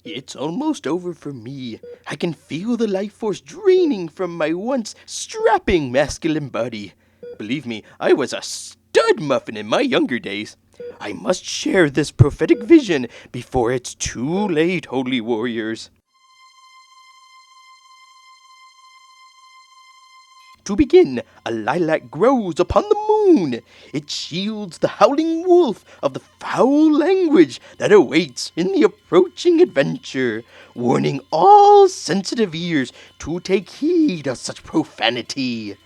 It's almost over for me. I can feel the life force draining from my once strapping masculine body. Believe me, I was a stud muffin in my younger days. I must share this prophetic vision before it's too late, holy warriors. To begin, a lilac grows upon the moon. It shields the howling wolf of the foul language that awaits in the approaching adventure, warning all sensitive ears to take heed of such profanity.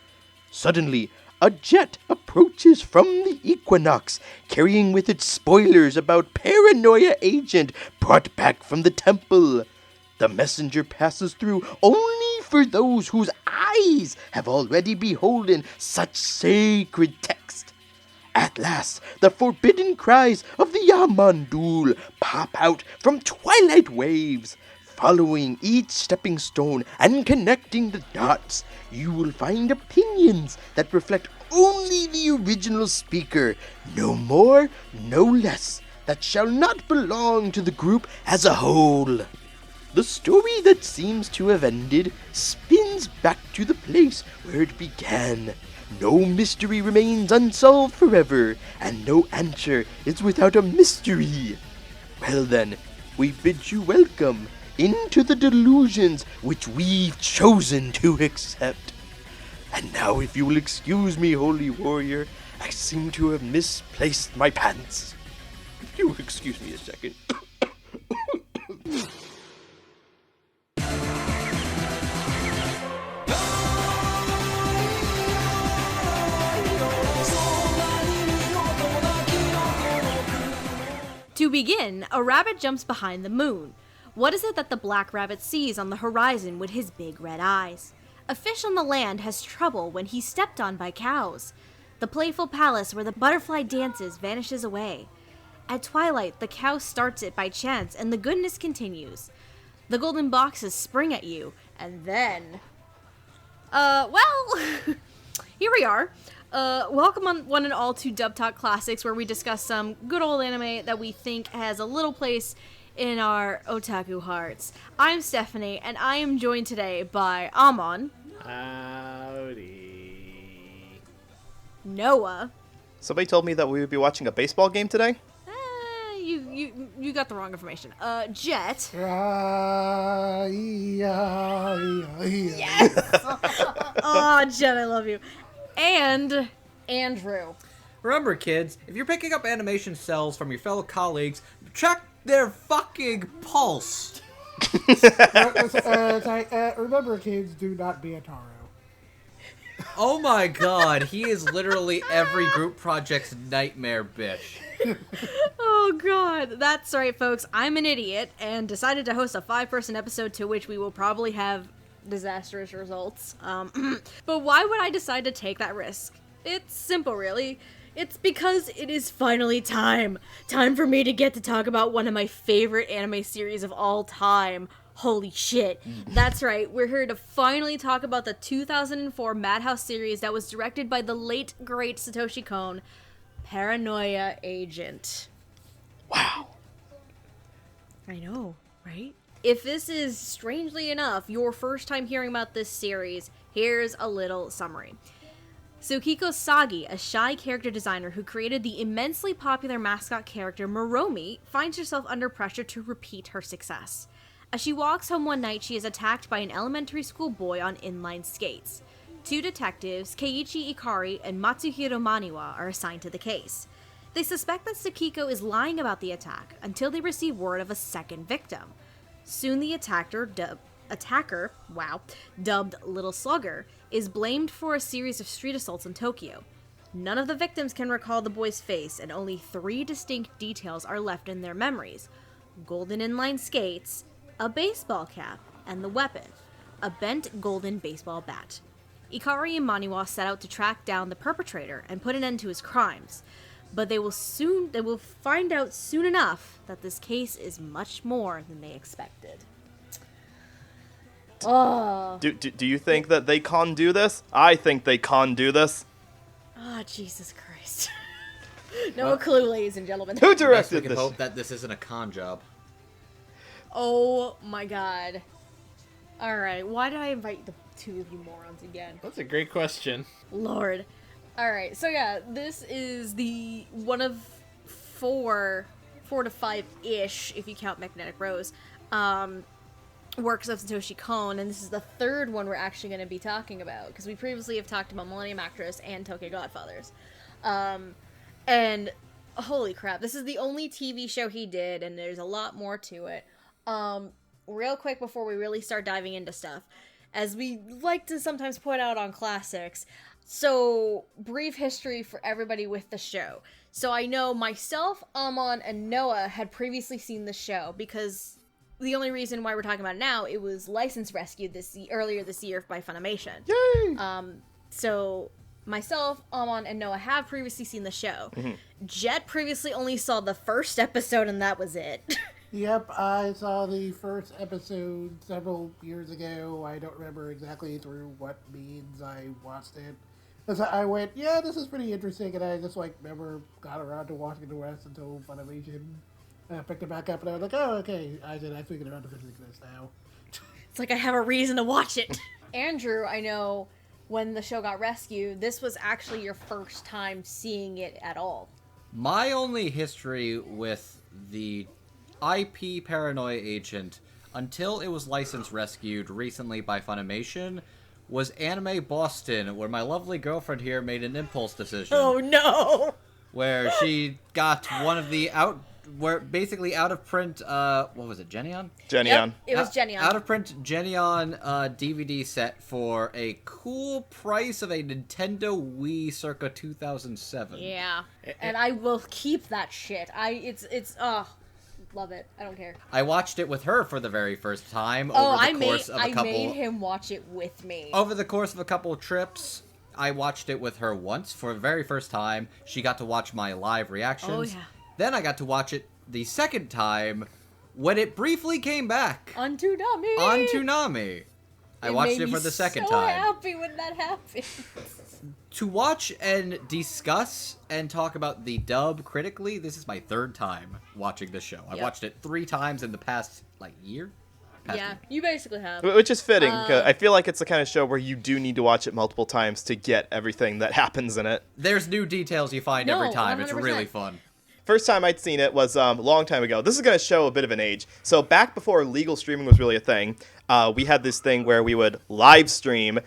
Suddenly, a jet approaches from the equinox, carrying with it spoilers about Paranoia agent brought back from the temple. The messenger passes through only for those whose eyes have already beholden such sacred text. At last, the forbidden cries of the Amon duel pop out from twilight waves. Following each stepping stone and connecting the dots, you will find opinions that reflect only the original speaker, no more, no less, that shall not belong to the group as a whole. The story that seems to have ended spins back to the place where it began. No mystery remains unsolved forever, and no answer is without a mystery. Well then, we bid you welcome into the delusions which we've chosen to accept. And now, if you will excuse me, holy warrior, I seem to have misplaced my pants. If you will excuse me a second. To begin, a rabbit jumps behind the moon. What is it that the black rabbit sees on the horizon with his big red eyes? A fish on the land has trouble when he's stepped on by cows. The playful palace where the butterfly dances vanishes away. At twilight, the cow starts it by chance and the goodness continues. The golden boxes spring at you, and then... here we are. Welcome on one and all to Dub Talk Classics, where we discuss some good old anime that we think has a little place in our otaku hearts. I'm Stephanie, and I am joined today by Amon. Howdy. Noah. Somebody told me that we would be watching a baseball game today. You got the wrong information. Jet. Yes! Oh, Jet, I love you. And Andrew. Remember, kids, if you're picking up animation cells from your fellow colleagues, check their fucking pulse. Remember, kids, do not be a Taro. Oh my god, he is literally every group project's nightmare bitch. Oh god, that's right, folks. I'm an idiot and decided to host a 5-person episode to which we will probably have disastrous results. But why would I decide to take that risk? It's simple, really. It's because it is finally time. Time for me to get to talk about one of my favorite anime series of all time. Holy shit. That's right, we're here to finally talk about the 2004 Madhouse series that was directed by the late, great Satoshi Kon, Paranoia Agent. Wow. I know, right? If this is, strangely enough, your first time hearing about this series, here's a little summary. Tsukiko Sagi, a shy character designer who created the immensely popular mascot character Maromi, finds herself under pressure to repeat her success. As she walks home one night, she is attacked by an elementary school boy on inline skates. 2 detectives, Keiichi Ikari and Matsuhiro Maniwa, are assigned to the case. They suspect that Tsukiko is lying about the attack until they receive word of a second victim. Soon the attacker, dubbed Little Slugger, is blamed for a series of street assaults in Tokyo. None of the victims can recall the boy's face, and only 3 distinct details are left in their memories: golden inline skates, a baseball cap, and the weapon, a bent golden baseball bat. Ikari and Maniwa set out to track down the perpetrator and put an end to his crimes, but they will find out soon enough that this case is much more than they expected. Oh. Do you think that they can do this? I think they can do this. Oh, Jesus Christ. No clue, ladies and gentlemen. Who Best we directed can this? hope that this isn't a con job. Oh my god. Alright, why did I invite the two of you morons again? That's a great question. Lord. Alright, so yeah, this is the one of four to five-ish, if you count Magnetic Rose, works of Satoshi Kon, and this is the third one we're actually going to be talking about, because we previously have talked about Millennium Actress and Tokyo Godfathers. And holy crap, this is the only TV show he did, and there's a lot more to it. Real quick before we really start diving into stuff, as we like to sometimes point out on classics, so brief history for everybody with the show. So I know myself, Amon, and Noah had previously seen the show, because the only reason why we're talking about it now, it was license rescued earlier this year by Funimation. Yay! So myself, Amon, and Noah have previously seen the show. Jet previously only saw the first episode, and that was it. Yep, I saw the first episode several years ago. I don't remember exactly through what means I watched it. So I went, yeah, this is pretty interesting, and I just never got around to watching the rest until Funimation picked it back up, and I was like, oh, okay, I did actually get around to finishing this now. It's like I have a reason to watch it. Andrew, I know when the show got rescued, this was actually your first time seeing it at all. My only history with the IP Paranoia agent, until it was license rescued recently by Funimation, was Anime Boston, where my lovely girlfriend here made an impulse decision. Oh no! Where she got one of the out of print, what was it, Genion? Genion. Yep, it was Genion. Out of print Genion DVD set for a cool price of a Nintendo Wii circa 2007. Yeah, and I will keep that shit. Love it. I don't care. I watched it with her for the very first time I made him watch it with me. Over the course of a couple of trips, I watched it with her once for the very first time. She got to watch my live reactions. Oh, yeah. Then I got to watch it the second time when it briefly came back. On Toonami! On Toonami. I watched it for the second time. I'm so happy when that happened. To watch and discuss and talk about the dub critically, this is my third time watching this show. I've watched it 3 times in the past, year? You basically have. Which is fitting. I feel like it's the kind of show where you do need to watch it multiple times to get everything that happens in it. There's new details you find every time. 100%. It's really fun. First time I'd seen it was a long time ago. This is going to show a bit of an age. So back before legal streaming was really a thing, we had this thing where we would live stream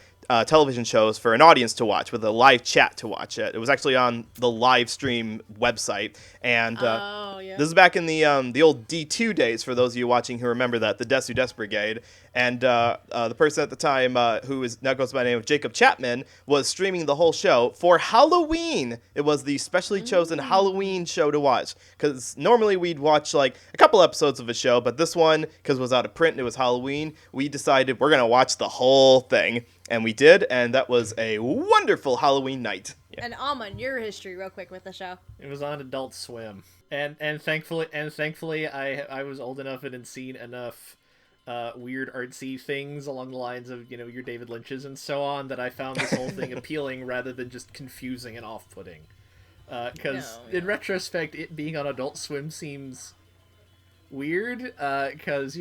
television shows for an audience to watch with a live chat to watch it. It was actually on the live stream website, and this is back in the old D2 days. For those of you watching who remember that, the Desu Des Brigade, and the person at the time who is now goes by the name of Jacob Chapman was streaming the whole show for Halloween. It was the specially chosen Halloween show to watch, because normally we'd watch a couple episodes of a show, but this one, because it was out of print and it was Halloween, we decided we're gonna watch the whole thing. And we did, and that was a wonderful Halloween night. Yeah. And Amon, your history real quick with the show. It was on Adult Swim, and thankfully I was old enough and had seen enough weird artsy things along the lines of your David Lynch's and so on that I found this whole thing appealing rather than just confusing and off-putting. Because in retrospect, it being on Adult Swim seems weird. Because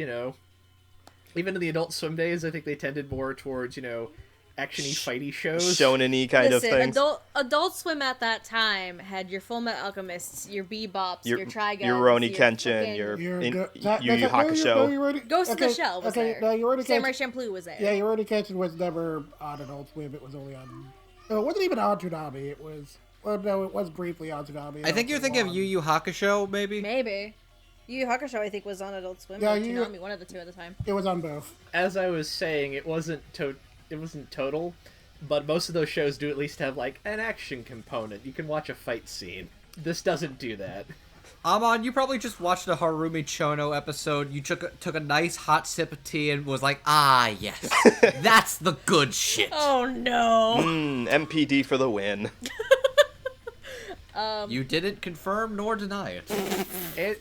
even in the Adult Swim days, I think they tended more towards, action-y, fighty shows. Shonen-y kind of things. Adult Swim at that time had your Fullmetal Alchemists, your Bebops, your Trigun, your Rurouni Kenshin, your Yu Yu Hakusho. Ghost in the Shell was there. No, Samurai Champloo was there. Yeah, your Rurouni Kenshin was never on Adult Swim. It was only on... No, it wasn't even on Toonami. It was... Well, no, it was briefly on Toonami. I think you're thinking of Yu Yu Hakusho, maybe? Maybe. Yu Yu Hakusho, I think, was on Adult Swim or Toonami, one of the two at the time. It was on both. As I was saying, it wasn't total, but most of those shows do at least have, an action component. You can watch a fight scene. This doesn't do that. Amon, you probably just watched a Harumi Chono episode. You took a nice hot sip of tea and was like, ah, yes, that's the good shit. Oh, no. MPD for the win. You didn't confirm nor deny it.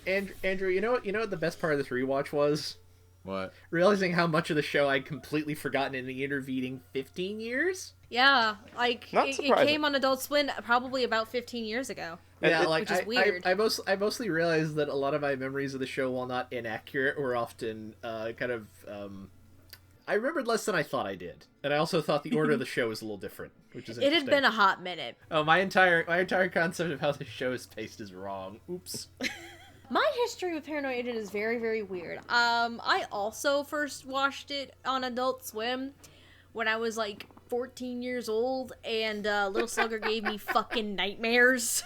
And Andrew, you know what the best part of this rewatch was? What? Realizing how much of the show I'd completely forgotten in the intervening 15 years. Yeah, like Not it surprising. came on Adult Swim probably about 15 years ago. Yeah, it- like which is weird. I mostly realized that a lot of my memories of the show, while not inaccurate, were often kind of. I remembered less than I thought I did, and I also thought the order of the show was a little different, which is It interesting. had been a hot minute. Oh, my entire concept of how the show is paced is wrong. Oops. My history with Paranoia Agent is very, very weird. I also first watched it on Adult Swim when I was like 14 years old, and Little Slugger gave me fucking nightmares.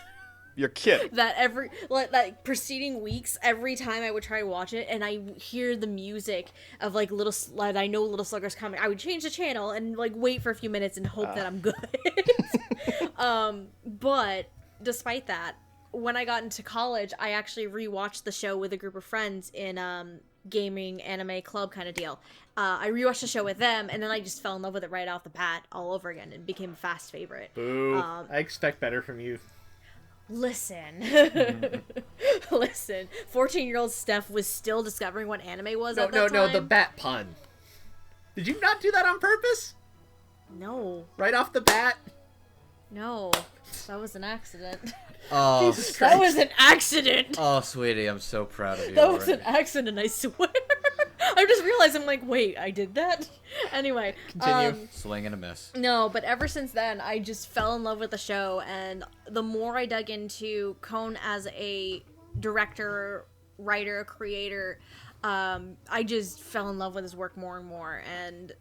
Your kid. That like preceding weeks, every time I would try to watch it, and I hear the music of like I know Little Slugger's coming, I would change the channel and like wait for a few minutes and hope that I'm good. But despite that, when I got into college, I actually rewatched the show with a group of friends in gaming anime club kind of deal. I rewatched the show with them, and then I just fell in love with it right off the bat all over again and became a fast favorite. Boo. I expect better from you. Listen. Listen. 14-year-old Steph was still discovering what anime was at that time. No, the bat pun. Did you not do that on purpose? No. Right off the bat? No. That was an accident. Oh, Jesus That Christ. was an accident. oh, sweetie, I'm so proud of you. That was already. an accident, I swear. I just realized, I'm like, wait, I did that? Anyway. Continue. Swing and a miss. No, but ever since then, I just fell in love with the show, and the more I dug into Kon as a director, writer, creator, I just fell in love with his work more and more, and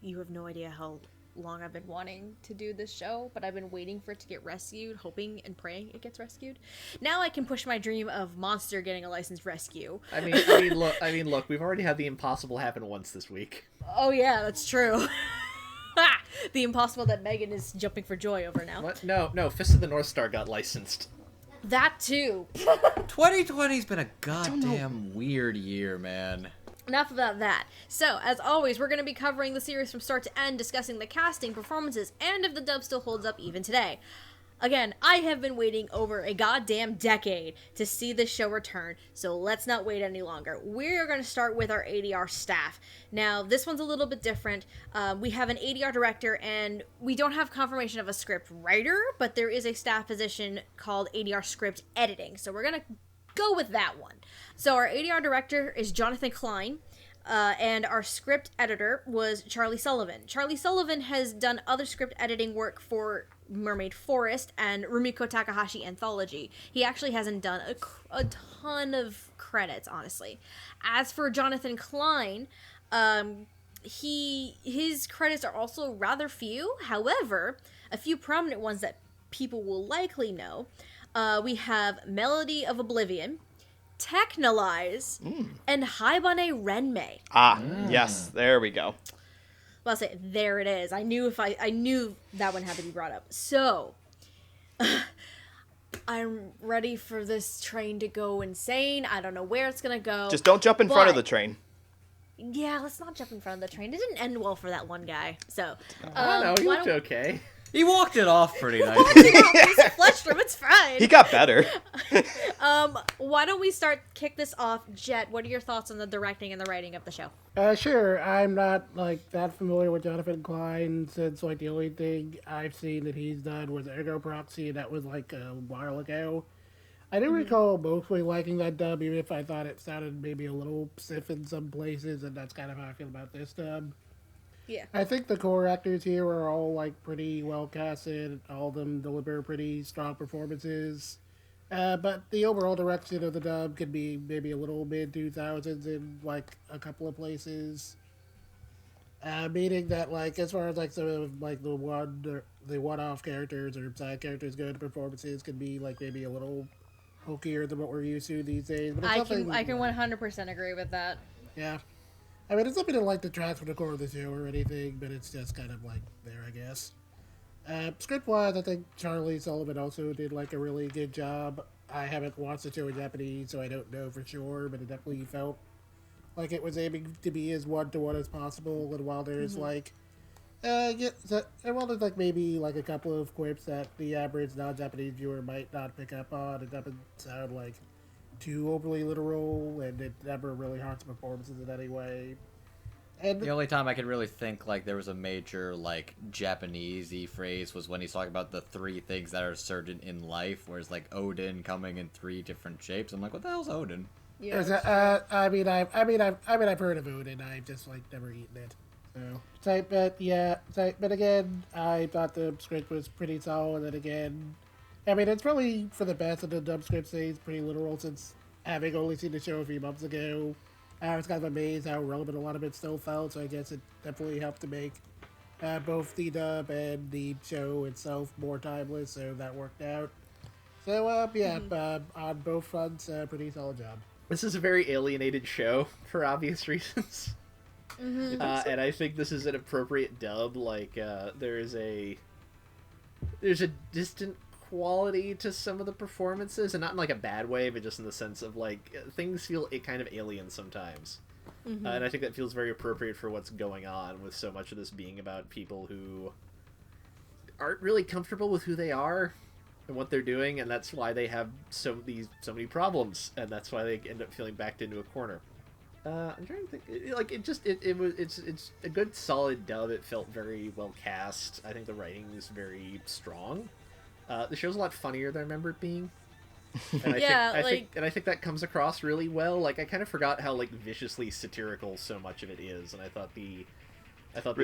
you have no idea how long I've been wanting to do this show, but I've been waiting for it to get rescued, hoping and praying it gets rescued. Now I can push my dream of Monster getting a licensed rescue. I mean, look, we've already had the impossible happen once this week. Oh yeah, that's true. The impossible that Megan is jumping for joy over now. What? No, Fist of the North Star got licensed. That too. 2020's been a goddamn weird year, man. Enough about that. So, as always, we're going to be covering the series from start to end, discussing the casting, performances, and if the dub still holds up even today. Again, I have been waiting over a goddamn decade to see this show return, so let's not wait any longer. We're going to start with our ADR staff. Now, this one's a little bit different. We have an ADR director, and we don't have confirmation of a script writer, but there is a staff position called ADR script editing, so we're going to go with that one. So our ADR director is Jonathan Klein, and our script editor was Charlie Sullivan. Charlie Sullivan has done other script editing work for Mermaid Forest and Rumiko Takahashi Anthology. He actually hasn't done a ton of credits, honestly. As for Jonathan Klein, his credits are also rather few. However, a few prominent ones that people will likely know. We have Melody of Oblivion, Technolize, and Haibane Renmei. Yes, there we go. Well, I'll say, there it is. I knew that one had to be brought up. So, I'm ready for this train to go insane. I don't know where it's gonna go. Just don't jump in front of but- the train. Yeah, let's not jump in front of the train. It didn't end well for that one guy. So, I don't know, he why looked don't- okay. He walked it off pretty He's nicely. a flesh room. It's fine. He got better. Why don't we kick this off? Jet, what are your thoughts on the directing and the writing of the show? Sure. I'm not that familiar with Jonathan Klein since the only thing I've seen that he's done was Ergo Proxy, and that was a while ago. I do recall mostly liking that dub, even if I thought it sounded maybe a little stiff in some places, and that's kind of how I feel about this dub. Yeah. I think the core actors here are all pretty well casted. All of them deliver pretty strong performances. But the overall direction of the dub could be maybe a little mid 2000s in a couple of places. Meaning that as far as some of the one-off characters or side characters go, the performances could be maybe a little hokier than what we're used to these days. But it's I can 100% agree with that. Yeah. I mean, it's something to detract from the core of the show or anything, but it's just kind of there, I guess. Script-wise, I think Charlie Sullivan also did a really good job. I haven't watched the show in Japanese, so I don't know for sure, but it definitely felt like it was aiming to be as one-to-one as possible. And while there's there's maybe a couple of quips that the average non-Japanese viewer might not pick up on, it doesn't sound too overly literal, and it never really harms the performances in any way. And The only time I can really think like there was a major like Japanese-y phrase was when he's talking about the 3 things that are certain in life, whereas like Odin coming in 3 different shapes. I'm like, what the hell's Odin? Yeah, I've heard of Odin. I've just like never eaten it. But again, I thought the script was pretty solid. And again, I mean, it's probably for the best that the dub script stays pretty literal, since having only seen the show a few months ago, I was kind of amazed how relevant a lot of it still felt. So I guess it definitely helped to make both the dub and the show itself more timeless. So that worked out. So on both fronts, pretty solid job. This is a very alienated show for obvious reasons. Mm-hmm. And I think this is an appropriate dub. Like, there's a distant quality to some of the performances, and not in like a bad way, but just in the sense of like things feel kind of alien sometimes. Mm-hmm. And I think that feels very appropriate for what's going on, with so much of this being about people who aren't really comfortable with who they are and what they're doing, and that's why they have so many problems, and that's why they end up feeling backed into a corner. I'm trying to think. It's a good solid dub. It felt very well cast. I think the writing is very strong. The show's a lot funnier than I remember it being. And I think that comes across really well. Like, I kind of forgot how like viciously satirical so much of it is, and I thought the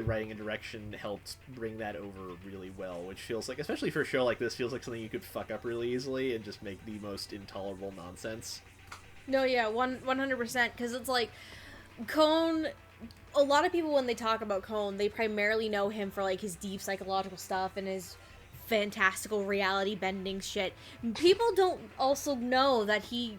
writing and direction helped bring that over really well, which feels like, especially for a show like this, feels like something you could fuck up really easily and just make the most intolerable nonsense. No, yeah, 100%, because it's like, Cone, a lot of people when they talk about Cone, they primarily know him for like his deep psychological stuff and his fantastical reality bending shit. People don't also know that he's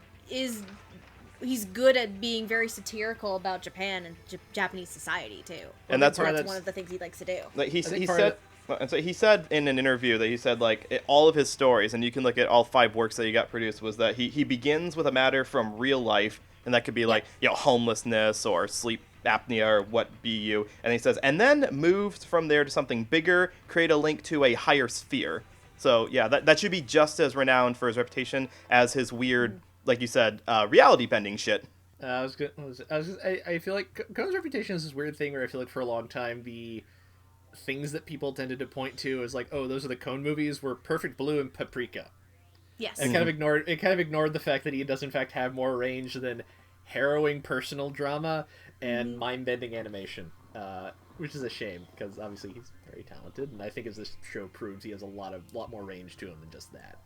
good at being very satirical about Japan and Japanese society too. And that's one of the things he likes to do. Like he said. And so he said in an interview that he said, like, all of his stories, and you can look at all 5 works that he got produced, was that he begins with a matter from real life, and that could be like, homelessness or sleep apnea or what be you. And he says, and then moves from there to something bigger, create a link to a higher sphere. So yeah, that should be just as renowned for his reputation as his weird, like you said, reality bending shit. I feel like Cone's reputation is this weird thing where I feel like for a long time the things that people tended to point to as like, oh, those are the Cone movies, were Perfect Blue and Paprika. Yes. It kind of ignored the fact that he does in fact have more range than harrowing personal drama and mind-bending animation, which is a shame, because obviously he's very talented, and I think as this show proves, he has a lot more range to him than just that.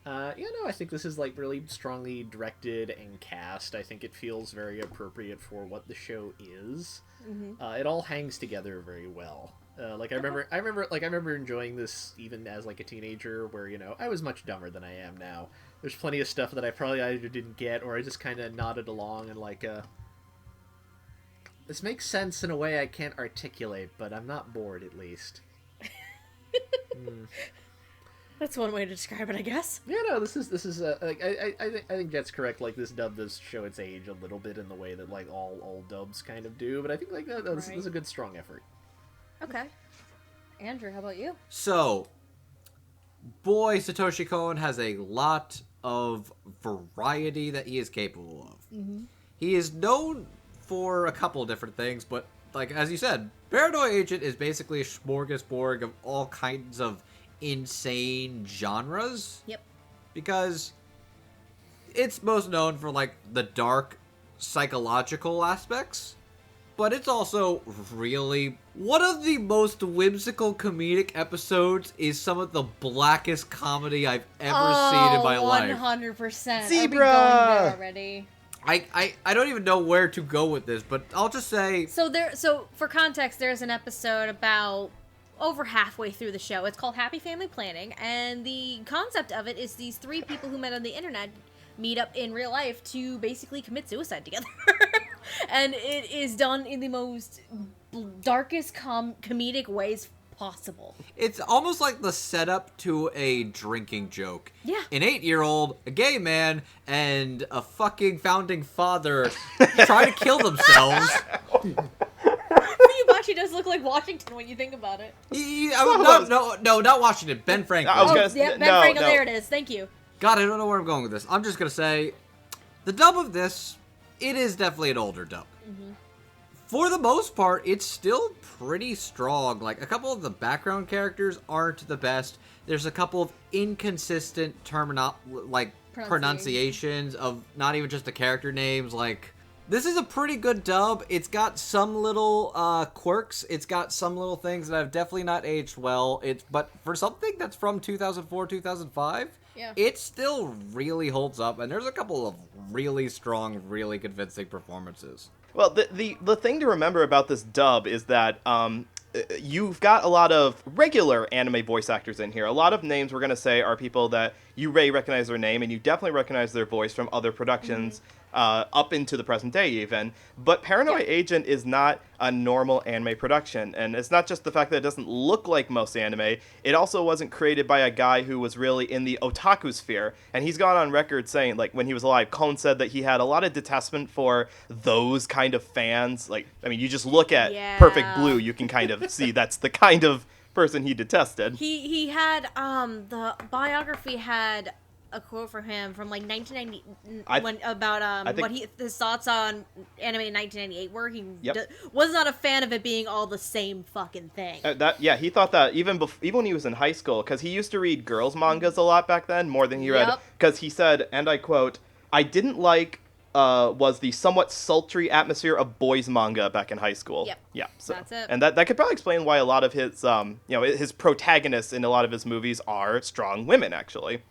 I think this is like really strongly directed and cast. I think it feels very appropriate for what the show is. Mm-hmm. It all hangs together very well. I remember enjoying this even as like a teenager, where I was much dumber than I am now. There's plenty of stuff that I probably either didn't get or I just kind of nodded along and like, this makes sense in a way I can't articulate, but I'm not bored at least. That's one way to describe it, I guess. Yeah, no, this is like I think that's correct. Like, this dub does show its age a little bit in the way that like all dubs kind of do, but I think like this is a good strong effort. Okay. Andrew, how about you? So, boy, Satoshi Kon has a lot of variety that he is capable of. Mm-hmm. He is known for a couple of different things, but like as you said, Paranoia Agent is basically a smorgasbord of all kinds of insane genres. Yep. Because it's most known for like the dark psychological aspects, but it's also really one of the most whimsical comedic episodes. Is some of the blackest comedy I've ever seen in my life. 100%. Zebra! Are we going there already? I don't even know where to go with this, but I'll just say... So for context, there's an episode about over halfway through the show. It's called Happy Family Planning, and the concept of it is these 3 people who met on the internet meet up in real life to basically commit suicide together. And it is done in the most darkest comedic ways possible. It's almost like the setup to a drinking joke. Yeah. An 8-year-old, a gay man, and a fucking founding father try to kill themselves. Ryubachi does look like Washington when you think about it. No, not Washington. Ben Franklin. Ben Franklin, there it is. Thank you. God, I don't know where I'm going with this. I'm just going to say, the dub of this, it is definitely an older dub. Mm-hmm. for the most part, it's still pretty strong. Like, a couple of the background characters aren't the best. There's a couple of inconsistent pronunciations of not even just the character names. Like, this is a pretty good dub. It's got some little quirks. It's got some little things that have definitely not aged well. But for something that's from 2004, 2005, it still really holds up. And there's a couple of really strong, really convincing performances. Well, the thing to remember about this dub is that you've got a lot of regular anime voice actors in here. A lot of names we're going to say are people that you may recognize their name, and you definitely recognize their voice from other productions up into the present day even. But Paranoia Agent is not a normal anime production, and it's not just the fact that it doesn't look like most anime. It also wasn't created by a guy who was really in the otaku sphere, and he's gone on record saying, like, when he was alive, Kon said that he had a lot of detestment for those kind of fans. Like, I mean, you just look at Perfect Blue, you can kind of see that's the kind of person he detested. He had the biography had a quote from him from like 1990 about his thoughts on anime in 1998, where he was not a fan of it being all the same fucking thing. He thought that even when he was in high school, because he used to read girls mangas a lot back then, more than he read, because he said, and I quote, "I didn't like was the somewhat sultry atmosphere of boys manga back in high school." Yeah, so that's it. And that could probably explain why a lot of his his protagonists in a lot of his movies are strong women, actually.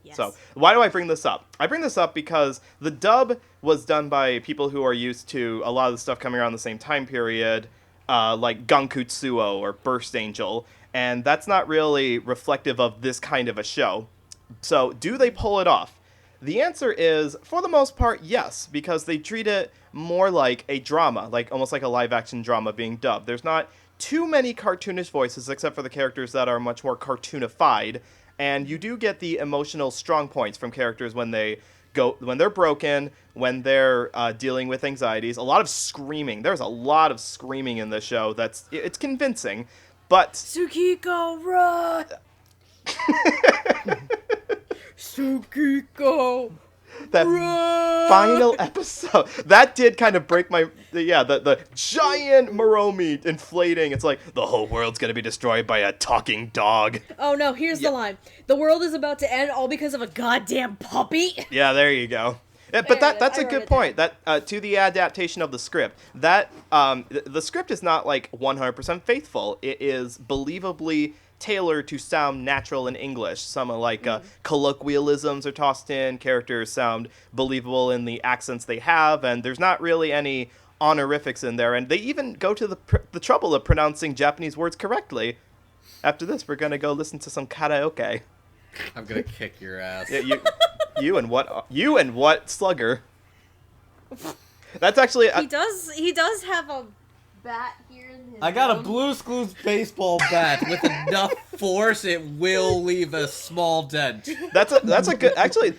Yes. So why do I bring this up? I bring this up because the dub was done by people who are used to a lot of the stuff coming around the same time period, like Gankutsuo or Burst Angel, and that's not really reflective of this kind of a show. So do they pull it off? The answer is, for the most part, yes, because they treat it more like a drama, like almost like a live-action drama being dubbed. There's not too many cartoonish voices, except for the characters that are much more cartoonified, and you do get the emotional strong points from characters when they're broken, when they're dealing with anxieties. A lot of screaming. There's a lot of screaming in this show. It's convincing, but Tsukiko, run! Tsukiko, that run! final episode, that did kind of break the giant Maromi inflating. It's like, the whole world's gonna be destroyed by a talking dog. Oh no, here's the line. The world is about to end all because of a goddamn puppy. Yeah, there you go. Yeah, but that's a good point. That to the adaptation of the script, that the script is not like 100% faithful. It is believably tailored to sound natural in English. Some colloquialisms are tossed in. Characters sound believable in the accents they have, and there's not really any honorifics in there. And they even go to the trouble of pronouncing Japanese words correctly. After this, we're gonna go listen to some karaoke. I'm gonna kick your ass. Yeah, you and what slugger? That's actually He does have a bat here in his I got a room. Blue's Clues baseball bat with enough force it will leave a small dent. That's a good, actually,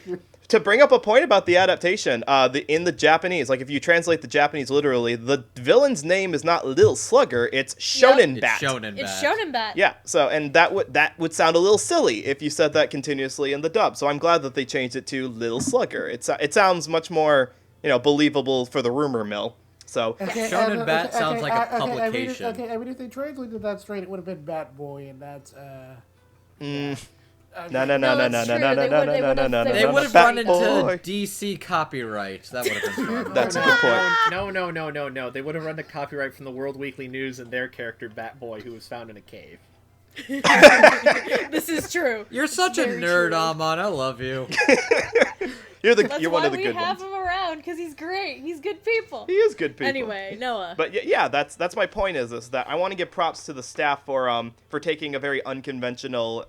to bring up a point about the adaptation. In the Japanese, like if you translate the Japanese literally, the villain's name is not Lil Slugger, it's Shonen Bat. It's Shonen Bat. Yeah, so and that would sound a little silly if you said that continuously in the dub. So I'm glad that they changed it to Lil Slugger. It sounds much more believable for the rumor mill. So Shonen Bat sounds like a publication. I mean, if they translated that straight, it would have been Bat Boy, and that's No. They would have run into DC copyright. That would have been fun. That's a good point. No. They would have run the copyright from the World Weekly News and their character Bat Boy, who was found in a cave. This is true. You're such a nerd, Amon. I love you. You're That's one why of the we good have ones. him around, because he's great. He's good people. He is good people. Anyway, Noah. But yeah, that's my point is that I want to give props to the staff for taking a very unconventional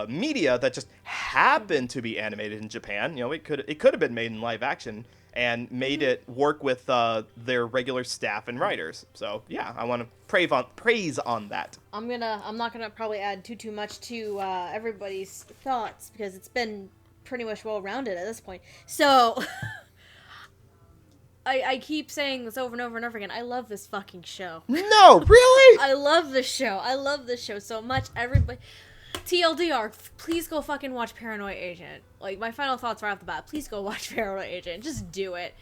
media that just happened to be animated in Japan. It could have been made in live action and made it work with their regular staff and writers. So yeah, I want to praise on that. I'm not gonna probably add too much to everybody's thoughts, because it's been pretty much well rounded at this point. So I keep saying this over and over and over again. I love this fucking show. No, really? I love this show. I love this show so much. Everybody, TLDR, please go fucking watch Paranoia Agent. Like, my final thoughts right off the bat. Please go watch Paranoia Agent. Just do it.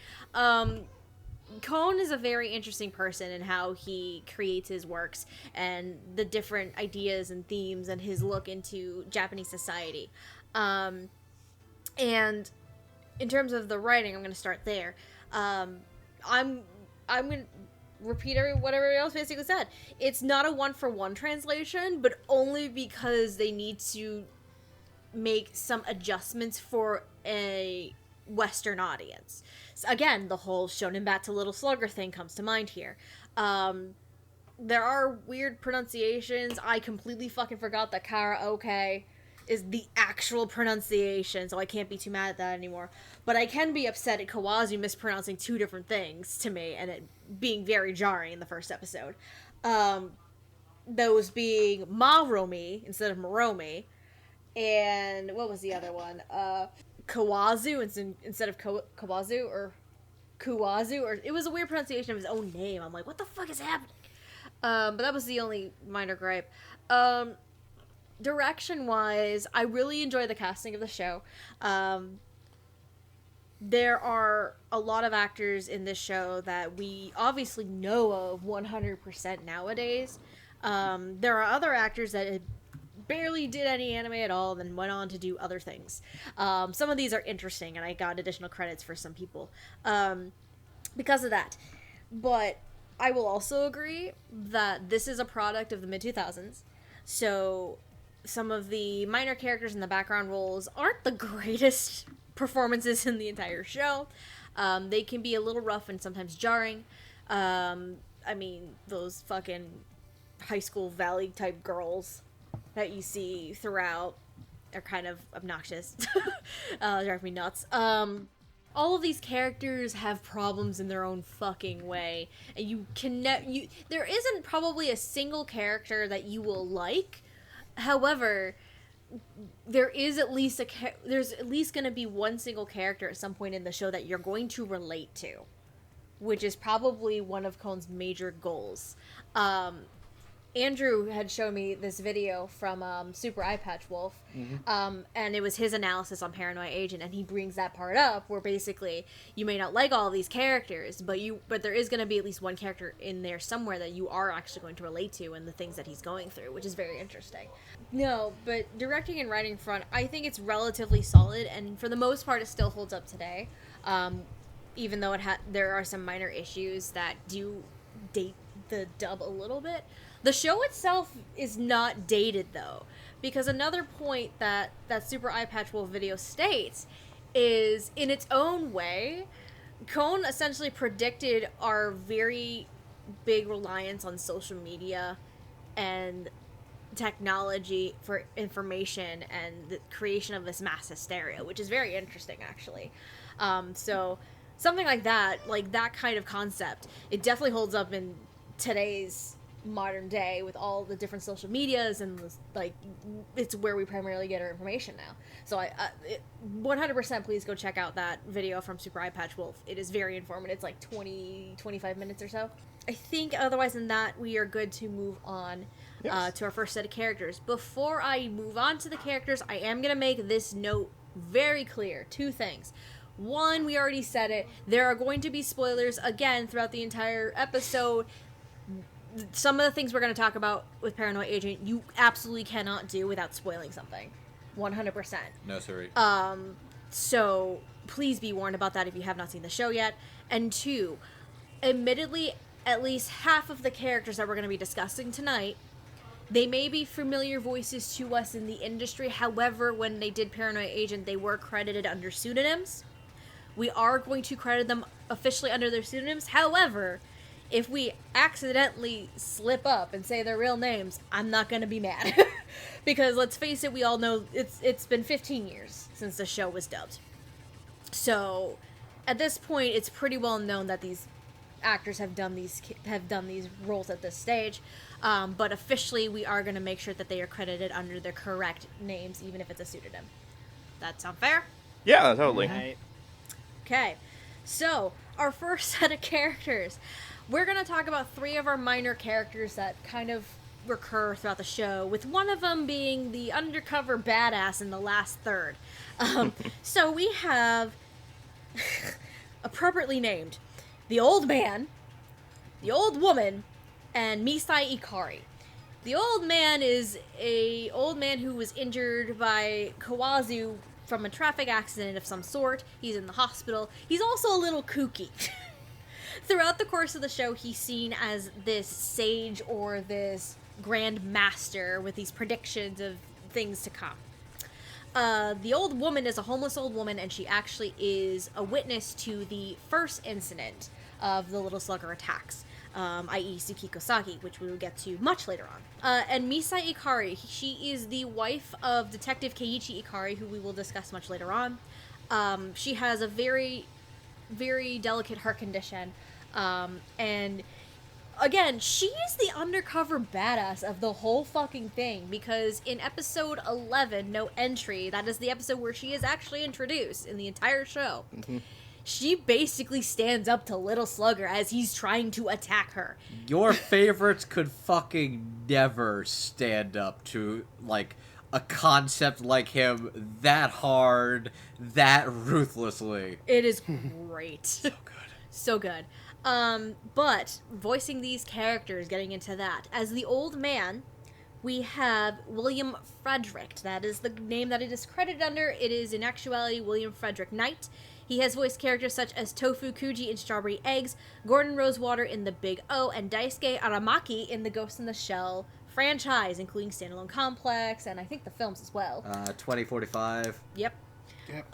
Kohn is a very interesting person in how he creates his works and the different ideas and themes and his look into Japanese society. And in terms of the writing, I'm going to start there. I'm going to repeat what everybody else basically said. It's not a one-for-one translation, but only because they need to make some adjustments for a Western audience. So again, the whole Shonen Bat to Little Slugger thing comes to mind here. There are weird pronunciations. I completely fucking forgot that karaoke is the actual pronunciation, so I can't be too mad at that anymore. But I can be upset at Kawazu mispronouncing two different things to me, and it being very jarring in the first episode. Those being Maromi instead of Maromi, and what was the other one? Kawazu instead of Kawazu, or Kuwazu, or it was a weird pronunciation of his own name. I'm like, what the fuck is happening? But that was the only minor gripe. Direction-wise, I really enjoy the casting of the show. There are a lot of actors in this show that we obviously know of 100% nowadays. There are other actors that barely did any anime at all, then went on to do other things. Some of these are interesting, and I got additional credits for some people because of that. But I will also agree that this is a product of the mid-2000s, so some of the minor characters in the background roles aren't the greatest performances in the entire show. They can be a little rough and sometimes jarring. I mean, those fucking high school valley type girls that you see throughout are kind of obnoxious. Drive me nuts. All of these characters have problems in their own fucking way, and there isn't probably a single character that you will like. However, there is at least there's at least going to be one single character at some point in the show that you're going to relate to, which is probably one of Kohn's major goals. Andrew had shown me this video from Super Eye Patch Wolf, and it was his analysis on Paranoia Agent, and he brings that part up where basically you may not like all these characters, but there is going to be at least one character in there somewhere that you are actually going to relate to and the things that he's going through, which is very interesting. No, but directing and writing front, I think it's relatively solid, and for the most part it still holds up today, even though there are some minor issues that do date the dub a little bit. The show itself is not dated, though, because another point that Super Eye Patch Wolf video states is, in its own way, Kohn essentially predicted our very big reliance on social media and technology for information and the creation of this mass hysteria, which is very interesting, actually. So something like that kind of concept, it definitely holds up in today's modern day with all the different social medias, and it's where we primarily get our information now. So 100% please go check out that video from Super Eye Patch Wolf. It is very informative. It's like 25 minutes or so. I think otherwise than that, we are good to move on to our first set of characters. Before I move on to the characters, I am going to make this note very clear. Two things. One, we already said it. There are going to be spoilers again throughout the entire episode. Some of the things we're going to talk about with Paranoia Agent, you absolutely cannot do without spoiling something. 100%. No, sorry. So please be warned about that if you have not seen the show yet. And two, admittedly, at least half of the characters that we're going to be discussing tonight, they may be familiar voices to us in the industry. However, when they did Paranoia Agent, they were credited under pseudonyms. We are going to credit them officially under their pseudonyms. However, if we accidentally slip up and say their real names, I'm not going to be mad. Because let's face it, we all know it's been 15 years since the show was dubbed. So at this point, it's pretty well known that these actors have done these roles at this stage. But officially, we are going to make sure that they are credited under their correct names, even if it's a pseudonym. That sound fair? Yeah, totally. Right. Okay, so our first set of characters. We're going to talk about three of our minor characters that kind of recur throughout the show, with one of them being the undercover badass in the last third. So we have, appropriately named, the old man, the old woman, and Misai Ikari. The old man is a old man who was injured by Kawazu from a traffic accident of some sort. He's in the hospital. He's also a little kooky. Throughout the course of the show, he's seen as this sage or this grand master with these predictions of things to come. The old woman is a homeless old woman, and she actually is a witness to the first incident of the Little Slugger attacks, i.e. Tsukiko Sagi, which we will get to much later on. And Misai Ikari, she is the wife of Detective Keiichi Ikari, who we will discuss much later on. She has a very, very delicate heart condition, and again, she is the undercover badass of the whole fucking thing, because in episode 11, No Entry, that is the episode where she is actually introduced in the entire show, she basically stands up to Little Slugger as he's trying to attack her. Your favorites could fucking never stand up to, like, a concept like him that hard, that ruthlessly. It is great. So good. So good. But voicing these characters, getting into that, as the old man, we have William Frederick. That is the name that it is credited under. It is in actuality William Frederick Knight. He has voiced characters such as Tofu Kuji in Strawberry Eggs, Gordon Rosewater in The Big O, and Daisuke Aramaki in the Ghost in the Shell franchise, including Standalone Complex, and I think the films as well. 2045. Yep. Yep.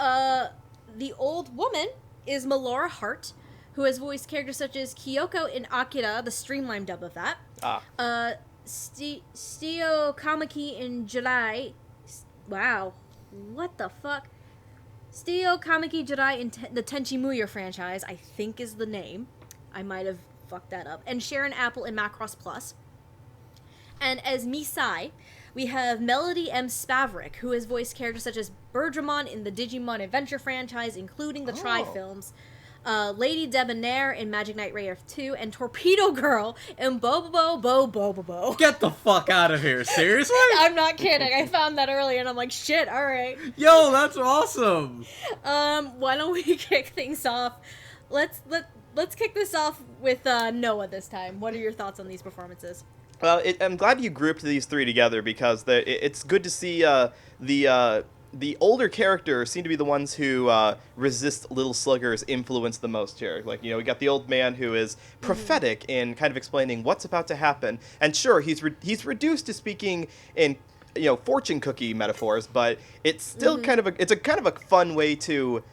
The old woman is Melora Hart, who has voiced characters such as Kyoko in Akira, the streamlined dub of that. Stio Kamaki in July. Wow. What the fuck? Stio Kamaki Jirai in the Tenchi Muyo franchise, I think is the name. I might have fucked that up. And Sharon Apple in Macross Plus. And as Misai, we have Melody M. Spavrick, who has voiced characters such as Bergramon in the Digimon Adventure franchise, including the Tri-films. Lady Debonair in Magic Knight Ray of 2, and Torpedo Girl in Bobobo. Get the fuck out of here, seriously? I'm not kidding. I found that earlier and I'm like, shit, alright. Yo, that's awesome! Why don't we kick things off? Let's kick this off with Noah this time. What are your thoughts on these performances? Well, I'm glad you grouped these three together, because it's good to see the older characters seem to be the ones who resist Little Slugger's influence the most here. Like, we got the old man who is prophetic in kind of explaining what's about to happen. And sure, he's reduced to speaking in, fortune cookie metaphors, but it's still kind of a fun way to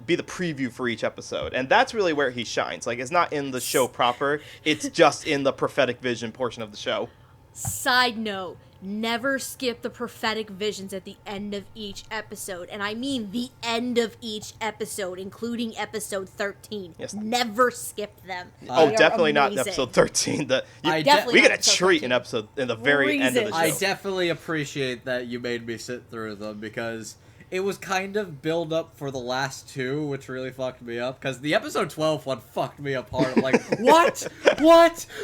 be the preview for each episode. And that's really where he shines. Like, it's not in the show proper, it's just in the prophetic vision portion of the show. Side note, never skip the prophetic visions at the end of each episode. And I mean the end of each episode, including episode 13. Yes. Never skip them. Definitely not in episode 13. We get a treat in the very end of the show. I definitely appreciate that you made me sit through them, because it was kind of build up for the last two, which really fucked me up, because the episode 12 one fucked me up hard. I'm like, what?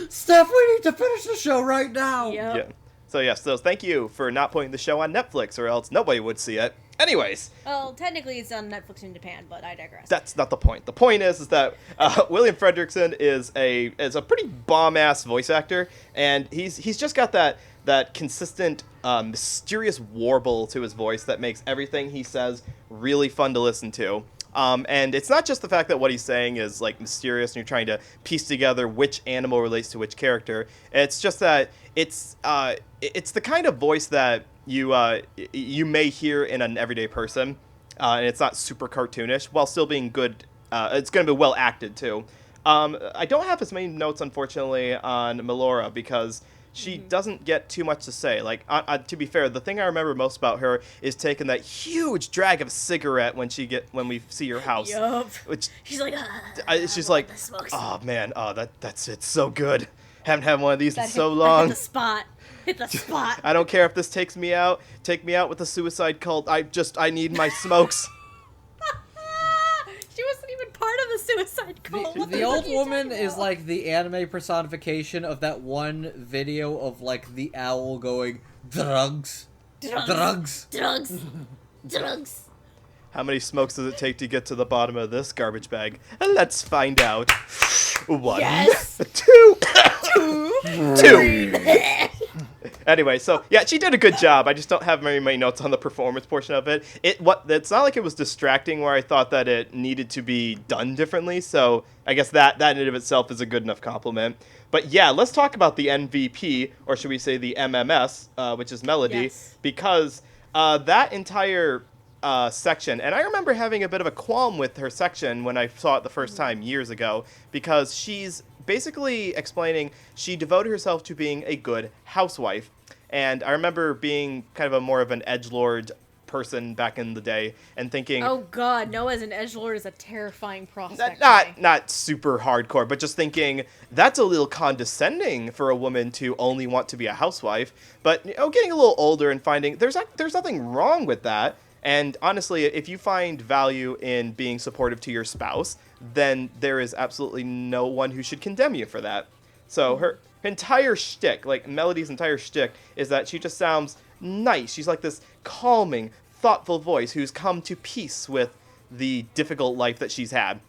Steph, we need to finish the show right now! Yep. Yeah. So yes, thank you for not putting the show on Netflix, or else nobody would see it. Anyways. Well, technically it's on Netflix in Japan, but I digress. That's not the point. The point is that William Fredrickson is a pretty bomb-ass voice actor, and he's just got that consistent, mysterious warble to his voice that makes everything he says really fun to listen to. And it's not just the fact that what he's saying is, like, mysterious and you're trying to piece together which animal relates to which character. It's just that it's the kind of voice that you may hear in an everyday person, and it's not super cartoonish while still being good. It's going to be well acted too. I don't have as many notes, unfortunately, on Melora, because she doesn't get too much to say. Like, to be fair, the thing I remember most about her is taking that huge drag of a cigarette when we see her house. Yup. Which She's like, she's like, oh man, that's it's so good. Haven't had one of these in so long. Hit the spot. I don't care if this takes me out. Take me out with the suicide cult. I need my smokes. She wasn't even part of the suicide cult. What The fuck old are you woman talking is about? like the anime personification of that one video of, like, the owl going, drugs. Drugs. Drugs. Drugs. Drugs. How many smokes does it take to get to the bottom of this garbage bag? Let's find out. 1, Yes. 2, 2. Anyway, so yeah, she did a good job. I just don't have very many notes on the performance portion of it. It's not like it was distracting where I thought that it needed to be done differently. So I guess that in and of itself is a good enough compliment. But yeah, let's talk about the MVP, or should we say the MMS, which is Melody, Yes. because that entire section, and I remember having a bit of a qualm with her section when I saw it the first time years ago, because she's basically explaining she devoted herself to being a good housewife. And I remember being kind of a more of an edgelord person back in the day and thinking, Oh god, Noah as an edgelord is a terrifying prospect. not super hardcore, but just thinking that's a little condescending for a woman to only want to be a housewife. But getting a little older and finding there's nothing wrong with that. And honestly, if you find value in being supportive to your spouse, then there is absolutely no one who should condemn you for that. So her entire shtick, like Melody's entire shtick, is that she just sounds nice. She's like this calming, thoughtful voice who's come to peace with the difficult life that she's had.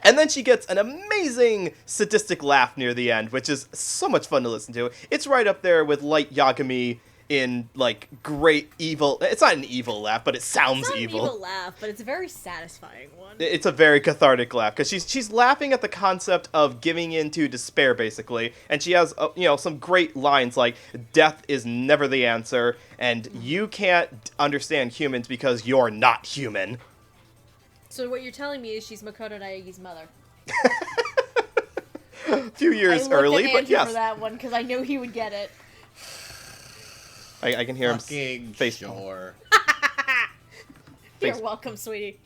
And then she gets an amazing sadistic laugh near the end, which is so much fun to listen to. It's right up there with Light Yagami in, like, great evil... It's not an evil laugh, but it sounds It's not evil. an evil laugh, but it's a very satisfying one. It's a very cathartic laugh, because she's laughing at the concept of giving in to despair, basically. And she has, some great lines like, death is never the answer, and you can't understand humans because you're not human. So what you're telling me is she's Makoto Naegi's mother. A few years I early, looked at but Andrew yes. for that one because I knew he would get it. I can hear him Fucking face. sure. You're Thanks. welcome, sweetie.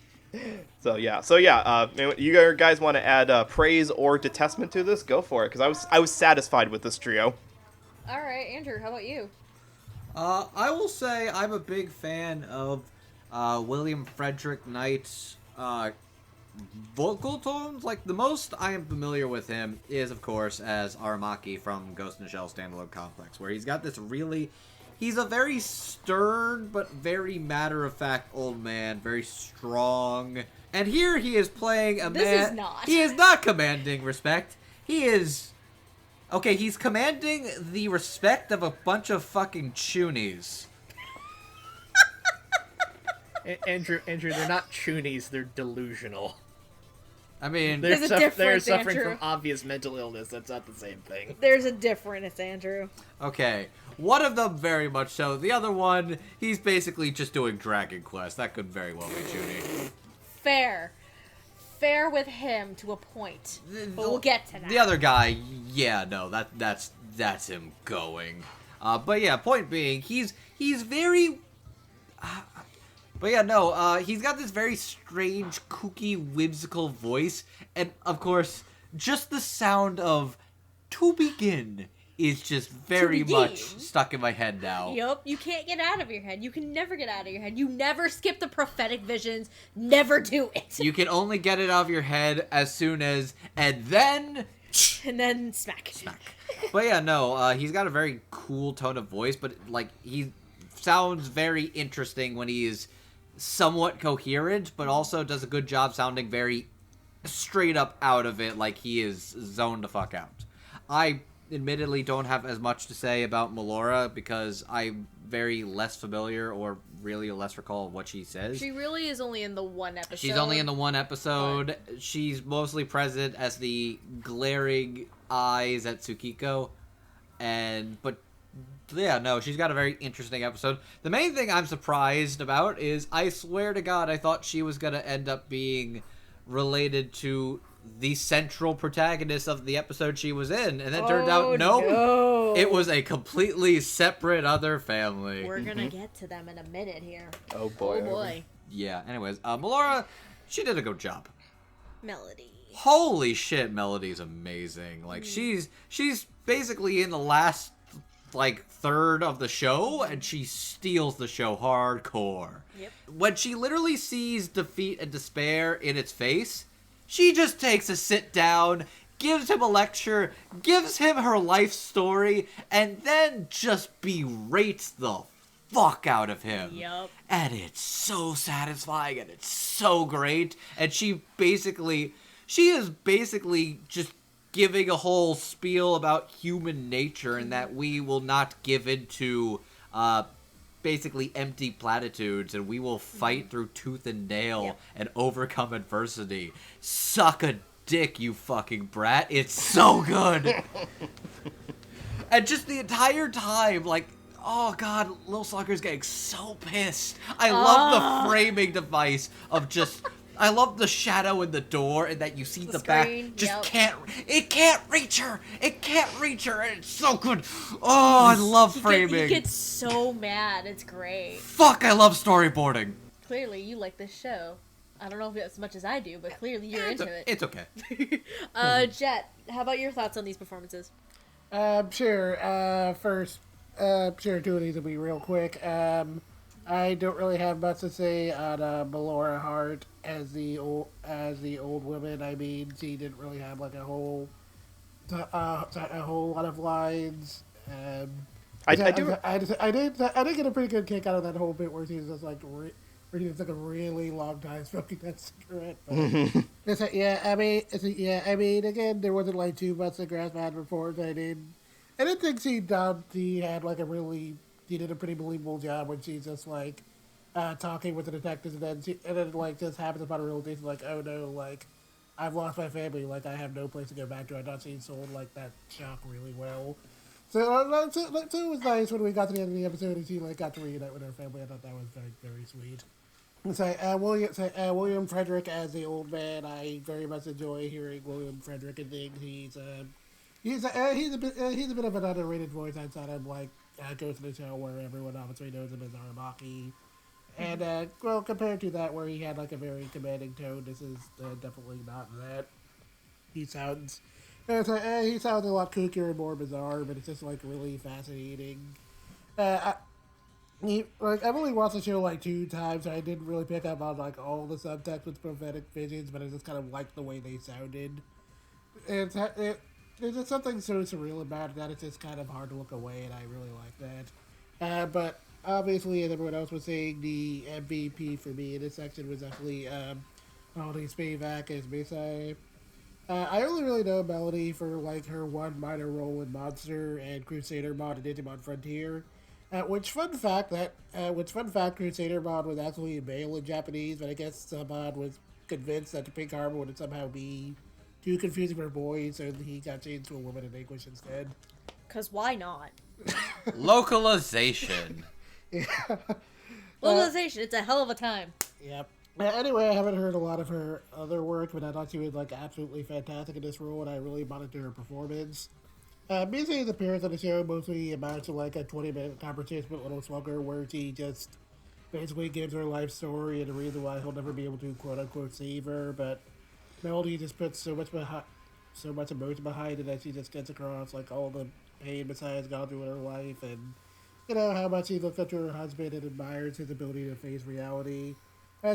So yeah. You guys want to add praise or detestment to this? Go for it, because I was satisfied with this trio. All right, Andrew, how about you? I will say I'm a big fan of William Frederick Knight's vocal tones. Like, the most I am familiar with him is, of course, as Aramaki from Ghost in the Shell Standalone Complex, where he's got this really... He's a very stern, but very matter-of-fact old man, very strong. And here he is playing a man... This is not. He is not commanding respect. He is... Okay, he's commanding the respect of a bunch of fucking chunies. Andrew, they're not chunies, they're delusional. I mean... There's a difference, they're suffering Andrew. from obvious mental illness, that's not the same thing. There's a difference, Andrew. Okay, one of them very much so. The other one, he's basically just doing Dragon Quest. That could very well be Chuni. Fair with him to a point, but we'll get to that. The other guy, yeah, no, that's him going. But yeah, point being, he's very... But yeah, no, he's got this very strange, kooky, whimsical voice. And, of course, just the sound of "to begin" is just very much stuck in my head now. Yup, you can't get out of your head. You can never get out of your head. You never skip the prophetic visions. Never do it. You can only get it out of your head as soon as... And then... And then smack. But yeah, no, he's got a very cool tone of voice, but, like, he sounds very interesting when he is somewhat coherent, but also does a good job sounding very straight up out of it, like he is zoned the fuck out. I admittedly don't have as much to say about Melora because I'm very less familiar or really less recall of what she says. She really is only in the one episode. She's only in the one episode. She's mostly present as the glaring eyes at Tsukiko. But yeah, no, she's got a very interesting episode. The main thing I'm surprised about is, I swear to God, I thought she was going to end up being related to the central protagonist of the episode she was in. And then it turned out, nope, no. it was a completely separate other family. We're gonna get to them in a minute here. Oh boy. Oh boy. Yeah, anyways, Melora, she did a good job. Melody. Holy shit, Melody's amazing. Like, she's basically in the last, like, third of the show, and she steals the show hardcore. Yep. When she literally sees defeat and despair in its face, she just takes a sit down, gives him a lecture, gives him her life story, and then just berates the fuck out of him. Yup. And it's so satisfying and it's so great. And she is basically just giving a whole spiel about human nature and that we will not give into basically empty platitudes and we will fight through tooth and nail and overcome adversity. Suck a dick, you fucking brat. It's so good. And just the entire time, like, oh god, Little Slugger's getting so pissed. I love the framing device of just... I love the shadow in the door and that you see the back just can't reach her. It can't reach her and it's so good. Oh, I love framing. He gets so mad. It's great. Fuck, I love storyboarding. Clearly, you like this show. I don't know if as much as I do, but clearly you're into it. It's okay. Jet, how about your thoughts on these performances? Sure. First, sure, two of these will be real quick. I don't really have much to say on Melora Hart as the old woman. I mean, she didn't really have like a whole lot of lines. I did get a pretty good kick out of that whole bit where she's just like where she took a really long time smoking that cigarette. I mean, again, there wasn't like too much to grasp at before. I didn't think she had like she did a pretty believable job when she's just like talking with the detectives and then like just happens upon a realization like, oh no, like I've lost my family, like I have no place to go back to. I thought she sold like that shock really well. So it was nice when we got to the end of the episode and she like got to reunite with her family. I thought that was very, very sweet. William Frederick as the old man, I very much enjoy hearing William Frederick and things. He's a bit of an underrated voice outside of like Ghost in the Shell, where everyone obviously knows him as Aramaki. And compared to that, where he had like a very commanding tone, this is definitely not that. He sounds a lot kookier and more bizarre, but it's just like really fascinating. I've only watched the show like 2 times, so I didn't really pick up on like all the subtext with prophetic visions, but I just kind of liked the way they sounded. There's just something so surreal about it that it's just kind of hard to look away, and I really like that. But obviously, as everyone else was saying, the MVP for me in this section was definitely Melody Spivak as Misai. I only really know Melody for like her one minor role in Monster and Crusader Mod and Digimon Frontier. Which fun fact, Crusader Mod was actually a male in Japanese, but I guess Mod was convinced that the Pink Harbor would somehow be too confusing for boys, so he got changed to a woman in English instead. 'Cause why not? Localization. Yeah. Localization, it's a hell of a time. Yep. Anyway, I haven't heard a lot of her other work, but I thought she was like absolutely fantastic in this role, and I really bought into her performance. Mizu's appearance on the show mostly amounts to like a 20-minute conversation with Little Slugger, where she just basically gives her life story and the reason why he'll never be able to quote-unquote save her, but Melody just puts so much emotion behind it that she just gets across like all the pain Messiah has gone through in her life, and you know how much she looks up to her husband and admires his ability to face reality.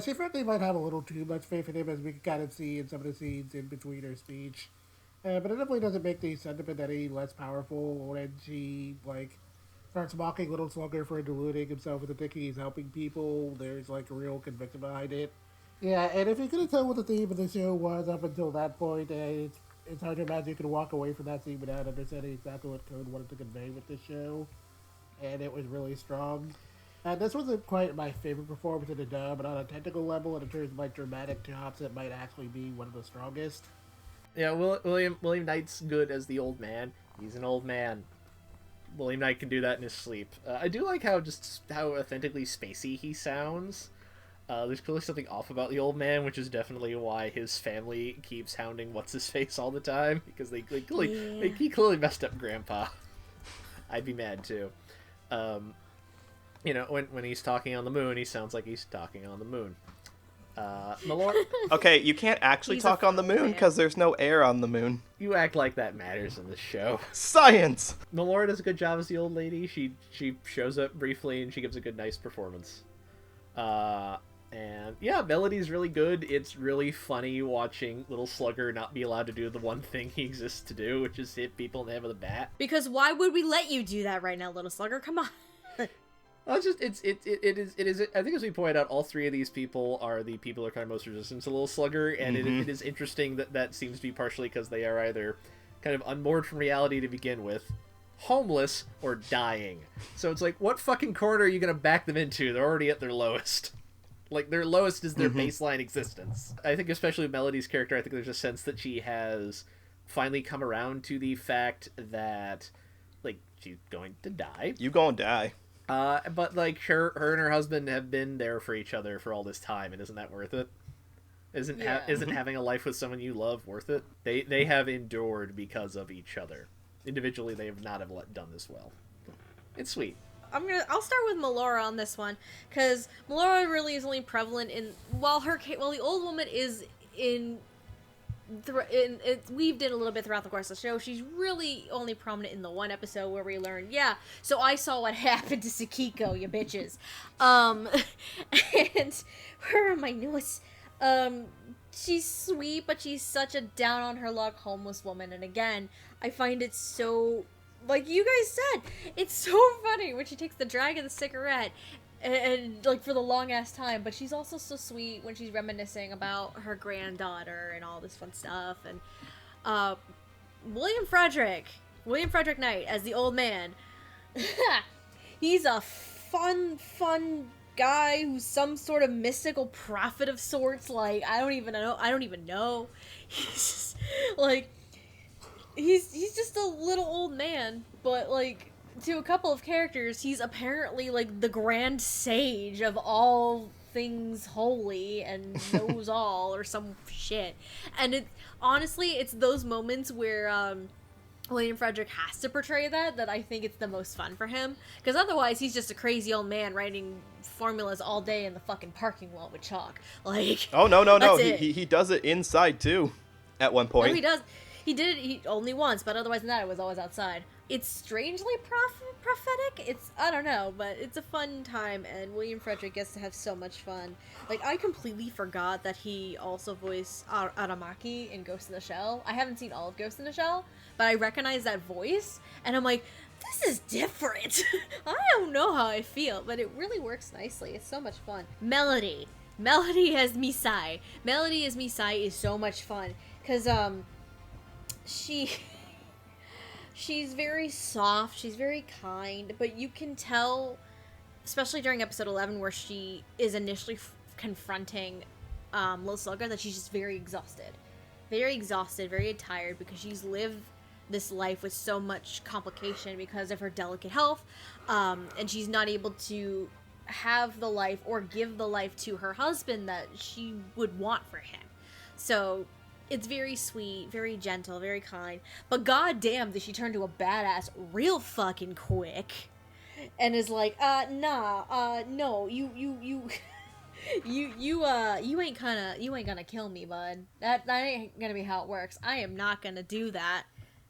She frankly might have a little too much faith in him, as we can kind of see in some of the scenes in between her speech. But it definitely doesn't make the sentiment any less powerful when she like starts mocking Little Slugger for deluding himself into thinking he's helping people. There's like a real conviction behind it. Yeah, and if you couldn't tell what the theme of the show was up until that point, it's hard to imagine you could walk away from that scene without understanding exactly what Code wanted to convey with the show. And it was really strong. This wasn't quite my favorite performance in the dub, but on a technical level and in terms of like dramatic chops, it might actually be one of the strongest. Yeah, William Knight's good as the old man. He's an old man. William Knight can do that in his sleep. I do like how authentically spacey he sounds. There's clearly something off about the old man, which is definitely why his family keeps hounding What's-His-Face all the time, because he clearly messed up Grandpa. I'd be mad too. You know, when he's talking on the moon, he sounds like he's talking on the moon. Malort. Okay, you can't actually talk on the moon because there's no air on the moon. You act like that matters in this show. Science! Malora does a good job as the old lady. She shows up briefly and she gives a good, nice performance. And yeah, Melody's really good. It's really funny watching Little Slugger not be allowed to do the one thing he exists to do, which is hit people in the head with a bat. Because why would we let you do that right now, Little Slugger? Come on. Well, it's just it is. I think as we pointed out, all three of these people are the people that are kind of most resistant to Little Slugger, and it is interesting that seems to be partially because they are either kind of unmoored from reality to begin with, homeless, or dying. So it's like, what fucking corner are you gonna back them into? They're already at their lowest. Like, their lowest is their baseline existence. I think especially Melody's character, I think there's a sense that she has finally come around to the fact that, like, she's going to die. You gonna die. But, like, her and her husband have been there for each other for all this time, and isn't that worth it? Isn't having a life with someone you love worth it? They have endured because of each other. Individually, they have not done this well. It's sweet. I'll start with Melora on this one, because Melora really is only prevalent in while the old woman is it's weaved in a little bit throughout the course of the show. She's really only prominent in the one episode where we learn, so I saw what happened to Sakiko, you bitches. And where are my notes? She's sweet, but she's such a down on her luck homeless woman, and again, I find it so, like you guys said, it's so funny when she takes the drag of the cigarette and like for the long ass time, but she's also so sweet when she's reminiscing about her granddaughter and all this fun stuff. And William Frederick Knight as the old man. He's a fun guy who's some sort of mystical prophet of sorts. Like, I don't even know. He's just, like, he's just a little old man, but like, to a couple of characters, he's apparently like the grand sage of all things holy and knows all or some shit. And honestly, it's those moments where William Frederick has to portray that I think it's the most fun for him, because otherwise he's just a crazy old man writing formulas all day in the fucking parking lot with chalk. Like, oh no, he does it inside too at one point. No, he does. He did it only once, but otherwise than that, it was always outside. It's strangely prophetic. I don't know, but it's a fun time, and William Frederick gets to have so much fun. Like, I completely forgot that he also voiced Aramaki in Ghost in the Shell. I haven't seen all of Ghost in the Shell, but I recognize that voice, and I'm like, this is different. I don't know how I feel, but it really works nicely. It's so much fun. Melody as Misai. Melody as Misai is so much fun, because, she's very soft, she's very kind, but you can tell, especially during episode 11 where she is initially confronting Little Slugger, that she's just very exhausted, very tired, because she's lived this life with so much complication because of her delicate health, and she's not able to have the life or give the life to her husband that she would want for him. So it's very sweet, very gentle, very kind. But goddamn, did she turn to a badass real fucking quick, and is like, no, you ain't gonna kill me, bud. That ain't gonna be how it works. I am not gonna do that.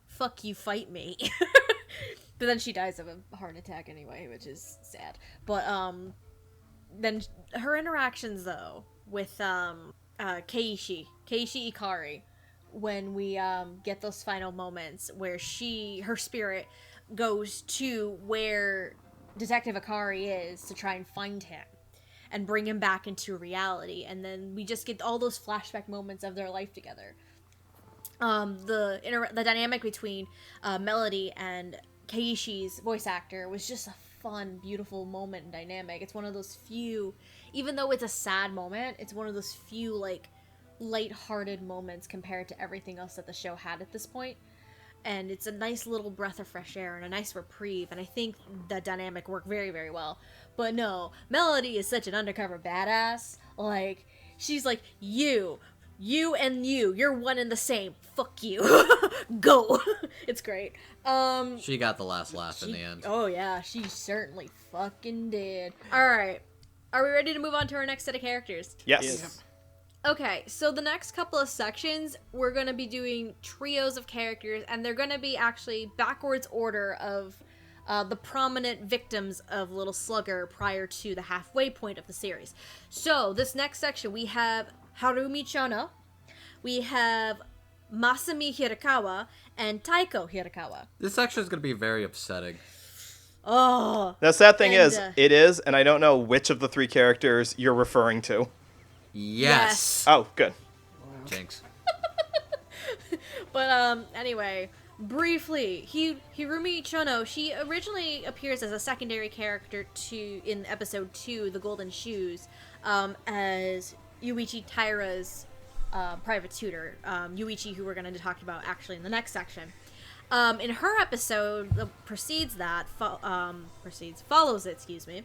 Fuck you, fight me. But then she dies of a heart attack anyway, which is sad. But then her interactions though with Keiichi Ikari, when we get those final moments where her spirit goes to where Detective Ikari is to try and find him and bring him back into reality, and then we just get all those flashback moments of their life together. The dynamic between Melody and Keiichi's voice actor was just a fun, beautiful moment and dynamic. It's one of those few, even though it's a sad moment, it's one of those few, like, light-hearted moments compared to everything else that the show had at this point. And it's a nice little breath of fresh air and a nice reprieve, and I think the dynamic worked very, very well. But no, Melody is such an undercover badass. Like, she's like, you're one and the same. Fuck you. Go. It's great. She got the last laugh in the end. Oh yeah, she certainly fucking did. Alright. Are we ready to move on to our next set of characters? Yes. Okay, so the next couple of sections, we're going to be doing trios of characters, and they're going to be actually backwards order of the prominent victims of Little Slugger prior to the halfway point of the series. So, this next section, we have Harumi Chono, we have Masami Hirakawa, and Taiko Hirakawa. This section is going to be very upsetting. Oh. The sad thing And, is, it is, and I don't know which of the 3 characters you're referring to. Yes. Oh, good. Jinx. But anyway, briefly, Hirumi Chono, she originally appears as a secondary character in episode 2, The Golden Shoes, as Yuichi Taira's private tutor. Yuichi, who we're going to talk about actually in the next section. In her episode that follows it, excuse me.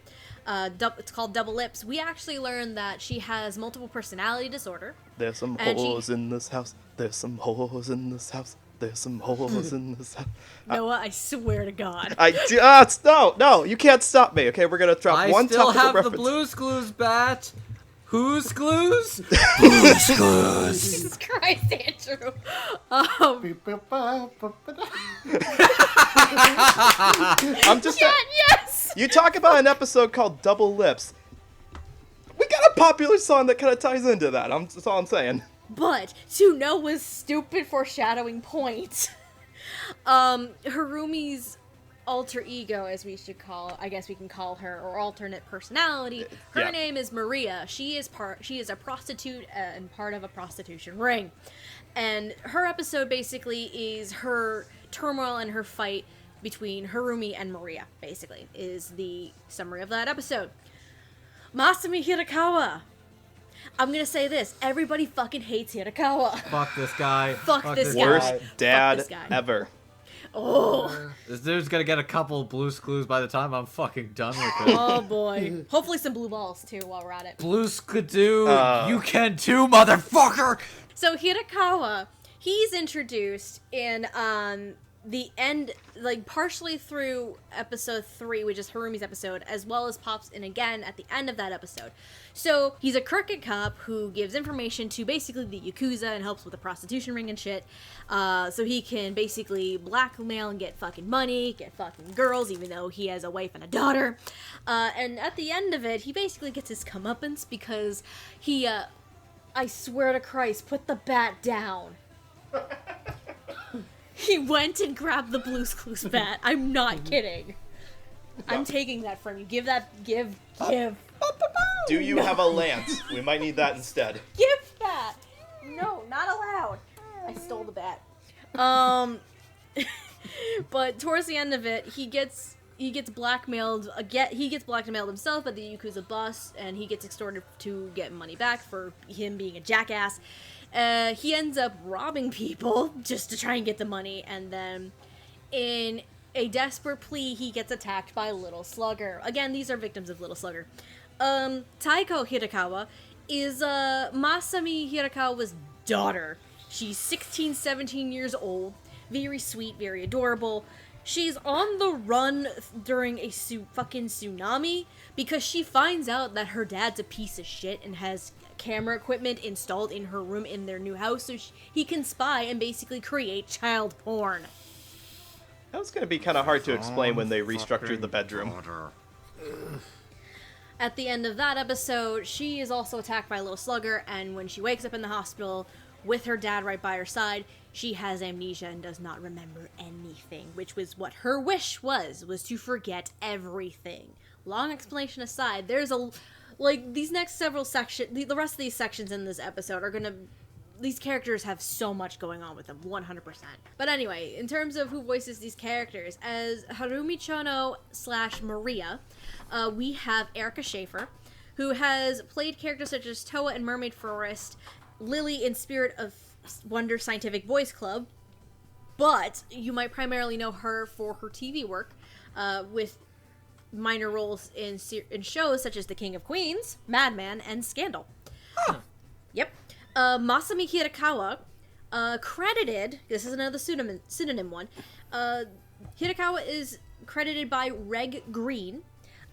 It's called Double Lips. We actually learned that she has multiple personality disorder. There's some holes in this house. There's some holes in this house. There's some holes in this house. Noah, I swear to God. No, you can't stop me. Okay, we're gonna drop one still topical have reference. the Blue's Clues bat. Who's Clues? Blue's Clues. Jesus Christ, Andrew. I'm just. Yes. You talk about an episode called Double Lips. We got a popular song that kind of ties into that. That's all I'm saying. But to Noah's stupid foreshadowing point, Harumi's alter ego, as we should I guess we can call her, or alternate personality. Her name is Maria. She is a prostitute and part of a prostitution ring. And her episode basically is her turmoil and her fight between Harumi and Maria, basically, is the summary of that episode. Masami Hirakawa. I'm gonna say this. Everybody fucking hates Hirakawa. Fuck this guy. Fuck this guy. Worst Fuck dad this guy. ever. Oh. This dude's gonna get a couple Blue's Clues by the time I'm fucking done with it. Oh boy. Hopefully some blue balls too while we're at it. Blue's Clues, you can too, motherfucker! So Hirakawa, he's introduced in the end, like partially through episode 3, which is Harumi's episode, as well as pops in again at the end of that episode. So he's a crooked cop who gives information to basically the Yakuza and helps with the prostitution ring and shit. So he can basically blackmail and get fucking money, get fucking girls, even though he has a wife and a daughter. And at the end of it, he basically gets his comeuppance because he, I swear to Christ, put the bat down. He went and grabbed the Blue's Clues bat. I'm not kidding. I'm taking that from you. Give. Do you have a lance? We might need that instead. Give that. No, not allowed. I stole the bat. But towards the end of it, he gets blackmailed again. He gets blackmailed himself by the Yakuza boss, and he gets extorted to get money back for him being a jackass. He ends up robbing people just to try and get the money, and then in a desperate plea, he gets attacked by Little Slugger. Again, these are victims of Little Slugger. Taiko Hirakawa is Masami Hirakawa's daughter. She's 16, 17 years old, very sweet, very adorable. She's on the run during a fucking tsunami because she finds out that her dad's a piece of shit and has camera equipment installed in her room in their new house so he can spy and basically create child porn. That was going to be kind of hard to explain when they restructured the bedroom. At the end of that episode, she is also attacked by a Little Slugger, and when she wakes up in the hospital with her dad right by her side, she has amnesia and does not remember anything, which was what her wish was to forget everything. Long explanation aside, there's these next several sections, the rest of these sections in this episode are gonna, these characters have so much going on with them, 100%. But anyway, in terms of who voices these characters, as Harumi Chono / Maria, we have Erica Schaefer, who has played characters such as Toa in Mermaid Forest, Lily in Spirit of Wonder Scientific Boys Club, but you might primarily know her for her TV work, with minor roles in shows such as The King of Queens, Mad Men, and Scandal. Huh. Yep. Masami Hirakawa, credited, this is another pseudonym one, Hirakawa is credited by Reg Green.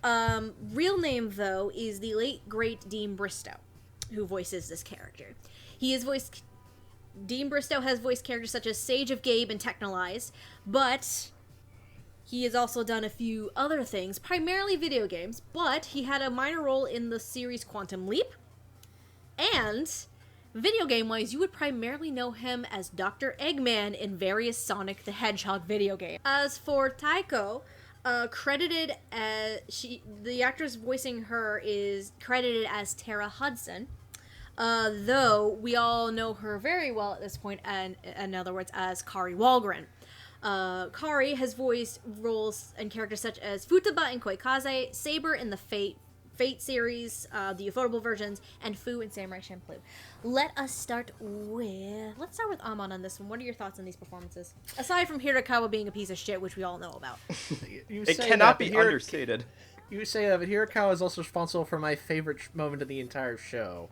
Real name, though, is the late, great Dean Bristow, who voices this character. Dean Bristow has voiced characters such as Sage of Gabe and Technolize, but he has also done a few other things, primarily video games, but he had a minor role in the series Quantum Leap, and video game-wise, you would primarily know him as Dr. Eggman in various Sonic the Hedgehog video games. As for Taiko, Credited as the actress voicing her is credited as Tara Hudson. Though we all know her very well at this point, and in other words, as Kari Walgren. Kari has voiced roles and characters such as Futaba in Koikaze, Saber in the Fate series, the Ufotable versions, and Fu in Samurai Champloo. Let's start with Amon on this one. What are your thoughts on these performances? Aside from Hirakawa being a piece of shit, which we all know about. It cannot be understated. You say that, but Hirakawa is also responsible for my favorite moment of the entire show.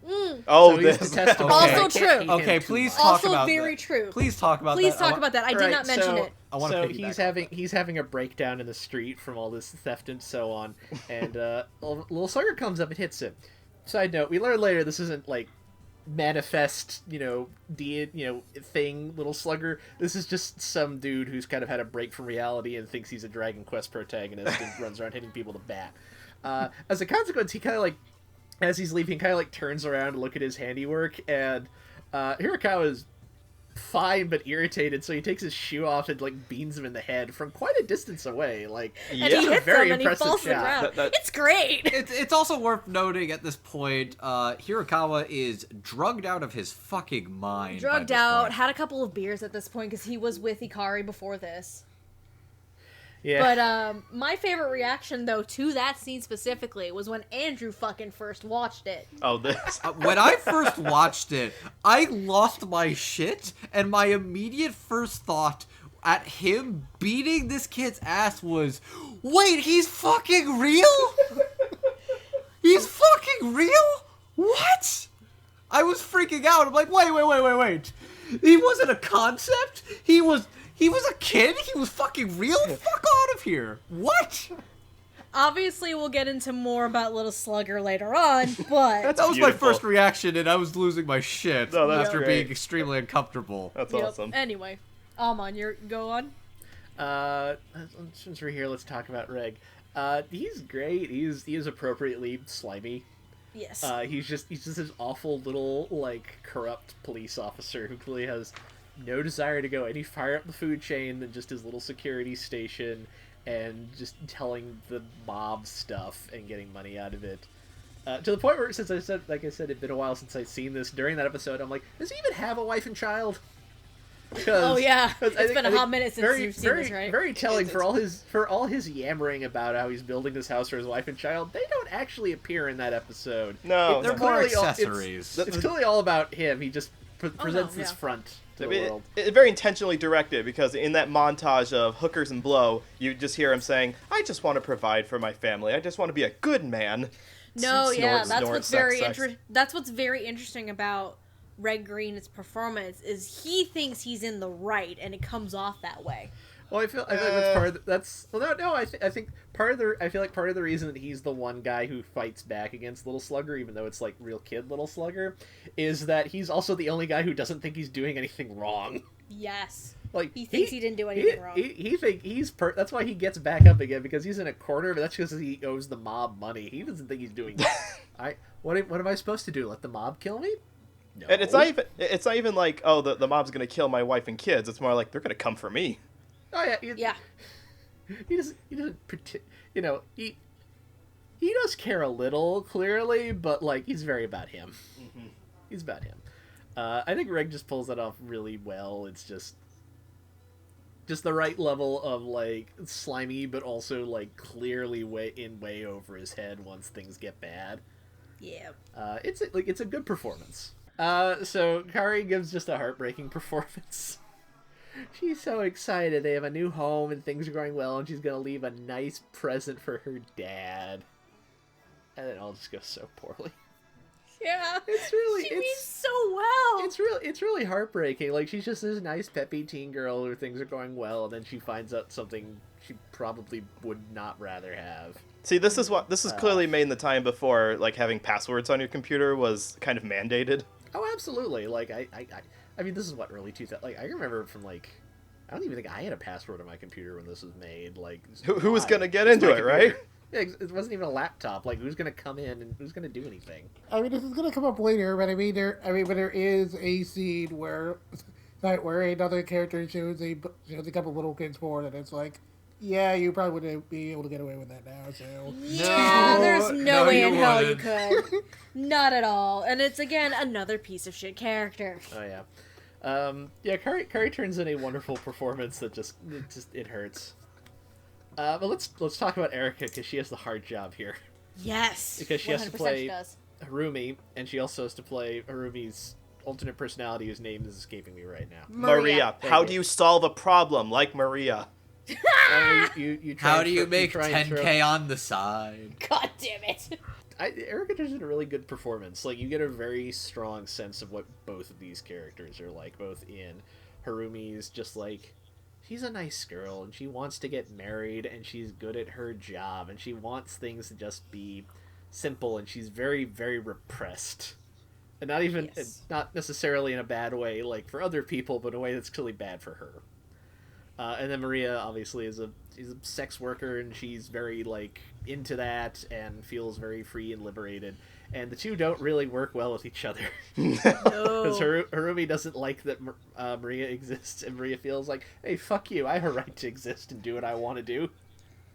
Oh, So he's this. detestable. Also I can't true. hate him Okay, too please much. talk Also about very that. true. Please talk about Please that. talk about that. I did not mention it. I want to piggyback. He's having a breakdown in the street from all this theft and so on, and little Slugger comes up and hits him. Side note: we learn later this isn't like manifest, thing. Little Slugger. This is just some dude who's kind of had a break from reality and thinks he's a Dragon Quest protagonist and runs around hitting people with a bat. As a consequence, he kind of as he's leaving, kind of turns around to look at his handiwork, and Hirakawa is fine but irritated, so he takes his shoe off and beans him in the head from quite a distance away. And he hits very him and he impressive falls to the shot. ground. It's great. It's also worth noting at this point, Hirakawa is drugged out of his fucking mind. Drugged out, had a couple of beers at this point because he was with Ikari before this. Yeah. But my favorite reaction, though, to that scene specifically was when Andrew fucking first watched it. Oh, this. When I first watched it, I lost my shit, and my immediate first thought at him beating this kid's ass was, wait, he's fucking real? He's fucking real? What? I was freaking out. I'm like, wait. He wasn't a concept? He was a kid? He was fucking real? Fuck out of here. What? Obviously, we'll get into more about Little Slugger later on, but... That was my beautiful. first reaction, and I was losing my shit No, that's after great. being extremely uncomfortable. That's Yep. awesome. Anyway, Amon, go on. Since we're here, let's talk about Reg. He's great. He is appropriately slimy. Yes. He's just this awful little corrupt police officer who clearly has no desire to go any higher up the food chain than just his little security station and just telling the mob stuff and getting money out of it. To the point where, since it'd been a while since I'd seen this, during that episode, I'm like, does he even have a wife and child? Oh yeah, it's I been a think hot minute since you've seen this, right? Very telling for all his yammering about how he's building this house for his wife and child. They don't actually appear in that episode. No, They're It's more clearly accessories. It's clearly all about him. He just presents this yeah. front to I the mean, world. it very intentionally directed, because in that montage of hookers and blow, you just hear him saying, I just want to provide for my family. I just want to be a good man. No, Snort, yeah, that's snort, what's sex, very sex. That's what's very interesting about Red Green's performance is he thinks he's in the right, and it comes off that way. Well, I feel like that's part of that's well, no. I think part of the I feel like part of the reason that he's the one guy who fights back against Little Slugger, even though it's real kid Little Slugger, is that he's also the only guy who doesn't think he's doing anything wrong. Yes. He thinks he didn't do anything wrong. He think that's why he gets back up again, because he's in a corner, but that's because he owes the mob money. He doesn't think he's doing. What am I supposed to do? Let the mob kill me? No. And it's not even like, oh, the mob's gonna kill my wife and kids. It's more like, they're gonna come for me. Oh yeah. Yeah. He doesn't he does care a little, clearly, but he's very about him. Mm-hmm. He's about him. I think Reg just pulls that off really well. It's just the right level of slimy, but also clearly way over his head once things get bad. Yeah. It's a good performance. So Kari gives just a heartbreaking performance. She's so excited. They have a new home and things are going well, and she's gonna leave a nice present for her dad. And then it all just goes so poorly. Yeah. She means so well. It's really heartbreaking. She's just this nice peppy teen girl where things are going well, and then she finds out something she probably would not rather have. See, this is clearly made in the time before having passwords on your computer was kind of mandated. Oh, absolutely. I mean, this is what, early 2000. I remember from I don't even think I had a password on my computer when this was made. Who was gonna get into it, right? Yeah, it wasn't even a laptop. Who's gonna come in and who's gonna do anything? I mean, this is gonna come up later, but but there is a scene where another character shows a couple little kids porn, and it's like, Yeah, you probably wouldn't be able to get away with that now, so... Yeah, there's no way you in hell you wouldn't. could. Not at all. And it's, again, another piece of shit character. Oh yeah. Kari turns in a wonderful performance that it hurts. But let's talk about Erika, because she has the hard job here. Yes. Because she has to 100% play she does. Harumi, and she also has to play Harumi's alternate personality, whose name is escaping me right now. Maria. How do you solve a problem like Maria? You try How and do you throw- make try and throw- 10K on the side? God damn it. Erika turns in a really good performance. Like, you get a very strong sense of what both of these characters are like. Both in Harumi's just like, she's a nice girl and she wants to get married and she's good at her job and she wants things to just be simple, and she's very, very repressed. And not necessarily in a bad way, like for other people, but in a way that's clearly bad for her. And then Maria obviously she's a sex worker, and she's very like into that and feels very free and liberated. And the two don't really work well with each other. Because Harumi doesn't like that Maria exists, and Maria feels like, hey, fuck you, I have a right to exist and do what I want to do.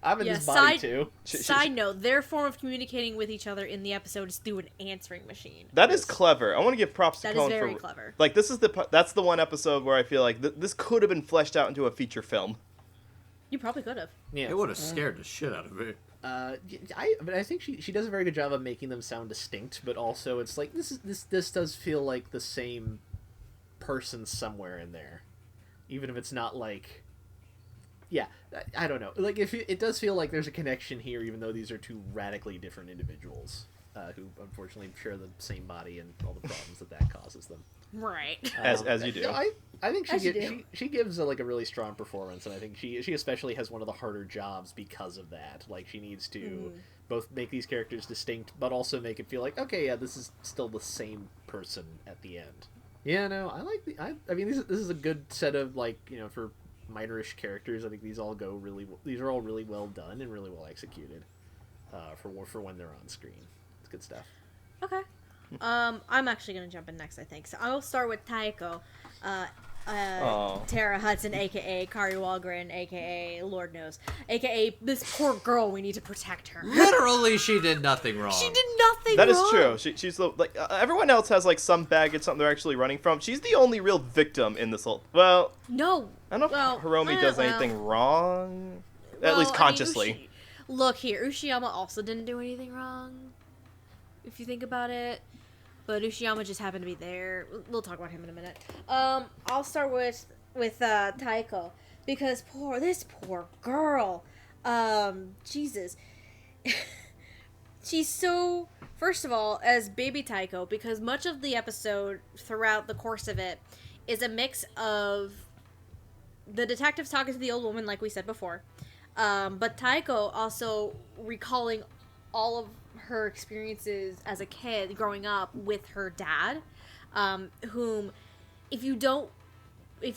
I'm in this body too. Side note, their form of communicating with each other in the episode is through an answering machine. That is clever. I want to give props to That Cohen is very for clever. like that's the one episode where I feel like this could have been fleshed out into a feature film. You probably could have. Yeah. It would have scared the shit out of me. I think she does a very good job of making them sound distinct, but also it's like this does feel like the same person somewhere in there, even if it's not like. Yeah, I don't know. Like, it does feel like there's a connection here, even though these are two radically different individuals who unfortunately share the same body and all the problems that causes them. Right. As you do. No, I think As she gives a really strong performance, and I think she especially has one of the harder jobs because of that. Like, she needs to both make these characters distinct, but also make it feel like, okay, yeah, this is still the same person at the end. Yeah, no, I mean, this is a good set of, like, you know, for minorish characters. I think these are all really well done and really well executed for when they're on screen. It's good stuff. Okay. I'm actually gonna jump in next, I think. So I'll start with Taiko. Tara Hudson, aka Kari Walgren, aka Lord knows, aka this poor girl. We need to protect her. Literally, she did nothing wrong. She did nothing That is wrong. true. She's like everyone else has like some baggage, something they're actually running from. She's the only real victim in this whole. Well, No. I don't know if Hiromi does anything wrong, at least consciously. Look here, Ushiyama also didn't do anything wrong, if you think about it. But Ushiyama just happened to be there. We'll talk about him in a minute. I'll start with Taiko, because this poor girl. Jesus. She's so, first of all, as baby Taiko, because much of the episode throughout the course of it is a mix of the detectives talking to the old woman, like we said before, but Taiko also recalling all of her experiences as a kid growing up with her dad, whom, if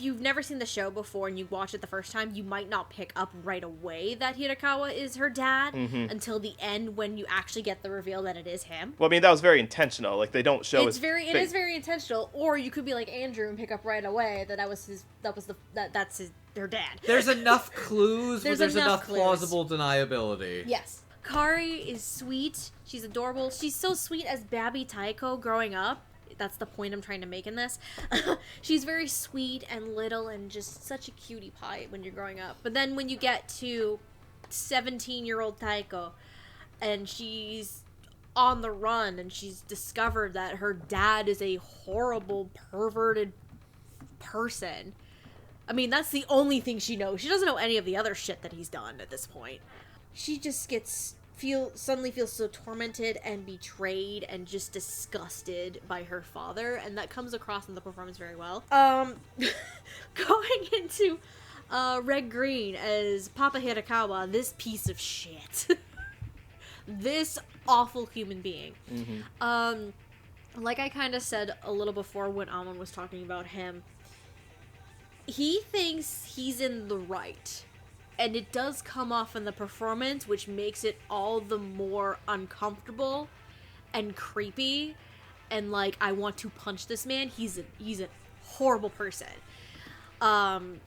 you've never seen the show before and you watch it the first time, you might not pick up right away that Hirakawa is her dad until the end, when you actually get the reveal that it is him. Well, I mean, that was very intentional. Like, they don't show It is very intentional. Or you could be like Andrew and pick up right away that that's their dad. There's enough clues, but there's enough clues. plausible deniability. Yes. Kari is sweet. She's adorable. She's so sweet as Babby Taiko growing up. That's the point I'm trying to make in this. She's very sweet and little and just such a cutie pie when you're growing up. But then when you get to 17-year-old Taiko and she's on the run and she's discovered that her dad is a horrible, perverted person. I mean, that's the only thing she knows. She doesn't know any of the other shit that he's done at this point. She just suddenly feels so tormented and betrayed and just disgusted by her father, and that comes across in the performance very well. Going into Red Green as Papa Hirakawa, this piece of shit. This awful human being. Like I kind of said a little before when Amon was talking about him, he thinks he's in the right. And it does come off in the performance, which makes it all the more uncomfortable and creepy. And, like, I want to punch this man. He's a horrible person. And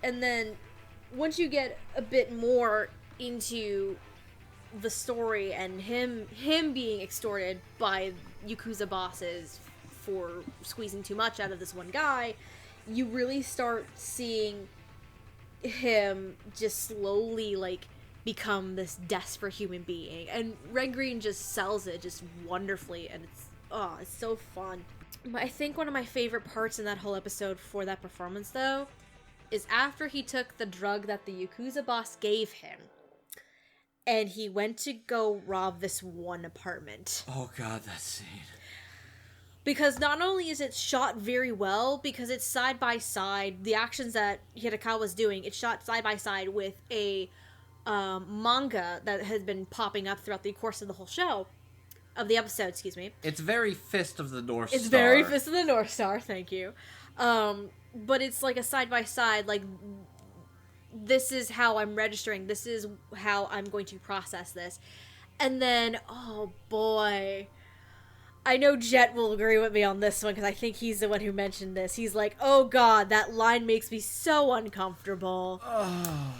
then once you get a bit more into the story and him being extorted by Yakuza bosses for squeezing too much out of this one guy, you really start seeing him just slowly, like, become this desperate human being. And Red Green just sells it just wonderfully, and it's so fun. I think one of my favorite parts in that whole episode for that performance, though, is after he took the drug that the Yakuza boss gave him, and he went to go rob this one apartment. Oh god, that scene. Because not only is it shot very well, because it's side by side, the actions that Hirakawa's doing, it's shot side by side with a manga that has been popping up throughout the course of the whole show. Of the episode, excuse me. It's very Fist of the North Star. It's very Fist of the North Star, thank you. But it's like a side by side, like, this is how I'm registering, this is how I'm going to process this. And then, oh boy, I know Jet will agree with me on this one, because I think he's the one who mentioned this. He's like, oh god, that line makes me so uncomfortable.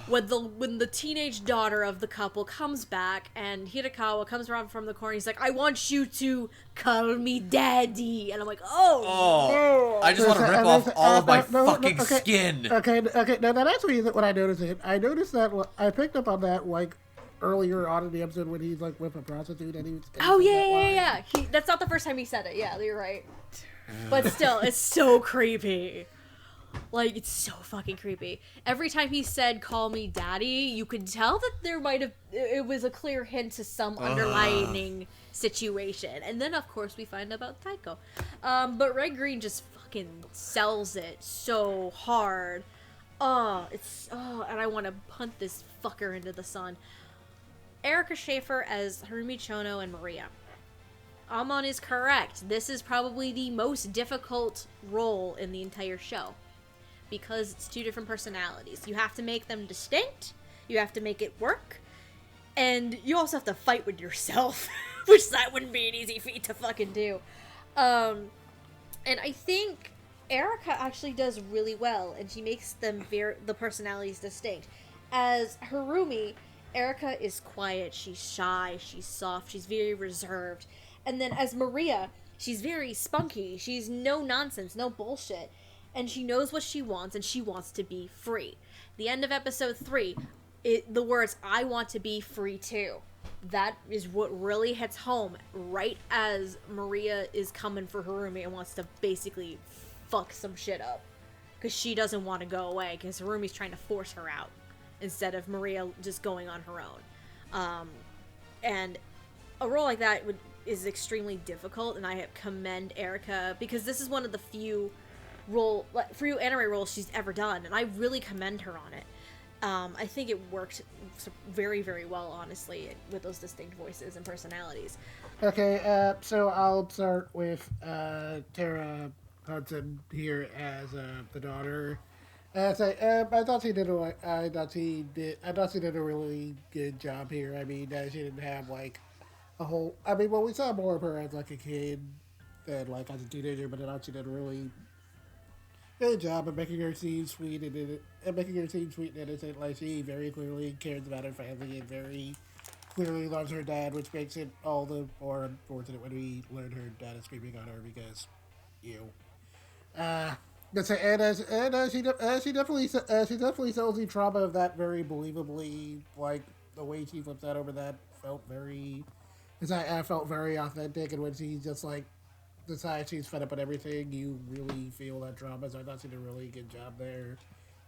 When the teenage daughter of the couple comes back, and Hirakawa comes around from the corner, he's like, I want you to call me daddy. And I'm like, oh no. I just want to rip off all of my fucking skin. Okay, now that's what I noticed. I noticed that, I picked up on that, like, earlier on in the episode when he's like with a prostitute and he was... Oh yeah. That's not the first time he said it. Yeah, you're right. But still, it's so creepy. Like, it's so fucking creepy. Every time he said, call me daddy, you could tell that it was a clear hint to some underlining situation. And then, of course, we find out about Taiko. But Red Green just fucking sells it so hard. And I want to punt this fucker into the sun. Erica Schaefer as Harumi Chono and Maria. Amon is correct. This is probably the most difficult role in the entire show, because it's two different personalities. You have to make them distinct, you have to make it work, and you also have to fight with yourself, which that wouldn't be an easy feat to fucking do. And I think Erica actually does really well, and she makes them the personalities distinct. As Harumi, Erica is quiet, she's shy, she's soft, she's very reserved. And then as Maria, she's very spunky, she's no nonsense, no bullshit. And she knows what she wants, and she wants to be free. The end of episode 3, the words, I want to be free too. That is what really hits home right as Maria is coming for Harumi and wants to basically fuck some shit up. Because she doesn't want to go away, because Harumi's trying to force her out, instead of Maria just going on her own. And a role like that is extremely difficult, and I commend Erica, because this is one of the few anime roles she's ever done, and I really commend her on it. I think it worked very, very well, honestly, with those distinct voices and personalities. Okay, so I'll start with Tara Hudson here as the daughter. I thought she did a really good job here. I mean, she didn't have like a whole. I mean, well, we saw more of her as like a kid than like as a teenager, but I thought she did a really good job of making her seem sweet and innocent. Like, she very clearly cares about her family and very clearly loves her dad, which makes it all the more unfortunate when we learn her dad is screaming on her because, she definitely sells the trauma of that very believably. Like, the way she flips out over that felt very authentic, and when she's just like decides she's fed up with everything, you really feel that trauma. So I thought she did a really good job there,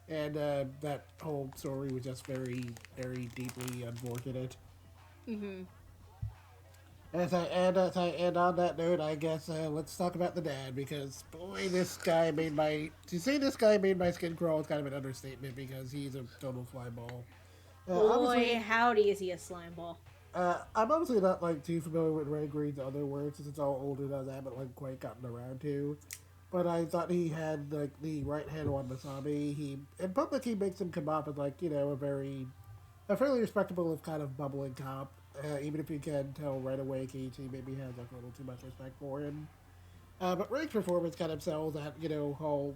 and that whole story was just very, very deeply unfortunate. Mm-hmm. And on that note, I guess let's talk about the dad, because boy, this guy made my skin crawl is kind of an understatement, because he's a total slime ball. Boy, howdy is he a slime ball. I'm obviously not like too familiar with Ray Green's other works, since it's all older than I haven't like quite gotten around to. But I thought he had like the right hand on Masami. In public he makes him come off as like, a fairly respectable if kind of bubbling cop. Even if you can tell right away Keiichi maybe has like a little too much respect for him. But Ray's performance kind of sells that, whole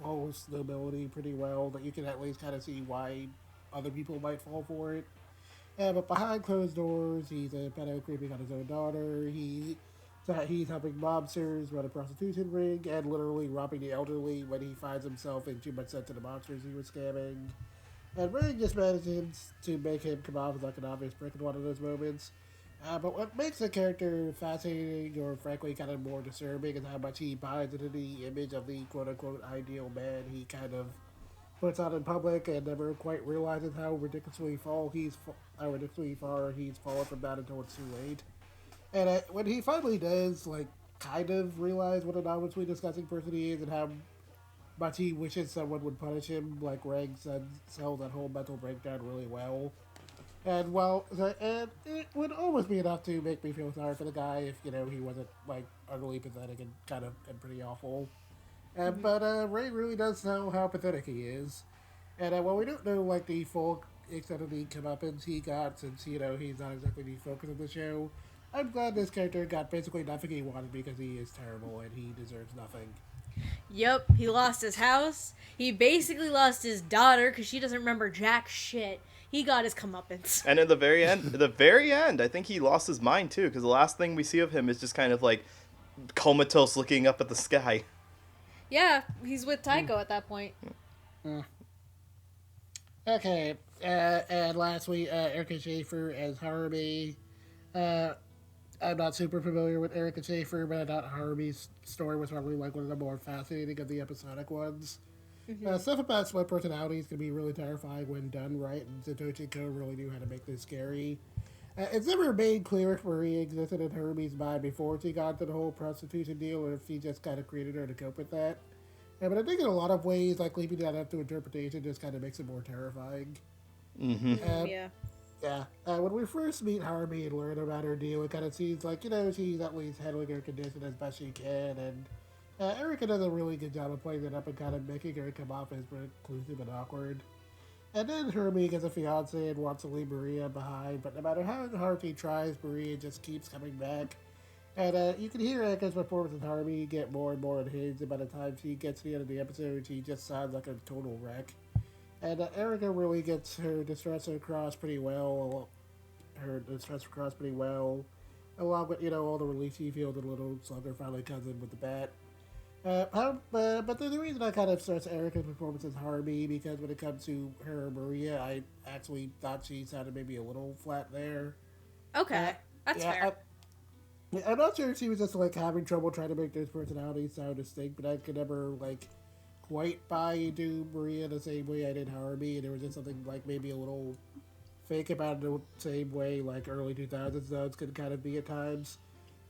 false nobility pretty well, that you can at least kind of see why other people might fall for it. But behind closed doors, he's a pedo creeping on his own daughter. He's helping mobsters run a prostitution ring and literally robbing the elderly when he finds himself in too much sense to the monsters he was scamming. And Ring just manages to make him come off as like an obvious prick in one of those moments. But what makes the character fascinating, or frankly kind of more disturbing, is how much he buys into the image of the quote-unquote ideal man he kind of puts out in public, and never quite realizes how ridiculously far he's fallen from that until it's too late. And when he finally does, like, kind of realize what an obviously disgusting person he is and how much he wishes someone would punish him, like Reg sells that whole mental breakdown really well. And it would almost be enough to make me feel sorry for the guy if, you know, he wasn't, like, utterly pathetic and pretty awful. But Ray really does know how pathetic he is. And while we don't know, like, the full extent of the comeuppance he got, since, you know, he's not exactly the focus of the show, I'm glad this character got basically nothing he wanted because he is terrible and he deserves nothing. Yep, he lost his house. He basically lost his daughter because she doesn't remember jack shit. He got his comeuppance. And in the very end, I think he lost his mind too, because the last thing we see of him is just kind of like comatose looking up at the sky. Yeah, he's with Taiko at that point. Okay, and lastly, Erica Schaefer as Harumi. I'm not super familiar with Erica Schaefer, but I thought Harumi's story was probably like one of the more fascinating of the episodic ones. Stuff about split personalities can be really terrifying when done right, and Satoshi Kon really knew how to make this scary. It's never made clear if Marie existed in Harumi's mind before she got into the whole prostitution deal, or if she just kind of created her to cope with that. But I think in a lot of ways, like, leaving that up to interpretation just kind of makes it more terrifying. Yeah. Yeah. When we first meet Harumi and learn about her deal, it kind of seems like, you know, she's at least handling her condition as best she can, and Erica does a really good job of playing it up and kind of making her come off as reclusive and awkward. And then Harumi gets a fiance and wants to leave Maria behind, but no matter how hard he tries, Maria just keeps coming back. And you can hear Erica's performance with Harumi get more and more unhinged, and by the time she gets to the end of the episode, she just sounds like a total wreck. And Erica really gets her distress across pretty well. Along with, you know, all the relief she feels when little slugger finally comes in with the bat. But there's a reason I kind of stress Erica's performance as Harumi, because when it comes to her Maria, I actually thought she sounded maybe a little flat there. Okay, that's fair. I'm not sure if she was just, like, having trouble trying to make those personalities sound distinct, but I could never, like, quite buy into Maria the same way I did Harumi, and there was just something, like, maybe a little fake about it the same way, like, early 2000s notes could kind of be at times.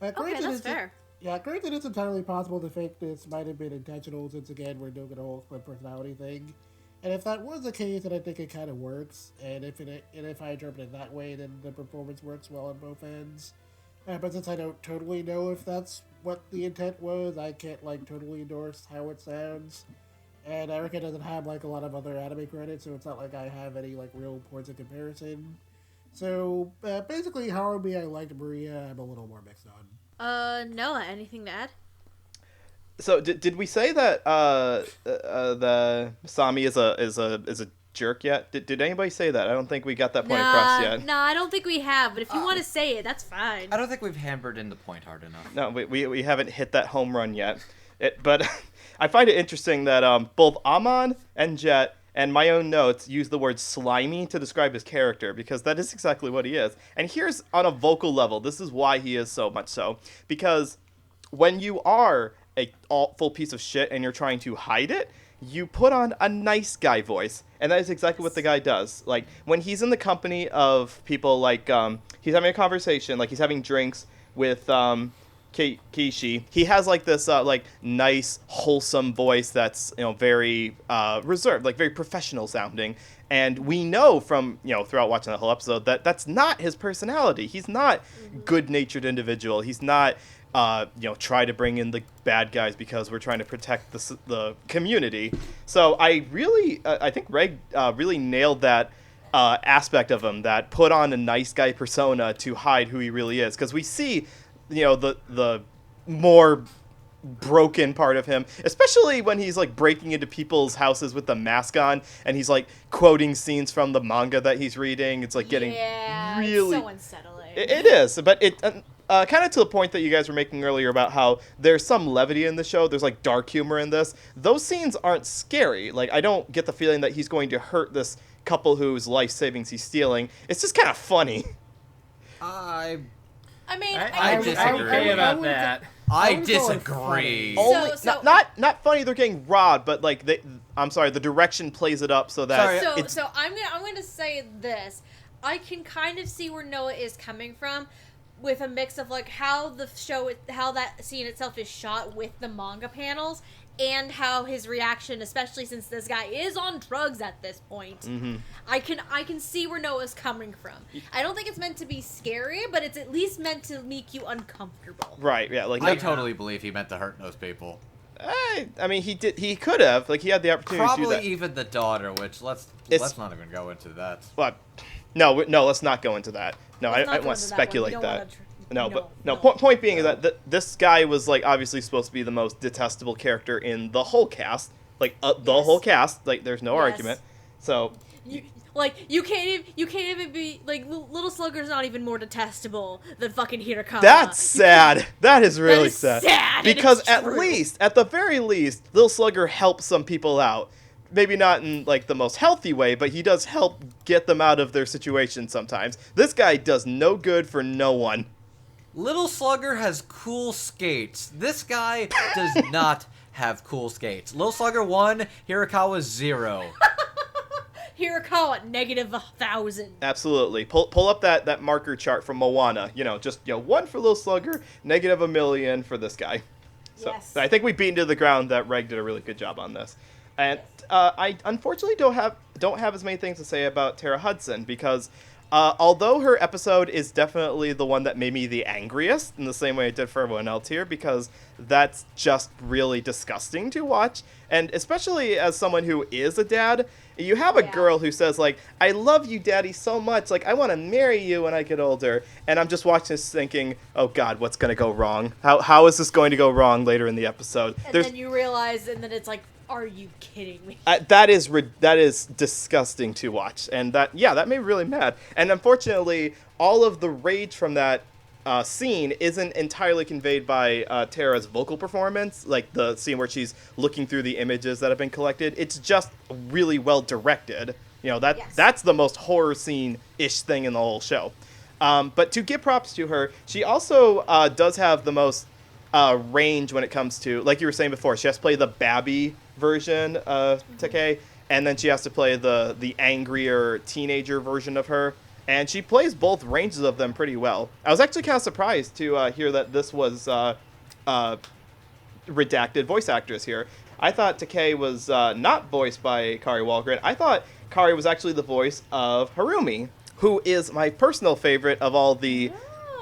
Okay, that's fair. Yeah, granted, it's entirely possible the fakeness might have been intentional, since, again, we're doing a whole split personality thing. And if that was the case, then I think it kind of works, and if I interpret it that way, then the performance works well on both ends. But since I don't totally know if that's what the intent was, I can't, like, totally endorse how it sounds. And Erica doesn't have, like, a lot of other anime credits, so it's not like I have any, like, real points of comparison. So, basically, Harumi, I liked. Maria, I'm a little more mixed on. Noah, anything to add? So, did we say that the Masami is a jerk yet? Did anybody say that? I don't think we got that point across yet. No, I don't think we have, but if you want to say it, that's fine. I don't think we've hammered in the point hard enough. No, we haven't hit that home run yet. But I find it interesting that both Amon and Jet and my own notes use the word slimy to describe his character, because that is exactly what he is. And here's, on a vocal level, this is why he is so much so. Because when you are a full piece of shit and you're trying to hide it, you put on a nice guy voice. And that is exactly what the guy does. Like, when he's in the company of people, like, he's having a conversation, like, he's having drinks with Kishi, he has, like, this, like, nice, wholesome voice that's, you know, very reserved, like, very professional sounding. And we know from, you know, throughout watching the whole episode that that's not his personality. He's not good-natured individual. He's not, you know, try to bring in the bad guys because we're trying to protect the community. So I think Reg really nailed that aspect of him, that put on a nice guy persona to hide who he really is. Because we see, you know, the more broken part of him, especially when he's like breaking into people's houses with the mask on and he's like quoting scenes from the manga that he's reading. It's like getting really it's so unsettling. It is, but it kind of to the point that you guys were making earlier about how there's some levity in the show. There's like dark humor in this. Those scenes aren't scary. Like I don't get the feeling that he's going to hurt this couple whose life savings he's stealing. It's just kind of funny. I mean, I disagree about that. I disagree. Only, So- not funny. They're getting robbed, but like I'm sorry. The direction plays it up so that So I'm gonna say this. I can kind of see where Noah is coming from, with a mix of like how that scene itself is shot with the manga panels, and how his reaction, especially since this guy is on drugs at this point. Mm-hmm. I can see where Noah's coming from. I don't think it's meant to be scary, but it's at least meant to make you uncomfortable. Right? Yeah. Like I totally believe he meant to hurt those people. I mean, he did. He could have. Like he had the opportunity to do Probably that. even the daughter, which let's not even go into that. But no. Let's not go into that. No, I don't want to speculate that. Point being is that this guy was like obviously supposed to be the most detestable character in the whole cast, like the whole cast. Like there's no argument. So you can't even be like Little Slugger's not even more detestable than fucking Hirasawa. that's sad. That is really sad. and Because it's at true. at the very least, Little Slugger helps some people out. Maybe not in like the most healthy way, but he does help get them out of their situation sometimes. This guy does no good for no one. Little Slugger has cool skates. This guy does not have cool skates. Little Slugger 1, Hirakawa 0. Hirasawa -1,000. Absolutely. Pull up that marker chart from Moana. Just 1 for Little Slugger, -1,000,000 for this guy. So Yes. I think we beat into the ground that Reg did a really good job on this. And I unfortunately don't have as many things to say about Tara Hudson because although her episode is definitely the one that made me the angriest in the same way it did for everyone else here, because that's just really disgusting to watch. And especially as someone who is a dad, you have a girl who says, like, I love you, Daddy, so much. Like, I want to marry you when I get older. And I'm just watching this thinking, oh, God, what's going to go wrong? How is this going to go wrong later in the episode? And then you realize, and then it's like, are you kidding me? That is disgusting to watch, and that made me really mad. And unfortunately, all of the rage from that scene isn't entirely conveyed by Tara's vocal performance, like the scene where she's looking through the images that have been collected. It's just really well directed. That's the most horror scene-ish thing in the whole show. But to give props to her, she also does have the most range when it comes to, like you were saying before, she has to play the Babby version of Takei, and then she has to play the angrier teenager version of her, and she plays both ranges of them pretty well. I was actually kind of surprised to hear that this was redacted voice actress here. I thought Takei was not voiced by Kari Walgren. I thought Kari was actually the voice of Harumi, who is my personal favorite of all the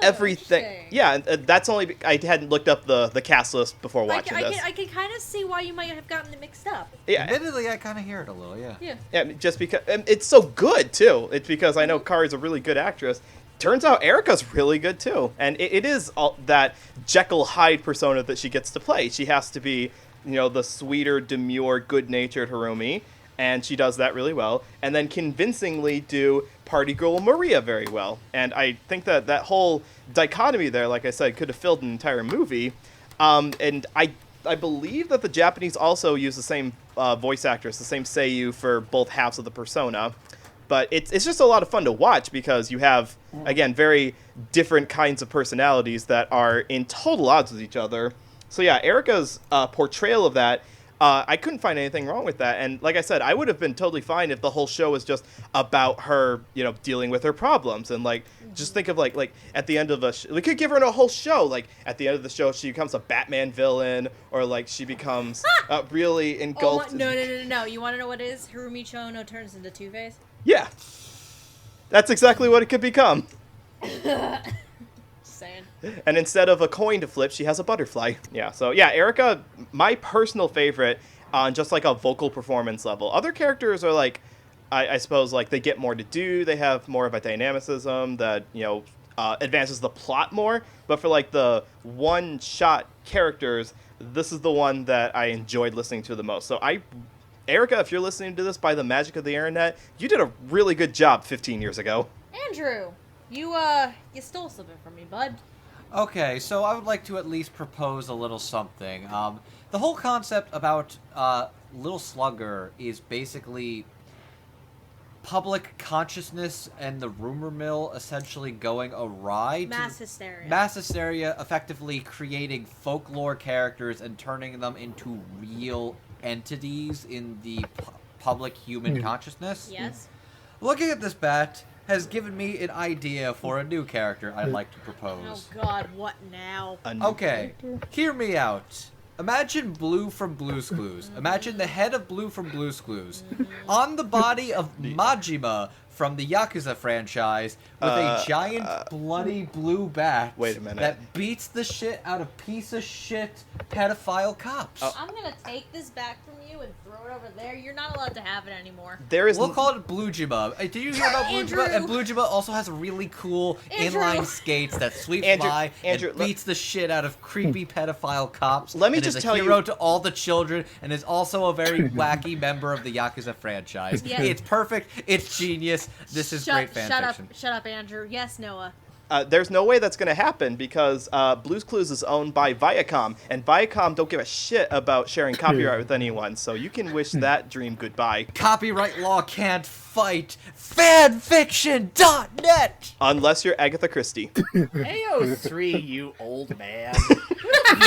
everything. Interesting. Yeah, that's only I hadn't looked up the cast list before watching this. I can kind of see why you might have gotten it mixed up. Yeah, Admittedly, I kind of hear it a little, yeah. yeah, just because and it's so good too. It's because I know Kari's a really good actress. Turns out Erica's really good too, and it is all that Jekyll Hyde persona that she gets to play. She has to be, the sweeter, demure, good-natured Harumi, and she does that really well, and then convincingly do Party Girl Maria very well. And I think that whole dichotomy there, like I said, could have filled an entire movie. And I believe that the Japanese also use the same voice actress, the same seiyuu for both halves of the persona. But it's just a lot of fun to watch because you have, again, very different kinds of personalities that are in total odds with each other. So yeah, Erica's portrayal of that, I couldn't find anything wrong with that. And like I said, I would have been totally fine if the whole show was just about her, dealing with her problems. And like, just think of like at the end of we could give her a whole show. Like at the end of the show, she becomes a Batman villain, or like she becomes really engulfed. No. You want to know what it is? Harumi Chono turns into Two-Face? Yeah. That's exactly what it could become. Just saying. And instead of a coin to flip, she has a butterfly. Yeah, so yeah, Erica, my personal favorite on just like a vocal performance level. Other characters are like, I suppose, like they get more to do. They have more of a dynamicism that, advances the plot more. But for like the one-shot characters, this is the one that I enjoyed listening to the most. So Erica, if you're listening to this by the magic of the internet, you did a really good job 15 years ago. Andrew, you stole something from me, bud. Okay, so I would like to at least propose a little something. The whole concept about Little Slugger is basically public consciousness and the rumor mill essentially going awry. Mass hysteria. Mass hysteria, effectively creating folklore characters and turning them into real entities in the public human consciousness. Yes. Looking at this bat has given me an idea for a new character I'd like to Oh propose. God, what now? Okay, hear me out. Imagine Blue from Blue's Clues. Imagine the head of Blue from Blue's Clues on the body of Majima from the Yakuza franchise with a giant bloody blue bat Wait a minute. that beats the shit out of piece of shit pedophile cops. I'm gonna take this back from you and throw it over there. You're not allowed to have it anymore. We'll call it Blue Jima. Did you hear about Blue Andrew. Jima? And Blue Jima also has really cool Andrew. inline skates that sweep by Andrew, and beats the shit out of creepy pedophile cops. Let me and just is a tell you- hero to all the children and is also a very wacky member of the Yakuza franchise. Yeah. It's perfect. It's genius. This is great fan fiction. Shut up, Andrew. Yes, Noah. There's no way that's going to happen because Blue's Clues is owned by Viacom, and Viacom don't give a shit about sharing copyright with anyone, so you can wish that dream goodbye. Copyright law can't fight fanfiction.net. Unless you're Agatha Christie. AO3, you old man. You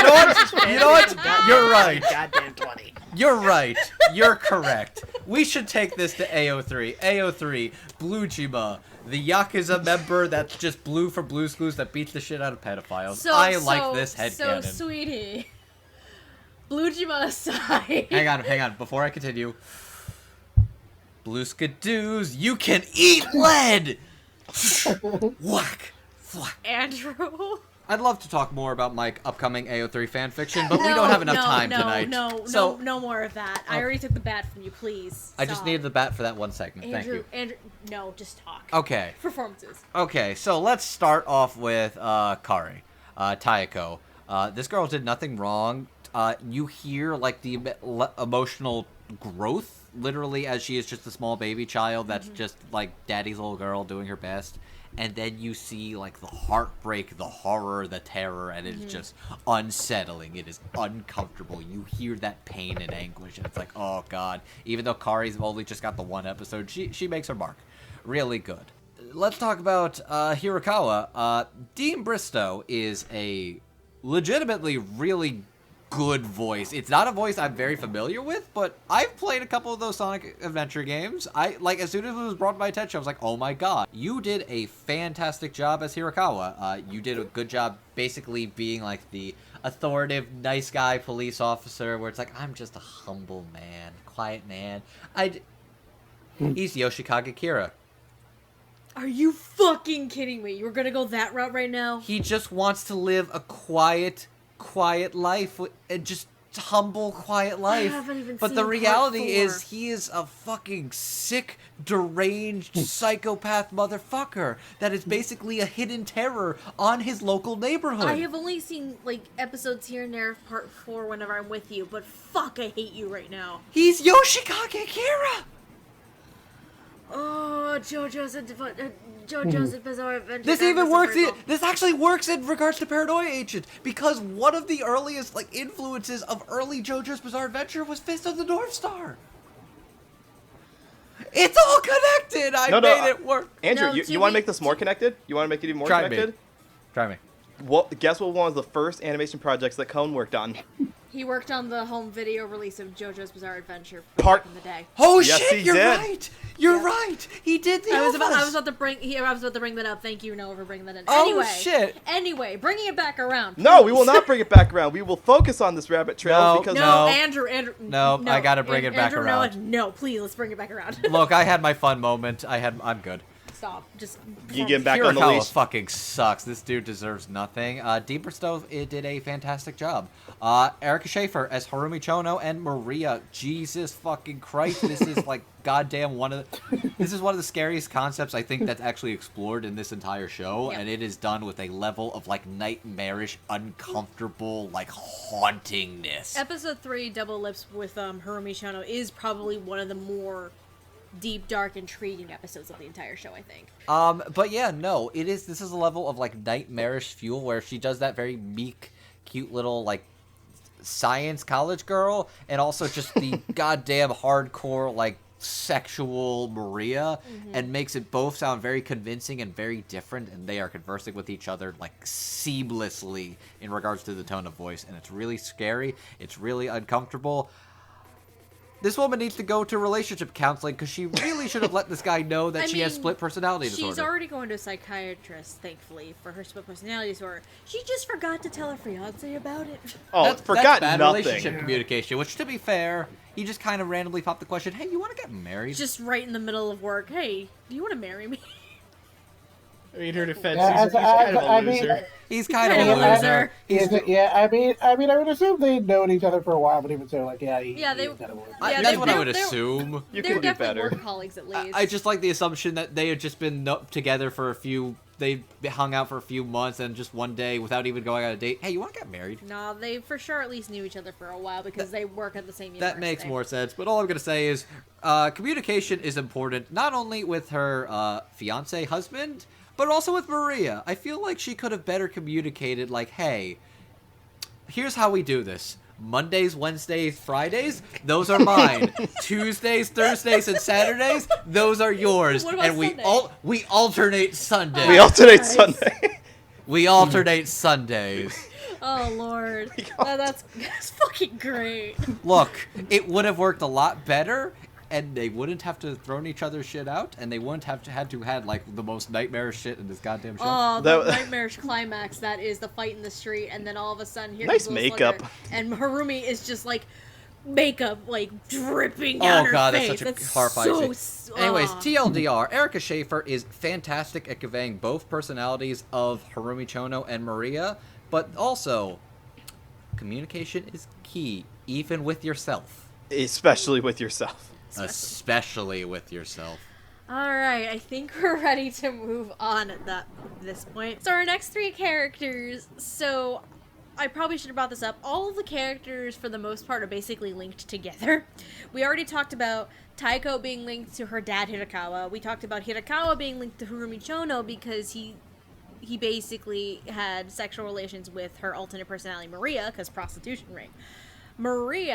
know what? You know what? You're right. Goddamn 20. You're right. You're correct. We should take this to AO3. AO3, Blue Jima, the Yakuza member that's just blue for Blue's Clues that beats the shit out of pedophiles. I like this headcanon. So, sweetie, Blue Jima aside. Hang on. Before I continue. Blue Skadoos, you can eat lead! Whack! Whack. Andrew. I'd love to talk more about my upcoming AO3 fanfiction, but we don't have enough time tonight. No more of that. I already took the bat from you, please. I just Stop. needed the bat for that one segment. Thank you. Andrew, no, just talk. Okay. Performances. Okay, so let's start off with Kari, Taeko. This girl did nothing wrong. You hear like the emotional growth, literally, as she is just a small baby child that's just like daddy's little girl doing her best. And then you see like the heartbreak, the horror, the terror, and it's just unsettling. It is uncomfortable. You hear that pain and anguish, and it's like, oh god. Even though Kari's only just got the one episode, she makes her mark. Really good. Let's talk about Hirasawa. Dean Bristow is a legitimately really good voice. It's not a voice I'm very familiar with, but I've played a couple of those Sonic Adventure games. As soon as it was brought to my attention, I was like, oh my god. You did a fantastic job as Hirasawa. You did a good job basically being like the authoritative, nice guy police officer, where it's like, I'm just a humble man, quiet man. He's Yoshikage Kira. Are you fucking kidding me? You were gonna go that route right now? He just wants to live a quiet life, and just humble, quiet life. haven't even But seen the part reality 4. is he is a fucking sick, deranged, psychopath motherfucker that is basically a hidden terror on his local neighborhood. I have only seen like episodes here and there of part 4 whenever I'm with you, but fuck, I hate you right now. He's Yoshikage Kira! Oh, JoJo's Bizarre Adventure. This even works. This actually works in regards to Paranoia Agent, because one of the earliest influences of early JoJo's Bizarre Adventure was Fist of the North Star. It's all connected. I made it work. Andrew, No, you want to make this more connected? You want to make it even more connected? Try me. Well, guess what one of the first animation projects that Cone worked on? He worked on the home video release of JoJo's Bizarre Adventure Part- back in the day. Oh Yes, shit! he You're did. right. You're right. He did the. I was Alphas. about to bring that up. Thank you, Noah, for bringing that in. Oh, Anyway, shit. Anyway, bringing it back around. No, we will not bring it back around. We will focus on this rabbit trail No, because No, No. Andrew. No, I gotta bring it back Andrew, around. Noah, no, please, let's bring it back around. Look, I had my fun moment. I'm good. stop. Just You get back on the Hirasawa leash. fucking sucks. This dude deserves nothing. Deeper Stove did a fantastic job. Erica Schaefer as Harumi Chono and Maria. Jesus fucking Christ, this is like goddamn this is one of the scariest concepts I think that's actually explored in this entire show, Yep. and it is done with a level of like nightmarish, uncomfortable, like hauntingness. Episode 3, Double Lips with Harumi Shono, is probably one of the more deep, dark, intriguing episodes of the entire show, I think. But yeah, no, this is a level of like nightmarish fuel where she does that very meek, cute little like science college girl, and also just the goddamn hardcore like sexual Maria, and makes it both sound very convincing and very different, and they are conversing with each other like seamlessly in regards to the tone of voice, and it's really scary, it's really uncomfortable. This woman needs to go to relationship counseling because she really should have let this guy know that she has split personality disorder. She's already going to a psychiatrist, thankfully, for her split personality disorder. She just forgot to tell her fiance about it. Oh, That's forgot bad nothing. relationship communication, which, to be fair, he just kind of randomly popped the question, hey, you want to get married? Just right in the middle of work. Hey, do you want to marry me? I mean, her defense, Yeah, he's kind of a I mean- loser. He's kind of Yeah, a yeah, loser. I mean, I would assume they'd known each other for a while, but even so, like, yeah, Yeah, they- he's kind of a loser. Yeah, That's they- what I would they're- assume. You They're can do definitely better. work colleagues, at least. I just like the assumption that they had just been together for they hung out for a few months, and just one day, without even going on a date, hey, you want to get married? No, they for sure at least knew each other for a while because they work at the same university. That makes more sense, but all I'm going to say is communication is important, not only with her fiance husband, but also with Maria. I feel like she could have better communicated, like, hey, here's how we do this. Mondays, Wednesdays, Fridays, those are mine. Tuesdays, Thursdays, and Saturdays, those are yours. What about And Sunday? we alternate Sundays. We alternate Nice. Sunday. We alternate Sundays. Oh lord, that's fucking great. Look, it would have worked a lot better, and they wouldn't have to thrown each other's shit out, and they wouldn't have had like the most nightmarish shit in this goddamn show. Oh, the That- nightmarish climax that is the fight in the street, and then all of a sudden here Nice comes Little makeup. Slugger, and Harumi is just like makeup like dripping down Oh her god, face. that's such a That's horrifying so scene. Anyways, oh. TLDR, Erica Schaefer is fantastic at conveying both personalities of Harumi Chono and Maria, but also, communication is key, even with yourself. Especially with yourself. Especially with yourself. Alright, I think we're ready to move on at this point. So our next 3 characters, so I probably should have brought this up. All of the characters, for the most part, are basically linked together. We already talked about Taiko being linked to her dad, Hirakawa. We talked about Hirakawa being linked to Harumi Chono because he basically had sexual relations with her alternate personality, Maria, because prostitution ring. Harumi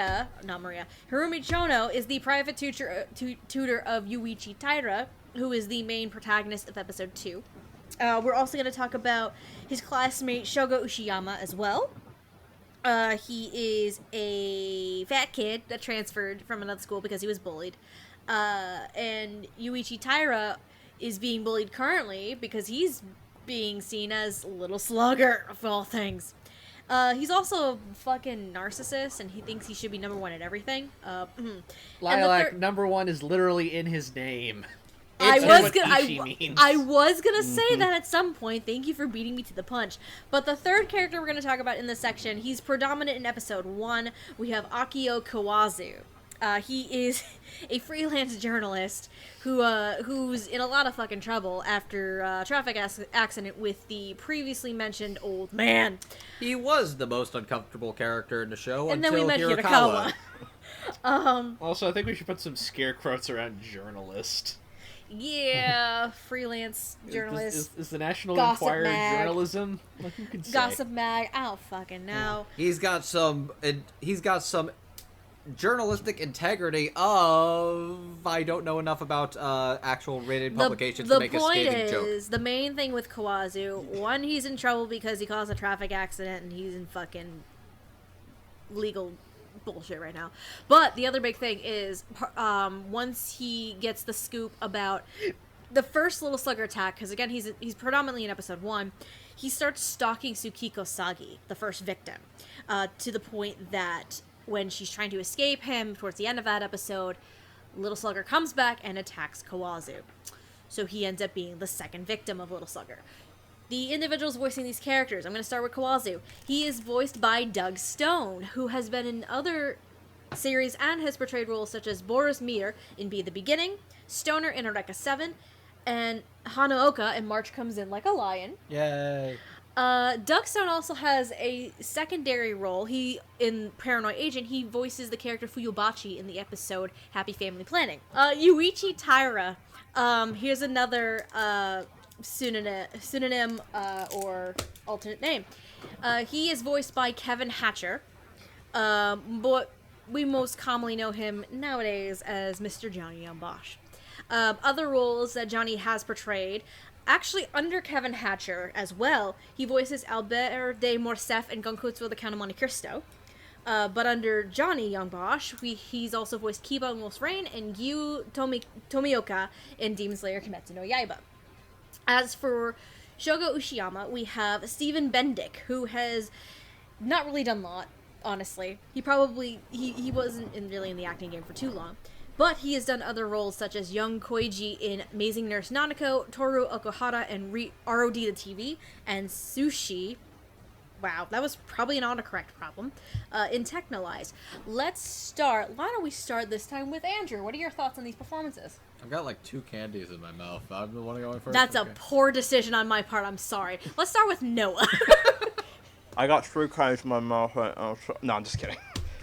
Chono is the private tutor of Yuichi Taira, who is the main protagonist of episode 2. We're also going to talk about his classmate Shogo Ushiyama as well. He is a fat kid that transferred from another school because he was bullied. And Yuichi Taira is being bullied currently because he's being seen as Little Slugger, of all things. He's also a fucking narcissist, and he thinks he should be number 1 at everything. Lilac, number 1 is literally in his name. I It's was what gonna, Ichi means. I was gonna say that at some point. Thank you for beating me to the punch. But the third character we're gonna talk about in this section, he's predominant in episode 1. We have Akio Kawazu. He is a freelance journalist who's in a lot of fucking trouble after a traffic accident with the previously mentioned old man. He was the most uncomfortable character in the show And then until we met Hirakawa. Hirakawa. Also, I think we should put some scare quotes around journalist. Yeah, freelance journalist. Is the National Gossip Enquirer mag. journalism? Like, who can say? Gossip mag. I don't fucking know. He's got some journalistic integrity of I don't know enough about actual rated publications to make a scathing joke. The main thing with Kawazu, one, he's in trouble because he caused a traffic accident and he's in fucking legal bullshit right now. But the other big thing is, once he gets the scoop about the first Little Slugger attack, because again, he's predominantly in episode 1, he starts stalking Tsukiko Sagi, the first victim, to the point that when she's trying to escape him towards the end of that episode, Little Slugger comes back and attacks Kawazu. so he ends up being the second victim of Little Slugger. The individuals voicing these characters, I'm going to start with Kawazu. He is voiced by Doug Stone, who has been in other series and has portrayed roles such as Boris Meter in Be the Beginning, Stoner in Eureka 7, and Hanaoka in March Comes In Like a Lion. Yay. Doug Stone also has a secondary role. In Paranoia Agent, he voices the character Fuyubachi in the episode Happy Family Planning. Yuichi Taira. Here's another synonym or alternate name. He is voiced by Kevin Hatcher. But we most commonly know him nowadays as Mr. Johnny Young Bosch. Other roles that Johnny has portrayed, actually under Kevin Hatcher as well, he voices Albert de Morcerf in Gonkutsu the Count of Monte Cristo. But under Johnny Young Bosch, he's also voiced Kiba in Wolf's Rain and Yu Tomioka in Demon Slayer Kimetsu no Yaiba. As for Shogo Ushiyama, we have Stephen Bendick, who has not really done a lot, honestly. He wasn't really in the acting game for too long. But he has done other roles such as young Koichi in Amazing Nurse Nanako, Toru Okuhara in ROD the TV, and Sushi. Wow, that was probably an autocorrect problem. In Technolize. Why don't we start this time with Andrew? What are your thoughts on these performances? I've got like 2 candies in my mouth. I'm the one going first. That's a poor decision on my part. I'm sorry. Let's start with Noah. I got 3 candies in my mouth. No, I'm just kidding.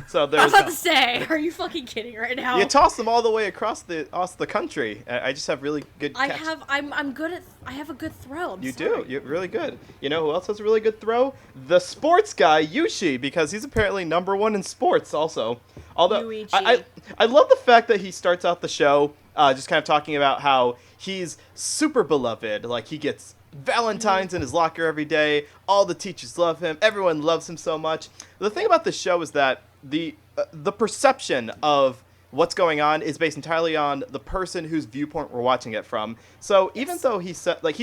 So I was there's. about to say, are you fucking kidding right now? You toss them all the way across the country. I just have really good. I have a good throw. You do. You're really good. You know who else has a really good throw? The sports guy, Yushi, because he's apparently #1 in sports also. Although I love the fact that he starts out the show just kind of talking about how he's super beloved. Like, he gets Valentine's in his locker every day. All the teachers love him. Everyone loves him so much. The thing about this show is that the perception of what's going on is based entirely on the person whose viewpoint we're watching it from. So even though he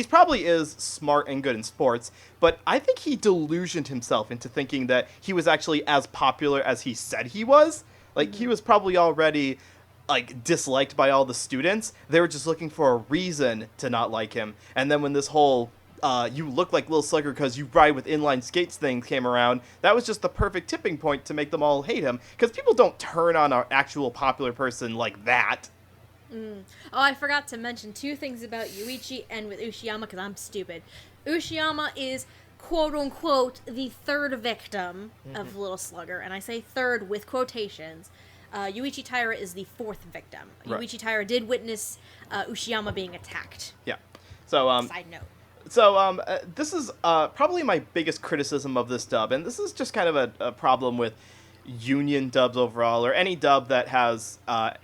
probably is smart and good in sports, but I think he delusioned himself into thinking that he was actually as popular as he said he was. Like, he was probably already disliked by all the students. They were just looking for a reason to not like him. And then when this whole you look like Lil Slugger because you ride with inline skates thing came around, that was just the perfect tipping point to make them all hate him, because people don't turn on an actual popular person like that. Oh, I forgot to mention 2 things about Yuichi and with Ushiyama, because I'm stupid. Ushiyama is quote-unquote the 3rd victim of Little Slugger, and I say 3rd with quotations. Yuichi Taira is the 4th victim. Right. Yuichi Taira did witness Ushiyama being attacked. Yeah. So Side note. So this is probably my biggest criticism of this dub, and this is just kind of a problem with union dubs overall, or any dub that has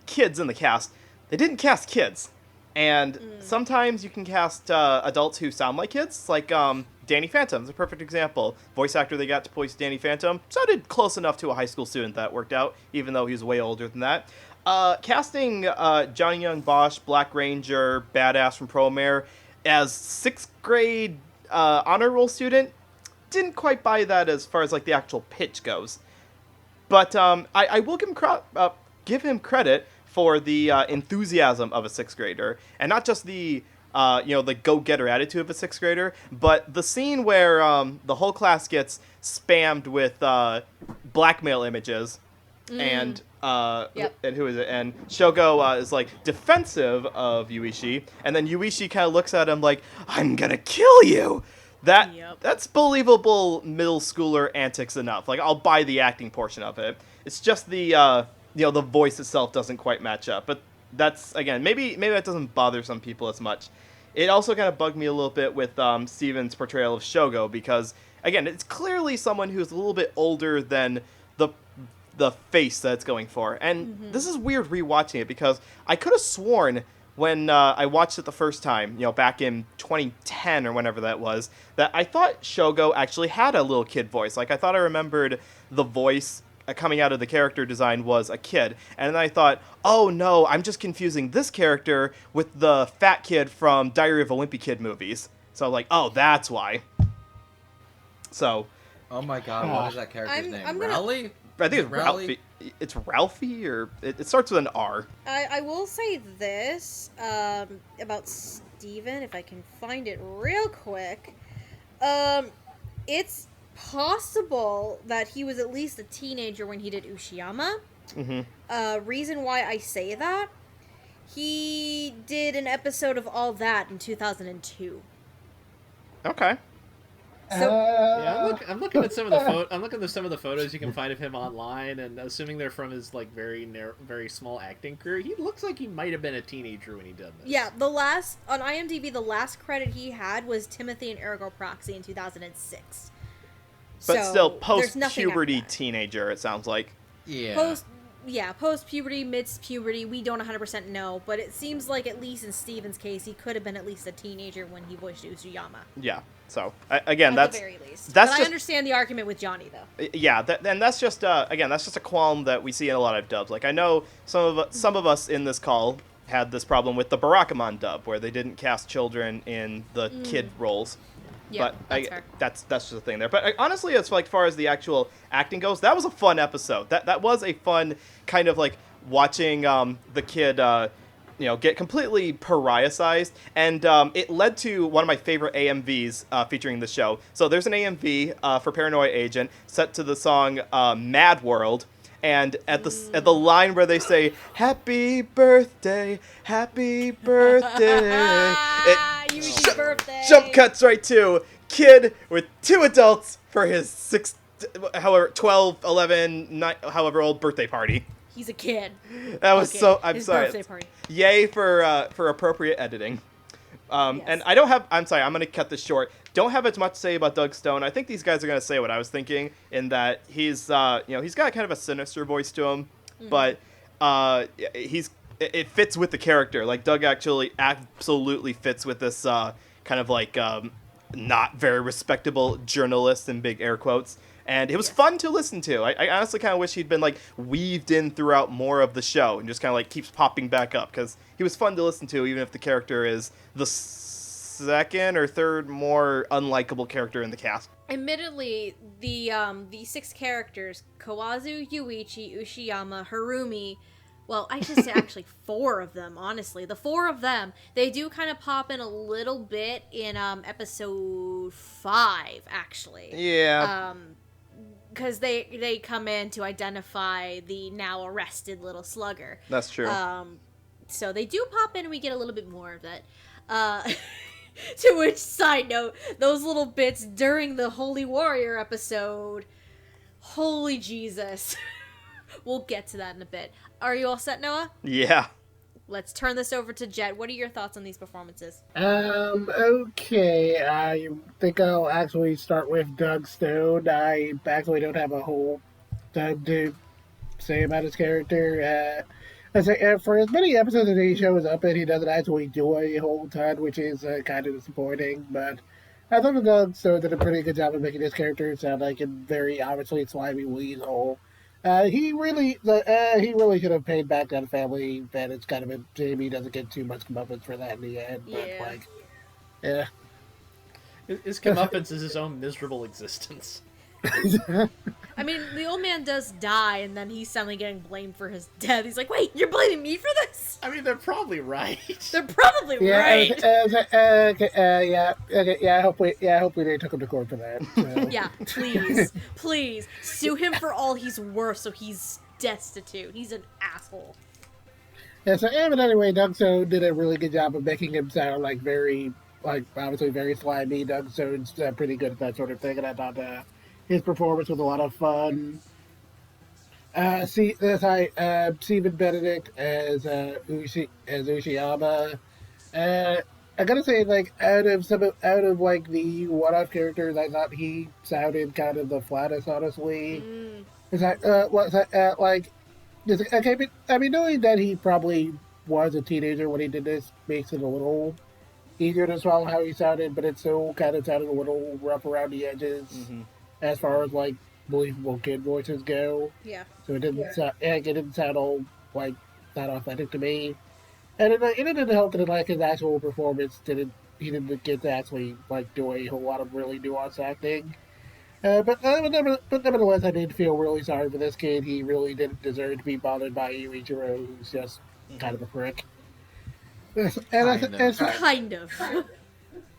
kids in the cast. They didn't cast kids, and sometimes you can cast adults who sound like kids, like Danny Phantom is a perfect example. Voice actor they got to voice Danny Phantom sounded close enough to a high school student that worked out, even though he was way older than that. Casting Johnny Young Bosch, Black Ranger, Badass from Promare, as 6th grade honor roll student, didn't quite buy that as far as the actual pitch goes. But I will give him credit for the enthusiasm of a 6th grader, and not just the go-getter attitude of a 6th grader, but the scene where the whole class gets spammed with blackmail images, and and who is it? And Shogo is defensive of Yuichi, and then Yuichi kind of looks at him like, "I'm gonna kill you." That's believable middle schooler antics enough. I'll buy the acting portion of it. It's just the the voice itself doesn't quite match up. But that's, again, maybe that doesn't bother some people as much. It also kind of bugged me a little bit with Steven's portrayal of Shogo, because again, it's clearly someone who's a little bit older than the face that it's going for. And this is weird rewatching it, because I could have sworn when I watched it the first time, back in 2010 or whenever that was, that I thought Shogo actually had a little kid voice. I thought I remembered the voice coming out of the character design was a kid. And then I thought, oh no, I'm just confusing this character with the fat kid from Diary of a Wimpy Kid movies. So oh, that's why. So. Oh my god, what is that character's name? Rowley? I think it's Ralphie. It's Ralphie, or it starts with an R. I will say this about Steven, if I can find it real quick. It's possible that he was at least a teenager when he did Ushiyama. Reason why I say that, he did an episode of All That in 2002. Okay. So Yeah, I'm looking at some of the I'm looking at some of the photos you can find of him online, and assuming they're from his like very small acting career, he looks like he might have been a teenager when he did this. yeah, the last on IMDb, the last credit he had was Timothy and Ergo Proxy in 2006. But So, still, there's nothing post-puberty after that. teenager, it sounds like. Yeah. Post-puberty, mid-puberty, we don't 100% know, but it seems like, at least in Steven's case, he could have been at least a teenager when he voiced Uzuyama. Yeah. So, again, At that's... the very least. that's But I just- understand the argument with Johnny, though. Yeah, and that's just again, that's just a qualm that we see in a lot of dubs. Like I know some of us in this call had this problem with the Barakamon dub, where they didn't cast children in the kid roles. Yeah, But that's fair. that's just a thing there. But honestly, as like far as the actual acting goes, that was a fun episode. That was a fun kind of like watching the kid get completely pariah-sized, and it led to one of my favorite AMVs featuring the show. So there's an AMV for Paranoia Agent set to the song Mad World, and at the line where they say "Happy birthday, happy birthday," Yuichi's birthday. jump cuts right to kid with two adults for his 12, 11, 9, however old birthday party. He's a kid. That was Okay, so. I'm his sorry. birthday party. Yay for appropriate editing. Yes. And I don't have. I'm sorry. I'm gonna cut this short. Don't have as much to say about Doug Stone. I think these guys are gonna say what I was thinking, in that he's he's got kind of a sinister voice to him, but it fits with the character. Like Doug actually absolutely fits with this kind of like not very respectable journalist in big air quotes. And it was fun to listen to. I honestly kind of wish he'd been like weaved in throughout more of the show and just kind of like keeps popping back up, because he was fun to listen to, even if the character is the second or third more unlikable character in the cast. Admittedly, the 6 characters, Kawazu, Yuichi, Ushiyama, Harumi, well, I should say actually 4 of them, honestly. The 4 of them, they do kind of pop in a little bit in episode 5, actually. Yeah. Because they come in to identify the now arrested little slugger. That's true. So they do pop in and we get a little bit more of it. To which, side note, those little bits during the Holy Warrior episode, holy Jesus. We'll get to that in a bit. Are you all set, Noah? Yeah. Let's turn this over to Jet. What are your thoughts on these performances? Okay, I think I'll actually start with Doug Stone. I actually don't have a whole ton to say about his character. For as many episodes as he shows up in, he doesn't actually do a whole ton, which is kind of disappointing, but I thought Doug Stone did a pretty good job of making his character sound like a very obviously slimy weasel. He really should have paid back that family, and it's kind of a shame he doesn't get too much comeuppance for that in the end. But yeah. His comeuppance is his own miserable existence. I mean, the old man does die, and then he's suddenly getting blamed for his death. He's like, wait, you're blaming me for this? I mean, they're probably right. They're probably right. Hopefully they took him to court for that. So. Yeah, please sue him for all he's worth, so he's destitute. He's an asshole. Yeah, so anyway, Doug Stone did a really good job of making him sound like obviously very slimy. Doug Stone's pretty good at that sort of thing, and I thought his performance was a lot of fun. Stephen Benedict as Ushiyama. I gotta say, like, out of the one-off characters, I thought he sounded kind of the flattest, honestly. Knowing that he probably was a teenager when he did this makes it a little easier to swallow how he sounded, but it still kind of sounded a little rough around the edges as far as, like, believable kid voices go. Yeah. So it didn't sound all, like, that authentic to me. And it didn't help that, like, his actual performance he didn't get to actually, like, do a whole lot of really nuanced acting. But nevertheless, I did feel really sorry for this kid. He really didn't deserve to be bothered by Yuichiro, who's just kind of a prick. Kind of.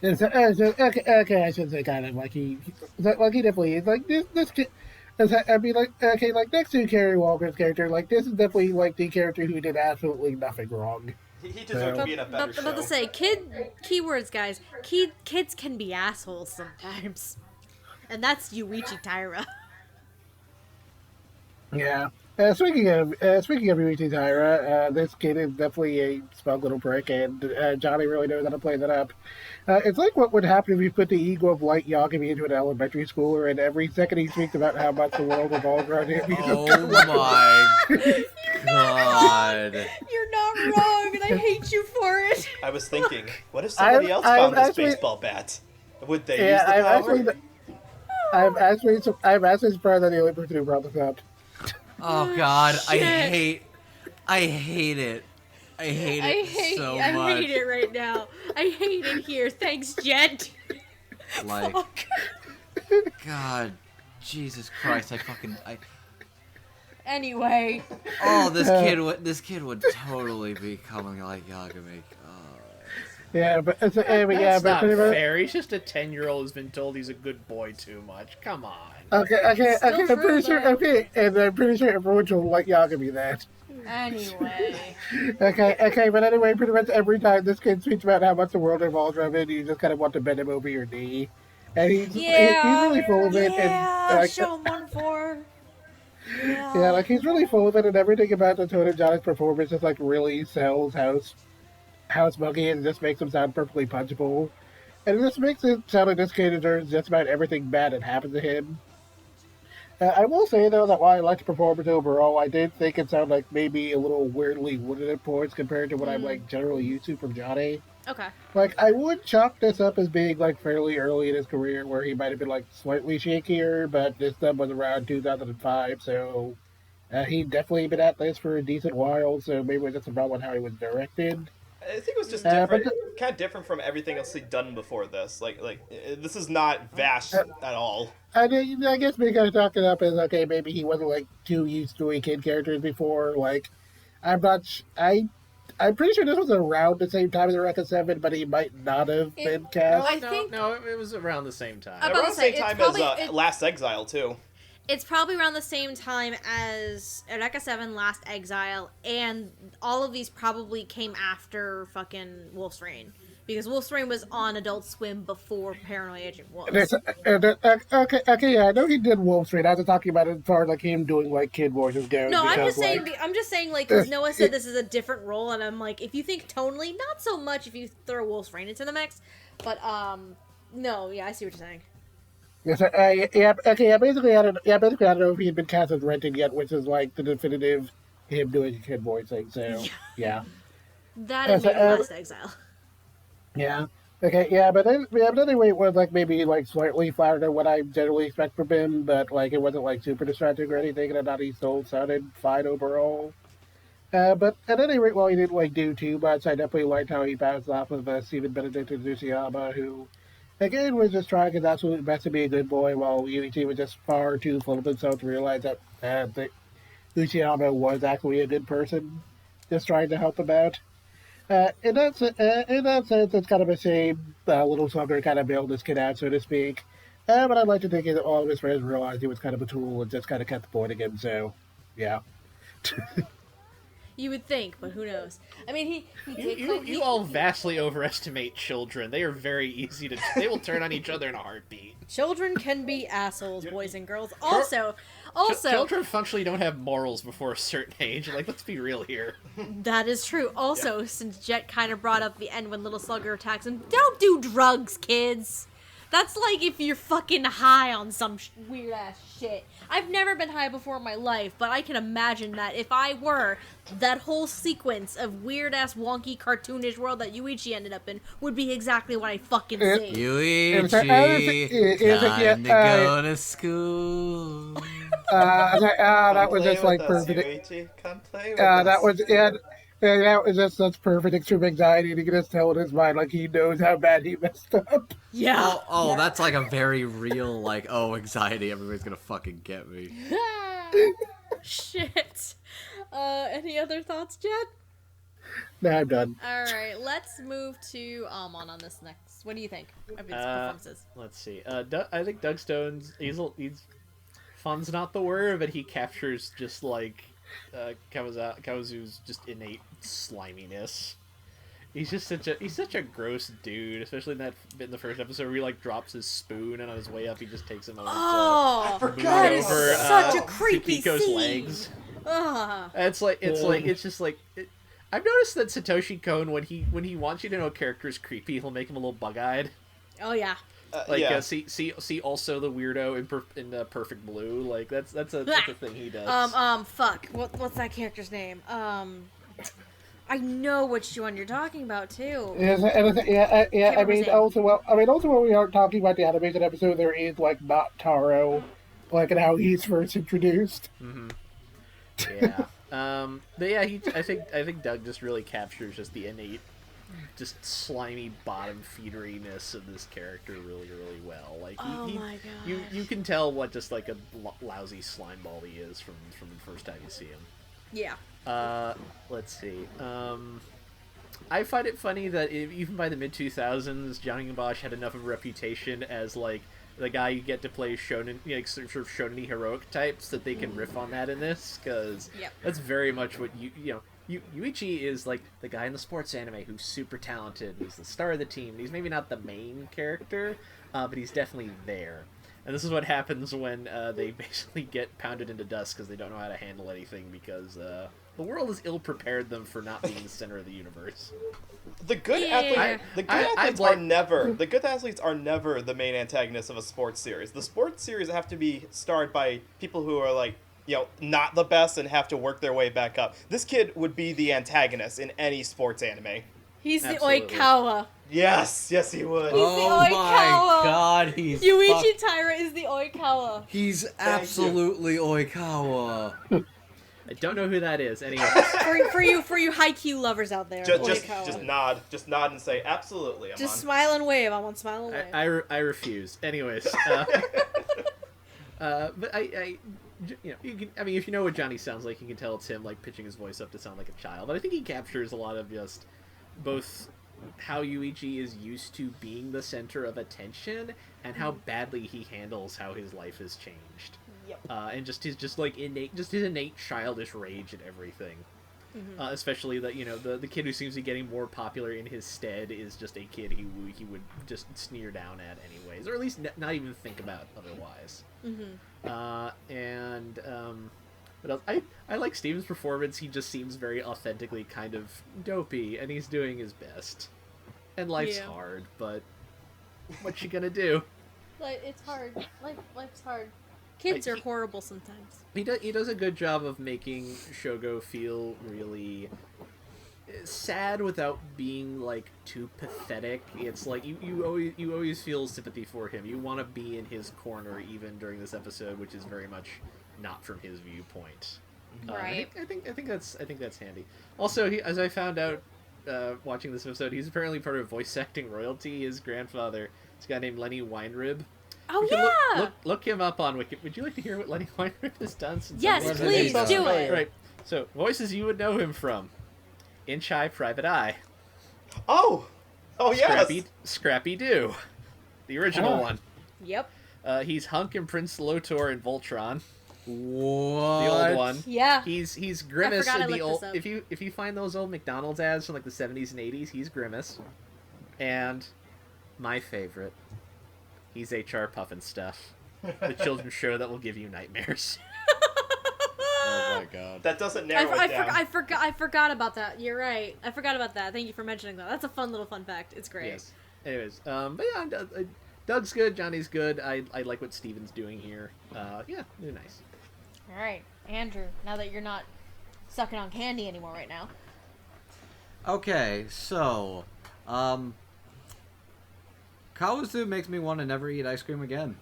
Okay, I should say kind of like he definitely is like this kid. I mean, like okay, like next to Carrie Walker's character, like this is definitely like the character who did absolutely nothing wrong. He deserved to be in a better show. About to say, keywords, guys. Kids can be assholes sometimes, and that's Yuichi Taira. Yeah. Speaking of Yuichi Taira, this kid is definitely a smug little prick, and Johnny really knows how to play that up. It's like what would happen if you put the ego of Light Yagami into an elementary schooler, and every second he speaks about how much the world revolves around him. Oh my god. You're not wrong, and I hate you for it. I was thinking, what if somebody else found this baseball bat? Would they use the power? I'm actually surprised that the only person who brought this up. Oh god, Shit. I hate it. I hate it so much. I hate it right now. I hate it here. Thanks, Jet. Like, Fuck. God, Jesus Christ, Anyway. Oh, this kid would totally be coming like Yagami. Yeah, but That's not pretty much. fair. He's just a 10-year-old who's been told he's a good boy too much. Come on. Okay. I'm pretty sure. Okay, and I'm pretty sure everyone will like Yagami that. Anyway. Okay, but anyway, pretty much every time this kid speaks about how much the world revolves around it, you just kind of want to bend him over your knee, and he's really full of it. And show him 1-4. yeah, like he's really full of it, and everything about the tone of John's performance just like really sells how smoky and just makes him sound perfectly punchable. And it just makes it sound like this kid deserves just about everything bad that happened to him. I will say, though, that while I liked the performance overall, I did think it sounded like maybe a little weirdly wooded at points compared to what I'm like generally used to from Johnny. Okay. Like, I would chalk this up as being like fairly early in his career where he might have been like slightly shakier, but this stuff was around 2005, so he'd definitely been at this for a decent while, so maybe it was just about how he was directed. I think it was just different, kind of different from everything else he'd done before this. Like this is not Vash at all. I guess we kind of talk it up as okay, maybe he wasn't like too used to doing kid characters before. Like, I'm pretty sure this was around the same time as Eureka 7, but he might not have been cast. No, it was around the same time. Around the same time as Last Exile too. It's probably around the same time as Eureka 7, Last Exile, and all of these probably came after fucking Wolf's Rain. Because Wolf's Rain was on Adult Swim before Paranoia Agent was. Okay, yeah, I know he did Wolf's Rain. I was talking about it as far as like him doing like kid voices go. No, because, I'm just saying, like, because Noah said this is a different role, and I'm like, if you think tonally, not so much if you throw Wolf's Rain into the mix, but, no, yeah, I see what you're saying. Yes, basically, I don't know if he had been cast as Renton yet, which is like the definitive him doing a kid voicing. So, yeah. That and maybe Last Exile. Yeah. Okay. Yeah, but anyway, it was like maybe like slightly flatter than what I generally expect from him, but like it wasn't like super distracting or anything, and I thought he still sounded fine overall. But at any rate, while he didn't like do too much, I definitely liked how he bounced off of Stephen Benedict and Tsuchiyama, who. Again, was just trying his absolute best to be a good boy, while Yuichi was just far too full of himself to realize that Tsuchiyama was actually a good person, just trying to help him out. In that sense, it's kind of a shame Little Slugger kind of bailed this kid out, so to speak. But I'd like to think that all of his friends realized he was kind of a tool and just kind of kept avoiding him, so, yeah. You would think, but who knows? I mean, You all vastly overestimate children. They are very easy to... They will turn on each other in a heartbeat. Children can be assholes, boys and girls. Also... Children functionally don't have morals before a certain age. Like, let's be real here. That is true. Also, since Jet kind of brought up the end when Little Slugger attacks him, don't do drugs, kids! That's like if you're fucking high on some weird-ass shit. I've never been high before in my life, but I can imagine that if I were, that whole sequence of weird-ass, wonky, cartoonish world that Yuichi ended up in would be exactly what I fucking see. Yuichi, time to go to school. That was just like perfect. Come play with That us. was that was just such perfect extreme anxiety, and he can just tell in his mind like he knows how bad he messed up. Yeah. Oh, that's like a very real, like, anxiety. Everybody's gonna fucking get me. Shit. Any other thoughts, Jet? No, I'm done. All right, let's move to Amon on this next. What do you think of his performances? Let's see. I think Doug Stone's he's fun's not the word, but he captures just like Kawazu's just innate sliminess. He's just such a gross dude, especially in that bit in the first episode where he like drops his spoon and on his way up he just takes a moment Oh, to that move is over such a creepy Tsukiko's scene. legs. Ugh. It's just like I've noticed that Satoshi Kon when he wants you to know a character is creepy, he'll make him a little bug-eyed. Oh yeah. See also the weirdo in Perfect Blue. Like that's a thing he does. Fuck. What's that character's name? I know which one you're talking about too. Yeah. I mean, also when we are talking about the animated episode, there is like not Taro, like and how he's first introduced. Mm-hmm. Yeah. But yeah, I think Doug just really captures just the innate, just slimy bottom feederiness of this character really, really well. Like My god. you can tell what just like a lousy slime ball he is from the first time you see him. Yeah. Let's see. I find it funny that even by the mid-2000s, Johnny Bosch had enough of a reputation as like the guy you get to play shonen, sort of shonen heroic types that they can riff on that in this, because that's very much what Yuichi is like the guy in the sports anime who's super talented. He's the star of the team. He's maybe not the main character, but he's definitely there. And this is what happens when they basically get pounded into dust because they don't know how to handle anything because the world has ill-prepared them for not being the center of the universe. The good athletes are never the main antagonists of a sports series. The sports series have to be starred by people who are like, not the best and have to work their way back up. This kid would be the antagonist in any sports anime. He's Absolutely. the Oikawa. Yes, he would. He's Oh the Oikawa. my god, he's Yuichi Taira is the Oikawa. He's absolutely Oikawa. I don't know who that is. Anyway, for you Haikyuu lovers out there. Just nod and say absolutely. Amon. Just smile and wave. I want smile and wave. I refuse. Anyways, but you can. I mean, if you know what Johnny sounds like, you can tell it's him like pitching his voice up to sound like a child. But I think he captures a lot of just both how Yuichi is used to being the center of attention and how badly he handles how his life has changed. Yep. And just his innate childish rage at everything. Mm-hmm. Especially that the kid who seems to be getting more popular in his stead is just a kid he would just sneer down at anyways, or at least not even think about otherwise. Mm-hmm. But I like Steven's performance. He just seems very authentically kind of dopey, and he's doing his best. And life's hard, but what you gonna do? It's hard. Life's hard. Kids are horrible sometimes. He does a good job of making Shogo feel really sad without being like too pathetic. It's like you always feel sympathy for him. You want to be in his corner even during this episode, which is very much not from his viewpoint. Right. I think that's handy. Also, as I found out watching this episode, he's apparently part of voice acting royalty. His grandfather, this guy named Lenny Weinrib. Oh yeah. Look him up on Wiki. Would you like to hear what Lenny Weinrib has done? Yes, please do it. Right. So voices you would know him from: Inchai Private Eye. Oh yes. Scrappy Doo, the original one. Yep. He's Hunk and Prince Lotor in Voltron. What? The old one. Yeah. He's Grimace I in the old. looked this up. If you find those old McDonald's ads from like the 70s and 80s, he's Grimace. And my favorite, he's HR Puffin Stuff, the children's show that will give you nightmares. Oh my god. That doesn't narrow it down. I forgot about that. You're right. I forgot about that. Thank you for mentioning that. That's a fun little fun fact. It's great. Yes. Anyways, but yeah, Doug's good. Johnny's good. I like what Steven's doing here. Yeah, they're nice. All right, Andrew. Now that you're not sucking on candy anymore right now. Okay, so, Kawazu makes me want to never eat ice cream again.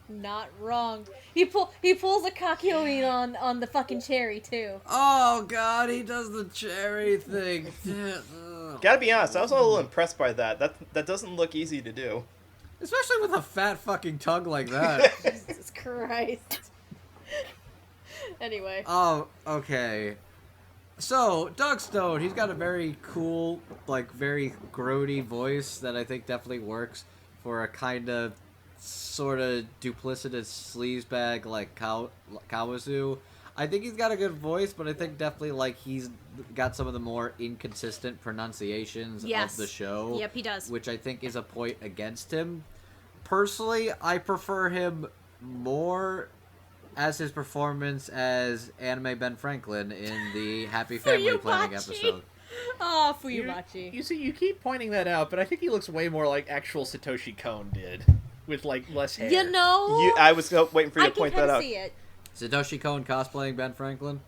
Not wrong. He pulls a kakyoin on the fucking cherry too. Oh god, he does the cherry thing. Gotta be honest, I was a little impressed by that. That doesn't look easy to do. Especially with a fat fucking tongue like that. Jesus Christ. Anyway. Oh, okay. So, Doug Stone, he's got a very cool, like, very grody voice that I think definitely works for a kind of, sort of duplicitous sleazebag like Kawazu. I think he's got a good voice, but I think definitely, like, he's got some of the more inconsistent pronunciations of the show. Yep, he does. Which I think is a point against him. Personally, I prefer him more as his performance as anime Ben Franklin in the Happy Family Planning episode. Oh, Fuyumachi. You see, you keep pointing that out, but I think he looks way more like actual Satoshi Kon did, with like less hair. You know, I was waiting for you to point that out. See it. Satoshi Kon cosplaying Ben Franklin?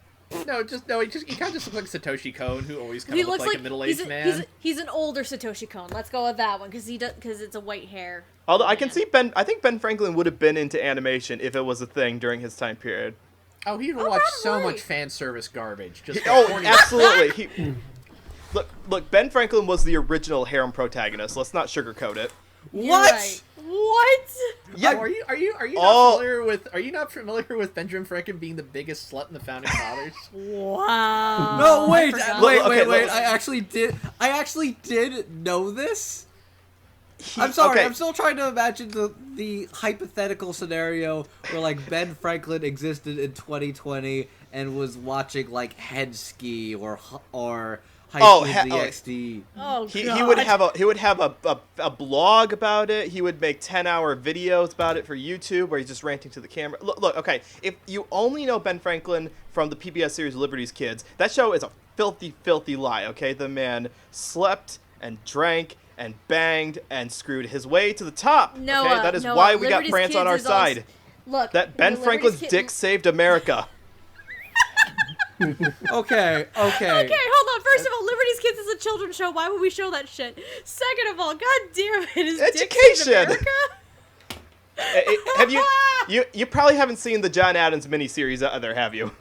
No, he kind of just looks like Satoshi Kon, who always kind of looks like a middle-aged man. He's an older Satoshi Kon. Let's go with that one because it's a white hair. Although I can see I think Ben Franklin would have been into animation if it was a thing during his time period. Oh, he'd watch so much fan service garbage. Just Absolutely. Look, Ben Franklin was the original harem protagonist. Let's not sugarcoat it. What? Right. What? Yeah. Are you not familiar with Benjamin Franklin being the biggest slut in the Founding Fathers? Wow. No, wait. Wait. I actually did know this. I'm sorry. Okay. I'm still trying to imagine the hypothetical scenario where like Ben Franklin existed in 2020 and was watching like Head Ski or High School DxD. Oh, God. He would have a blog about it. He would make 10-hour videos about it for YouTube where he's just ranting to the camera. Look, okay, if you only know Ben Franklin from the PBS series Liberty's Kids, that show is a filthy, filthy lie, okay? The man slept and drank and banged and screwed his way to the top. Okay, that is why we got France on our side. Look, that Ben Franklin's dick saved America. Okay. Okay, hold on. First of all, Liberty's Kids is a children's show. Why would we show that shit? Second of all, god damn it, is education. Dick America? Have you probably haven't seen the John Adams miniseries either, have you?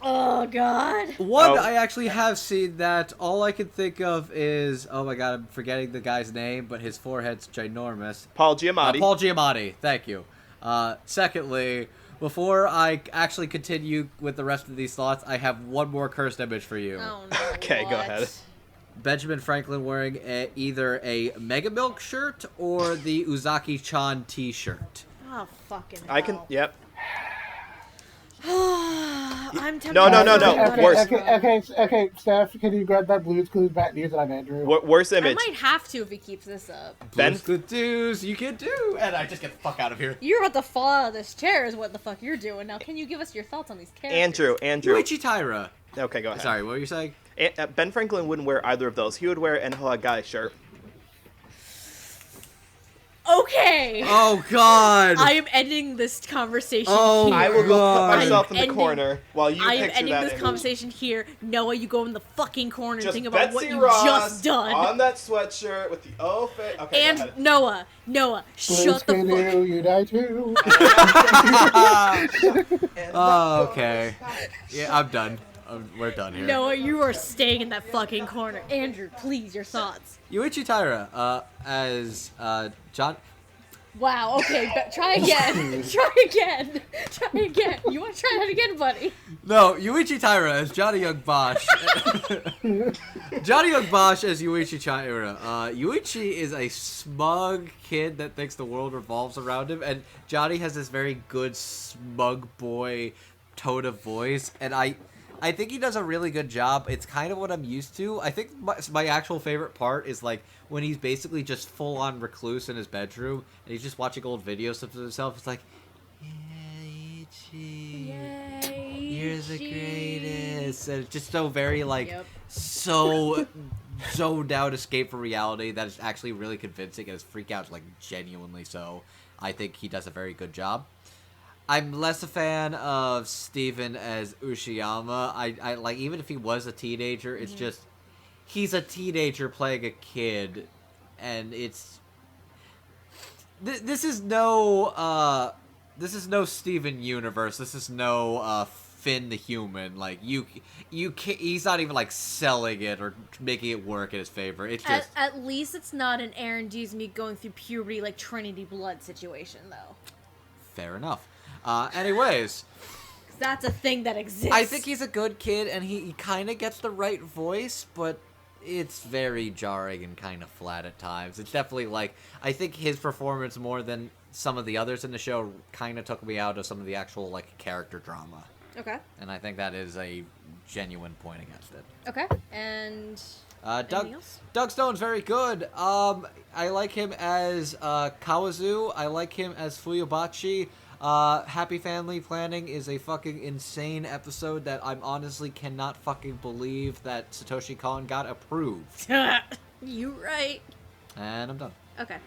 Oh god. I actually have seen that. All I can think of is, oh my god, I'm forgetting the guy's name, but his forehead's ginormous. Paul Giamatti. Paul Giamatti, thank you. Secondly, before I actually continue with the rest of these thoughts, I have one more cursed image for you. Oh no. Okay, go ahead. Benjamin Franklin wearing either a Mega Milk shirt or the Uzaki-chan t-shirt. Oh fucking hell. Yep. I'm tempted. No. Worse. Okay, Steph, can you grab that Blue's Clues Bat News that I'm Andrew? Worse image. I might have to if he keeps this up. Blue's Clues, you can do, and I just get the fuck out of here. You're about to fall out of this chair is what the fuck you're doing. Now, can you give us your thoughts on these characters? Andrew. Yuichi Taira. Okay, go ahead. Sorry, what were you saying? Ben Franklin wouldn't wear either of those. He would wear an Guy shirt. Okay. Oh God. I am ending this conversation here. here. I will go put myself in the corner while you I am picture ending that this image. conversation here. Noah, you go in the fucking corner and Just think about Betsy what you Ross just done. on that sweatshirt with the O face. Okay, And go ahead. Noah, shut the fuck. You die too. Oh, okay. Yeah, I'm done. We're done here. Noah, you are staying in that fucking corner. Andrew, please, your thoughts. Yuichi Taira, as John. Wow, okay, try again. Try again. You want to try that again, buddy? No, Yuichi Taira as Johnny Young Bosch. Johnny Young Bosch as Yuichi Taira. Yuichi is a smug kid that thinks the world revolves around him, and Johnny has this very good smug boy tone of voice, and I think he does a really good job. It's kind of what I'm used to. I think my actual favorite part is like when he's basically just full on recluse in his bedroom and he's just watching old videos of himself. It's like, yeah, Ichi, you're the greatest. And it's just so very like so zoned out escape from reality that is actually really convincing and his freak out like genuinely so. I think he does a very good job. I'm less a fan of Steven as Ushiyama. I like, even if he was a teenager, it's just he's a teenager playing a kid, and it's this is no Steven universe. This is no Finn the human. Like you can't, he's not even like selling it or making it work in his favor. It's just at least it's not an Aaron Duzme going through puberty like Trinity Blood situation though. Fair enough. Anyways, That's a thing that exists. I think he's a good kid, and he kind of gets the right voice, but it's very jarring and kind of flat at times. It's definitely like, I think his performance more than some of the others in the show kind of took me out of some of the actual like character drama. Okay. And I think that is a genuine point against it. Okay. And Doug, else? Doug Stone's very good. I like him as Kawazu. I like him as Fuyobachi. Happy Family Planning is a fucking insane episode that I honestly cannot fucking believe that Satoshi Kon got approved. You right. And I'm done. Okay.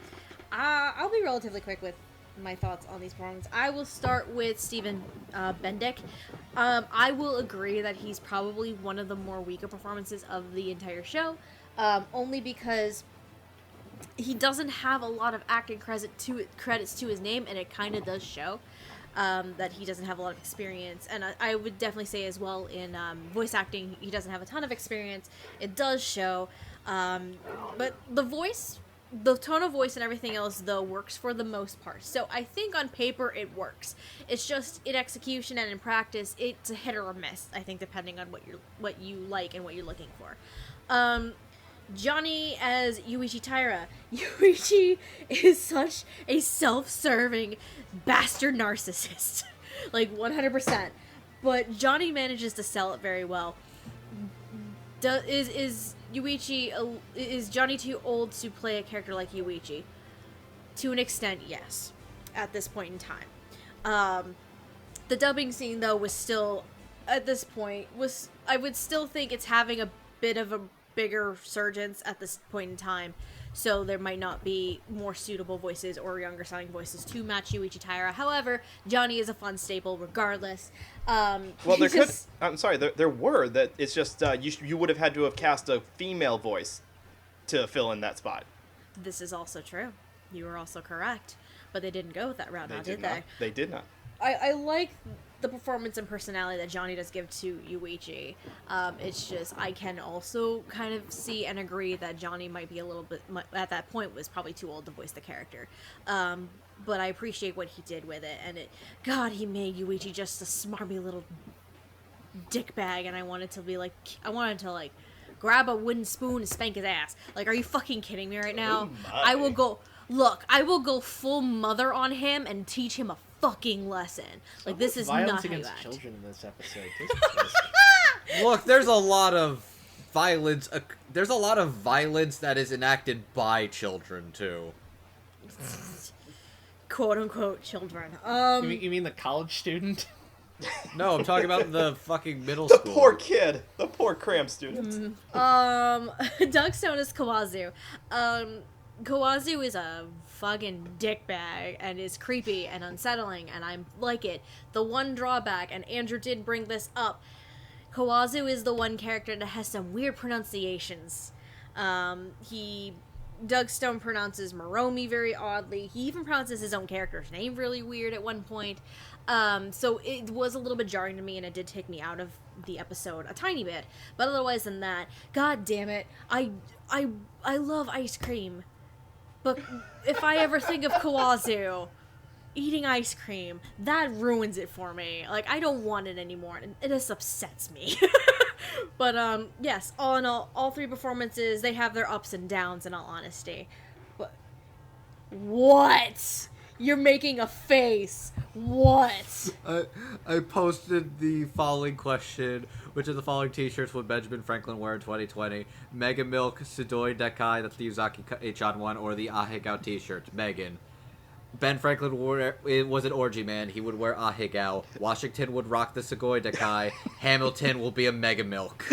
I'll be relatively quick with my thoughts on these performances. I will start with Stephen Bendick. I will agree that he's probably one of the more weaker performances of the entire show, only because he doesn't have a lot of acting credits to his name, and it kind of does show that he doesn't have a lot of experience. And I would definitely say as well in voice acting, he doesn't have a ton of experience. It does show, but the tone of voice and everything else, though, works for the most part. So I think on paper it works. It's just in execution and in practice, it's a hit or a miss, I think, depending on what you like and what you're looking for. Johnny as Yuichi Taira. Yuichi is such a self-serving bastard narcissist. Like, 100%. But Johnny manages to sell it very well. Is Johnny too old to play a character like Yuichi? To an extent, yes. At this point in time. The dubbing scene, though, was still, at this point, I would still think it's having a bit of a bigger resurgence at this point in time. So there might not be more suitable voices or younger sounding voices to match Yuichi Taira. However, Johnny is a fun staple regardless. Well, there could. I'm sorry. There were that. It's just you would have had to have cast a female voice to fill in that spot. This is also true. You were also correct, but they didn't go with that route, did not. they? They did not. I like the performance and personality that Johnny does give to Yuichi. It's just, I can also kind of see and agree that Johnny might be a little bit, at that point, was probably too old to voice the character. But I appreciate what he did with it, and God, he made Yuichi just a smarmy little dickbag, and I wanted to grab a wooden spoon and spank his ass. Like, are you fucking kidding me right now? I will go full mother on him and teach him a fucking lesson. Like, this is violence not how you against act. children in this episode. Look, there's a lot of violence. There's a lot of violence that is enacted by children too. Quote unquote children. You mean the college student? No, I'm talking about the fucking middle The school. poor kid. The poor cram student. Doug Stone is Kawazu. Kawazu is a fucking dickbag and is creepy and unsettling, and I like it. The one drawback, and Andrew did bring this up, Kawazu is the one character that has some weird pronunciations. Doug Stone pronounces Maromi very oddly. He even pronounces his own character's name really weird at one point. So it was a little bit jarring to me, and it did take me out of the episode a tiny bit. But otherwise than that, god damn it, I love ice cream. But if I ever think of Kawazu eating ice cream, that ruins it for me. Like, I don't want it anymore, and it just upsets me. But, yes, all in all three performances, they have their ups and downs, in all honesty. But, what? You're making a face. What? I posted the following question: which of the following t-shirts would Benjamin Franklin wear in 2020? Mega Milk, Sudoi Dekai, that's the Uzaki-chan one, or the Ahegao t-shirt? Megan. Ben Franklin was an orgy man. He would wear Ahegao. Washington would rock the Sugoi Dekai. Hamilton will be a Mega Milk.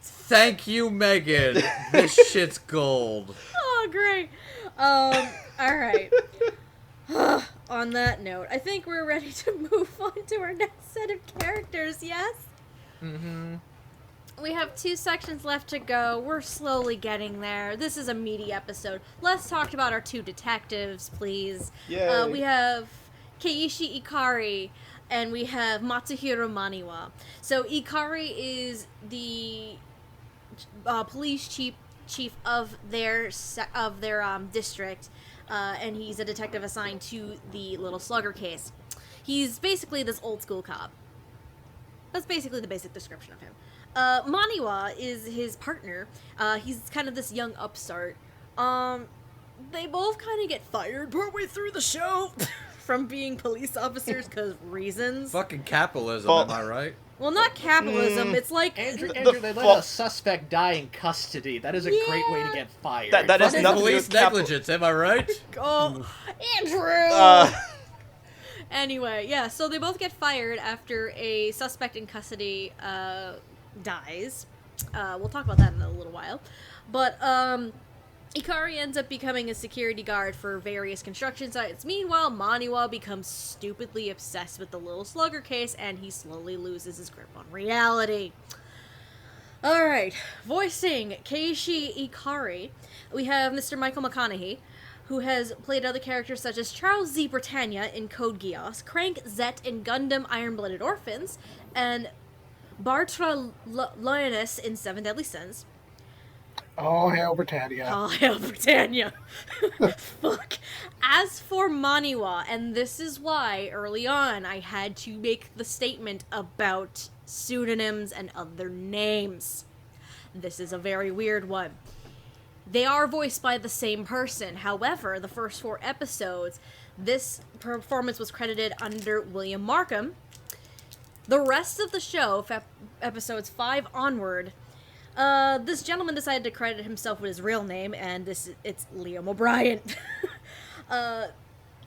Thank you, Megan. This shit's gold. Oh, great. Alright. On that note, I think we're ready to move on to our next set of characters, yes? Mm-hmm. We have 2 sections left to go. We're slowly getting there. This is a meaty episode. Let's talk about our 2 detectives, please. Yay. We have Keiichi Ikari, and we have Matsuhiro Maniwa. So Ikari is the police chief of their district, and he's a detective assigned to the Little Slugger case. He's basically this old school cop. That's basically the basic description of him. Maniwa is his partner. He's kind of this young upstart. They both kind of get fired partway through the show from being police officers because reasons. Fucking capitalism, Well- am I right? Well, not capitalism. It's like Andrew, The they let fault- a suspect die in custody. That is a great way to get fired. That is Fucking nothing to do police with capital- negligence, am I right? oh, Andrew. Uh, Anyway, yeah. So they both get fired after a suspect in custody dies. We'll talk about that in a little while. But Ikari ends up becoming a security guard for various construction sites. Meanwhile, Maniwa becomes stupidly obsessed with the little slugger case, and he slowly loses his grip on reality. Alright, voicing Keiichi Ikari, we have Mr. Michael McConaughey, who has played other characters such as Charles Z. Britannia in Code Geass, Crank Zet in Gundam Iron-Blooded Orphans, and Bartra Lioness in Seven Deadly Sins. All hail Britannia. Oh, hail Britannia. Fuck. As for Maniwa, and this is why early on I had to make the statement about pseudonyms and other names. This is a very weird one. They are voiced by the same person. However, the first 4 episodes, this performance was credited under William Markham. The rest of the show, episodes 5 onward, this gentleman decided to credit himself with his real name, and it's Liam O'Brien.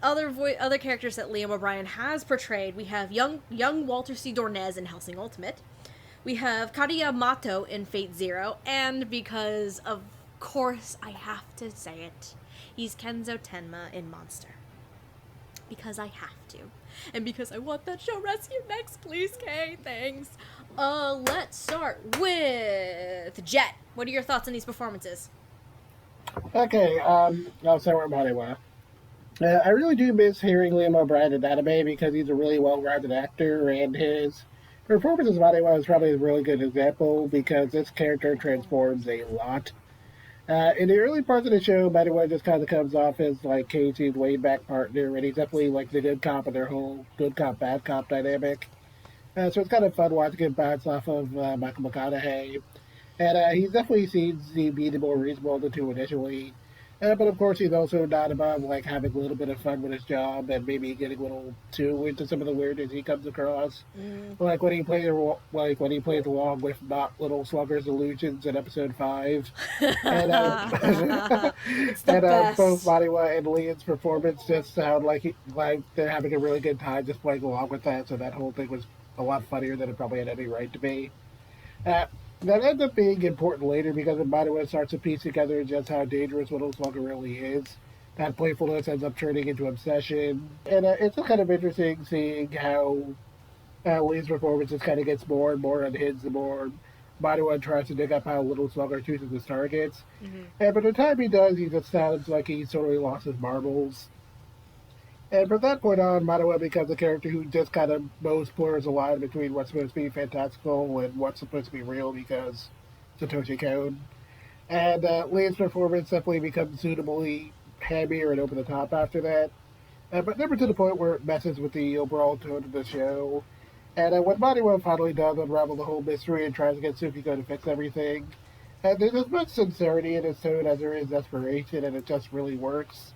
Other characters that Liam O'Brien has portrayed, we have young Walter C. Dornez in Hellsing Ultimate. We have Kariya Mato in Fate Zero, and because of course I have to say it, he's Kenzo Tenma in Monster. Because I have to. And because I want that show rescued next, please, Kay. Thanks. Let's start with Jet. What are your thoughts on these performances? Okay, I'll start with Maniwa. I really do miss hearing Liam O'Brien in anime because he's a really well-rounded actor, and his performance as Maniwa is probably a really good example because this character transforms a lot. In the early parts of the show, Maniwa just kind of comes off as like Casey's laid-back partner, and he's definitely like the good cop in their whole good cop, bad cop dynamic. So it's kind of fun watching him bounce off of Michael McConaughey. And he definitely seems to be the more reasonable of the two initially. But of course, he's also not above like having a little bit of fun with his job and maybe getting a little too into some of the weirdness he comes across. Like when he plays along with not little sluggers illusions in episode 5. And It's the best. both Maniwa and Liam's performance just sound like they're having a really good time just playing along with that. So that whole thing was a lot funnier than it probably had any right to be. That ends up being important later because Maniwa starts to piece together just how dangerous Little Slugger really is. That playfulness ends up turning into obsession. And it's just kind of interesting seeing how Lee's performance just kind of gets more and more unhinged the more Maniwa tries to dig up how Little Slugger chooses his targets. And by the time he does, he just sounds like he's totally lost his marbles. And from that point on, Maniwa becomes a character who just kind of most blurs the line between what's supposed to be fantastical and what's supposed to be real because Satoshi Kon. And Liam's performance definitely becomes suitably hammier and over the top after that. But never to the point where it messes with the overall tone of the show. And when Maniwa finally does unravel the whole mystery and tries to get Tsukiko to fix everything, there's as much sincerity in his tone as there is desperation, and it just really works.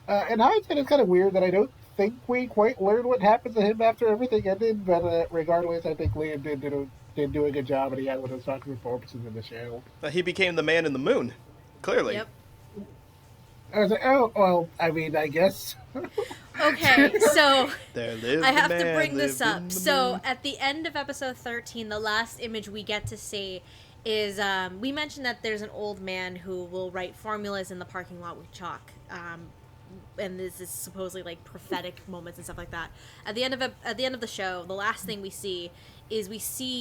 And hindsight, it's kind of weird that I don't think we quite learned what happened to him after everything ended, but regardless, I think Liam did do a good job, and he had one of the strong performances in the show. He became the man in the moon, clearly. Yep. I was like, oh, well, I mean, I guess. Okay, so There lives I the have to man, bring this lived up. in the So moon. at the end of episode 13, the last image we get to see is we mentioned that there's an old man who will write formulas in the parking lot with chalk. And this is supposedly like prophetic moments and stuff like that. At the end of the show, the last thing we see is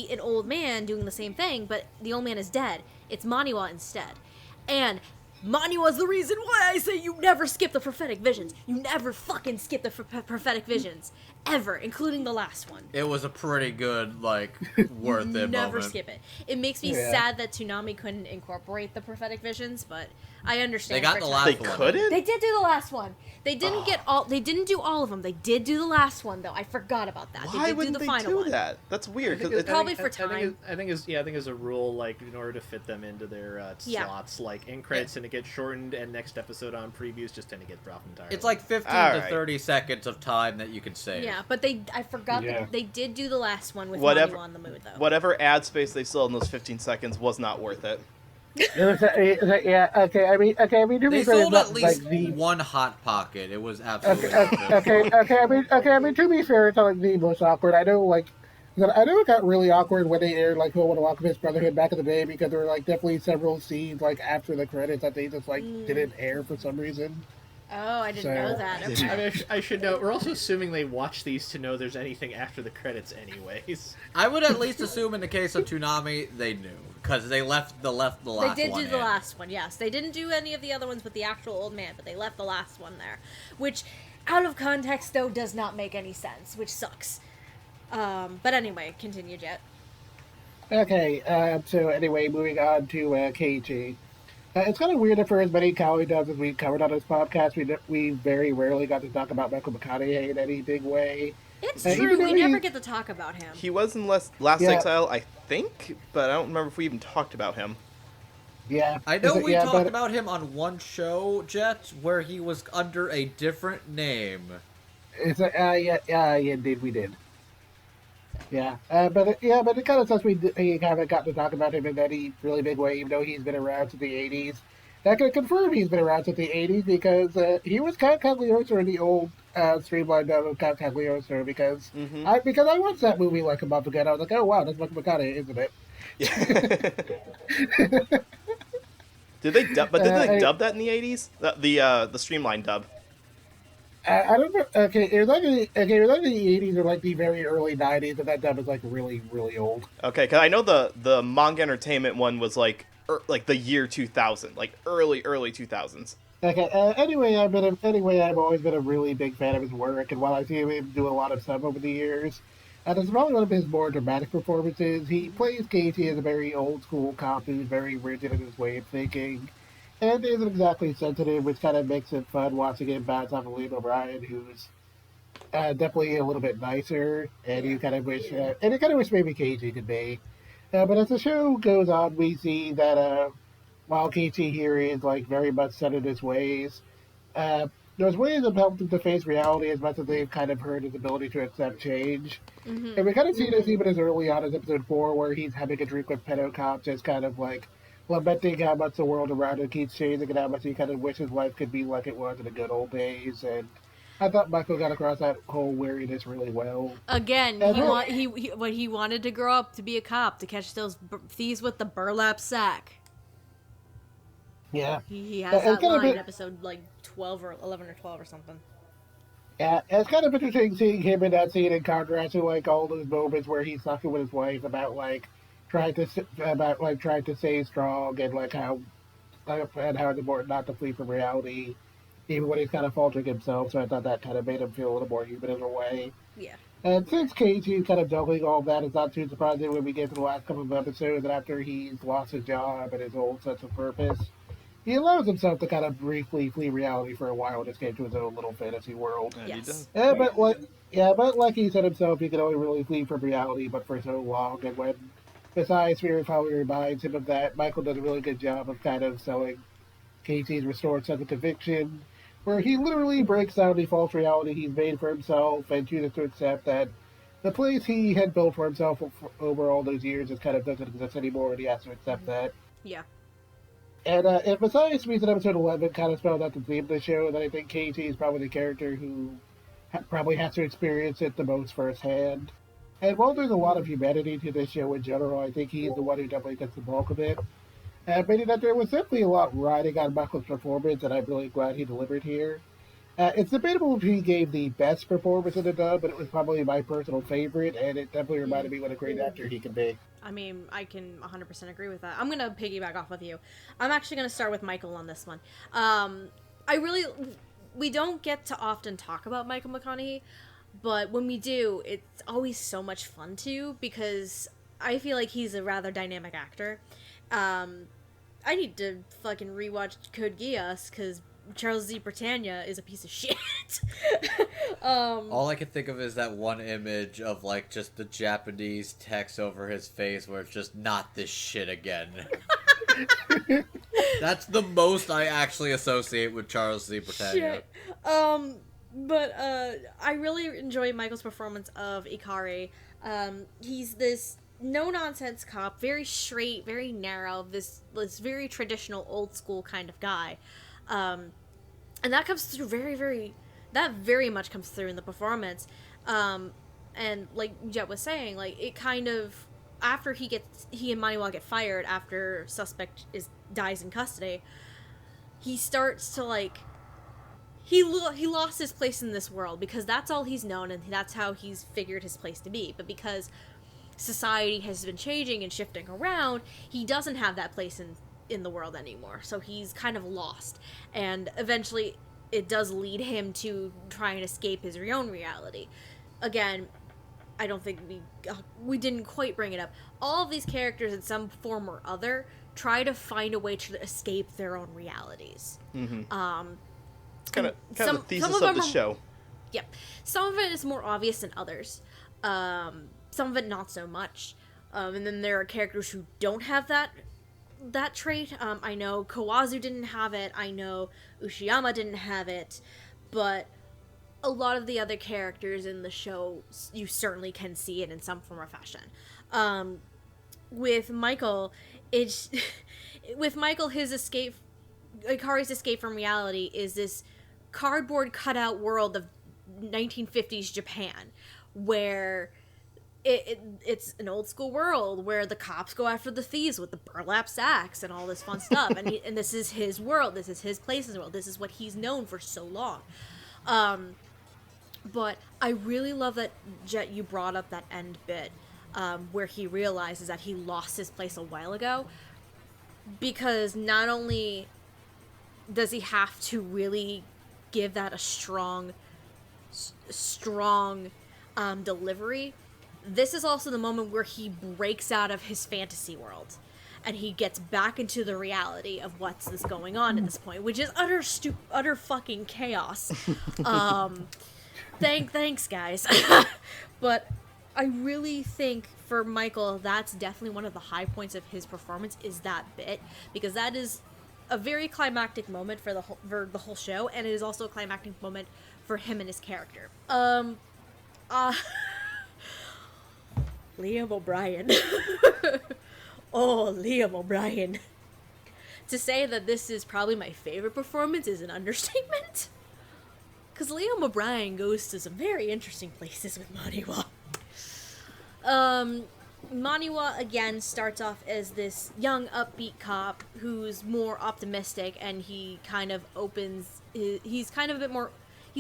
an old man doing the same thing, but the old man is dead. It's Maniwa instead, and Maniwa's the reason why I say you never skip the prophetic visions. You never fucking skip the prophetic visions. ever, including the last one. It was a pretty good, like, worth it Never moment. skip it. It makes me sad that Toonami couldn't incorporate the prophetic visions, but I understand. They got for the time. last They one. couldn't? They did do the last one. They didn't get all. They didn't do all of them. They did do the last one though. I forgot about that. Why they did do wouldn't the they final do one. that? That's weird. 'cause I it's- Probably for time. I think as a rule, like in order to fit them into their slots, like end credits tend to get shortened, and next episode on previews just tend to get dropped entirely. It's like 15 to Alright. 30 seconds of time that you can save. Yeah, but I forgot Yeah. that they did do the last one with Whatever- Manu on the mood though. whatever ad space they sold in those 15 seconds was not worth it. Yeah, okay, I mean, to They be fair, sold it's at not least like the... one Hot Pocket. It was absolutely Okay, worth it. I mean, to be fair, it's not like the most awkward. I know it got really awkward when they aired like Who Would Walk With His Brotherhood back in the day, because there were like definitely several scenes like after the credits that they just like didn't air for some reason. Oh, I didn't know that. I Okay. mean, I should know. We're also assuming they watch these to know there's anything after the credits, anyways. I would at least assume in the case of Toonami, they knew. Because they left the last They one did do the in. last one, yes. They didn't do any of the other ones with the actual old man, but they left the last one there. Which, out of context, though, does not make any sense, which sucks. But anyway, continue, Jet. Okay, so anyway, moving on to KG. It's kind of weird that for as many Cowboy dubs as we covered on this podcast, we very rarely got to talk about Michael McConaughey in any big way. It's even true, though we never get to talk about him. He was in Last Yeah. Exile, I think, but I don't remember if we even talked about him. Yeah. I know we Yeah, talked but- about him on one show, Jet, where he was under a different name. Indeed, we did. Yeah, but it kind of sucks we haven't got to talk about him in any really big way, even though he's been around since the 80s. I can confirm he's been around since the 80s because he was Count Cagliostro in the old streamlined dub of Count Cagliostro because I watched that movie like a month ago and I was like, oh wow, that's Michael McConaughey, isn't it? Did they dub? But did they I- dub that in the 80s? The streamlined dub. I don't know. Okay, it was like in the 80s or like the very early 90s, and that dub is like really, really old. Okay, because I know the manga entertainment one was like the year 2000, like early 2000s. Okay. Anyway, I've always been a really big fan of his work, and while I see him do a lot of stuff over the years, this is probably one of his more dramatic performances. He plays Casey as a very old school cop who's very rigid in his way of thinking, and isn't exactly sensitive, which kind of makes it fun watching him bounce off of Liam O'Brien, who's definitely a little bit nicer, and you kind of wish maybe Casey could be. But as the show goes on, we see that while Casey here is like very much set in his ways, those ways have helped him to face reality as much as they've kind of hurt his ability to accept change. And we kind of see this even as early on as episode 4, where he's having a drink with pedo cops, just kind of like lamenting how much the world around him keeps changing and how much he kind of wishes life could be like it was in the good old days. And I thought Michael got across that whole weariness really well. Again, Uh-huh. he wanted to grow up to be a cop, to catch those thieves with the burlap sack. Yeah. He has It's that kind of line a- in episode like 12 or 11 or 12 or something. Yeah, it's kind of interesting seeing him in that scene in contrast to like all those moments where he's talking with his wife about trying to stay strong and how it's important not to flee from reality, even when he's kind of faltering himself. So I thought that kind of made him feel a little more human in a way. Yeah. And since Casey's kind of juggling all of that, it's not too surprising when we get to the last couple of episodes that after he's lost his job and his old sense of purpose, he allows himself to kind of briefly flee reality for a while and escape to his own little fantasy world. And he Yes. does. But like he said himself, he can only really flee from reality, but for so long. And when besides Spirit Power reminds him of that, Michael does a really good job of kind of selling Casey's restored sense of conviction, where he literally breaks down the false reality he's made for himself and chooses to accept that the place he had built for himself over all those years just kind of doesn't exist anymore, and he has to accept that. Yeah. And besides Season Episode 11 kind of spelled out the theme of the show, then I think Casey is probably the character who probably has to experience it the most firsthand. And while there's a lot of humanity to this show in general, I think he's the one who definitely gets the bulk of it. Meaning that there was definitely a lot riding on Michael's performance, and I'm really glad he delivered here. It's debatable if he gave the best performance in the dub, but it was probably my personal favorite, and it definitely reminded me what a great actor he can be. I mean, I can 100% agree with that. I'm going to piggyback off with you. I'm actually going to start with Michael on this one. We don't get to often talk about Michael McConaughey, But when we do, it's always so much fun too, because I feel like he's a rather dynamic actor. I need to fucking rewatch Code Geass, because Charles Z. Britannia is a piece of shit. All I can think of is that one image of, like, just the Japanese text over his face where it's just, not this shit again. That's the most I actually associate with Charles Z. Britannia. Shit. But I really enjoy Michael's performance of Ikari. He's this no-nonsense cop, very straight, very narrow, this very traditional, old-school kind of guy. And that comes through very much comes through in the performance. And like Jet was saying, like, it kind of, after he and Maniwa get fired after suspect dies in custody, he starts to, like, he lost his place in this world, because that's all he's known and that's how he's figured his place to be. But because society has been changing and shifting around, he doesn't have that place in the world anymore. So he's kind of lost. And eventually it does lead him to try and escape his own reality. Again, I don't think we didn't quite bring it up. All of these characters, in some form or other, try to find a way to escape their own realities. Mm-hmm. It's kind of the thesis of the show. Yep. Some of it is more obvious than others. Some of it not so much. And then there are characters who don't have that trait. I know Kawazu didn't have it. I know Ushiyama didn't have it. But a lot of the other characters in the show, you certainly can see it in some form or fashion. With Michael, his escape, Ikari's escape from reality is this cardboard cutout world of 1950s Japan, where it's an old school world where the cops go after the thieves with the burlap sacks and all this fun stuff, and this is his world, this is his place in the world, this is what he's known for so long. But I really love that, Jet, you brought up that end bit, where he realizes that he lost his place a while ago, because not only does he have to really give that a strong delivery, this is also the moment where he breaks out of his fantasy world and he gets back into the reality of what's going on at this point, which is utter fucking chaos. Thanks guys. But I really think for Michael, that's definitely one of the high points of his performance, is that bit, because that is a very climactic moment for the whole show, and it is also a climactic moment for him and his character. Liam O'Brien. Oh, Liam O'Brien. To say that this is probably my favorite performance is an understatement. Because Liam O'Brien goes to some very interesting places with Maniwa. Maniwa, again, starts off as this young, upbeat cop who's more optimistic, and he kind of he's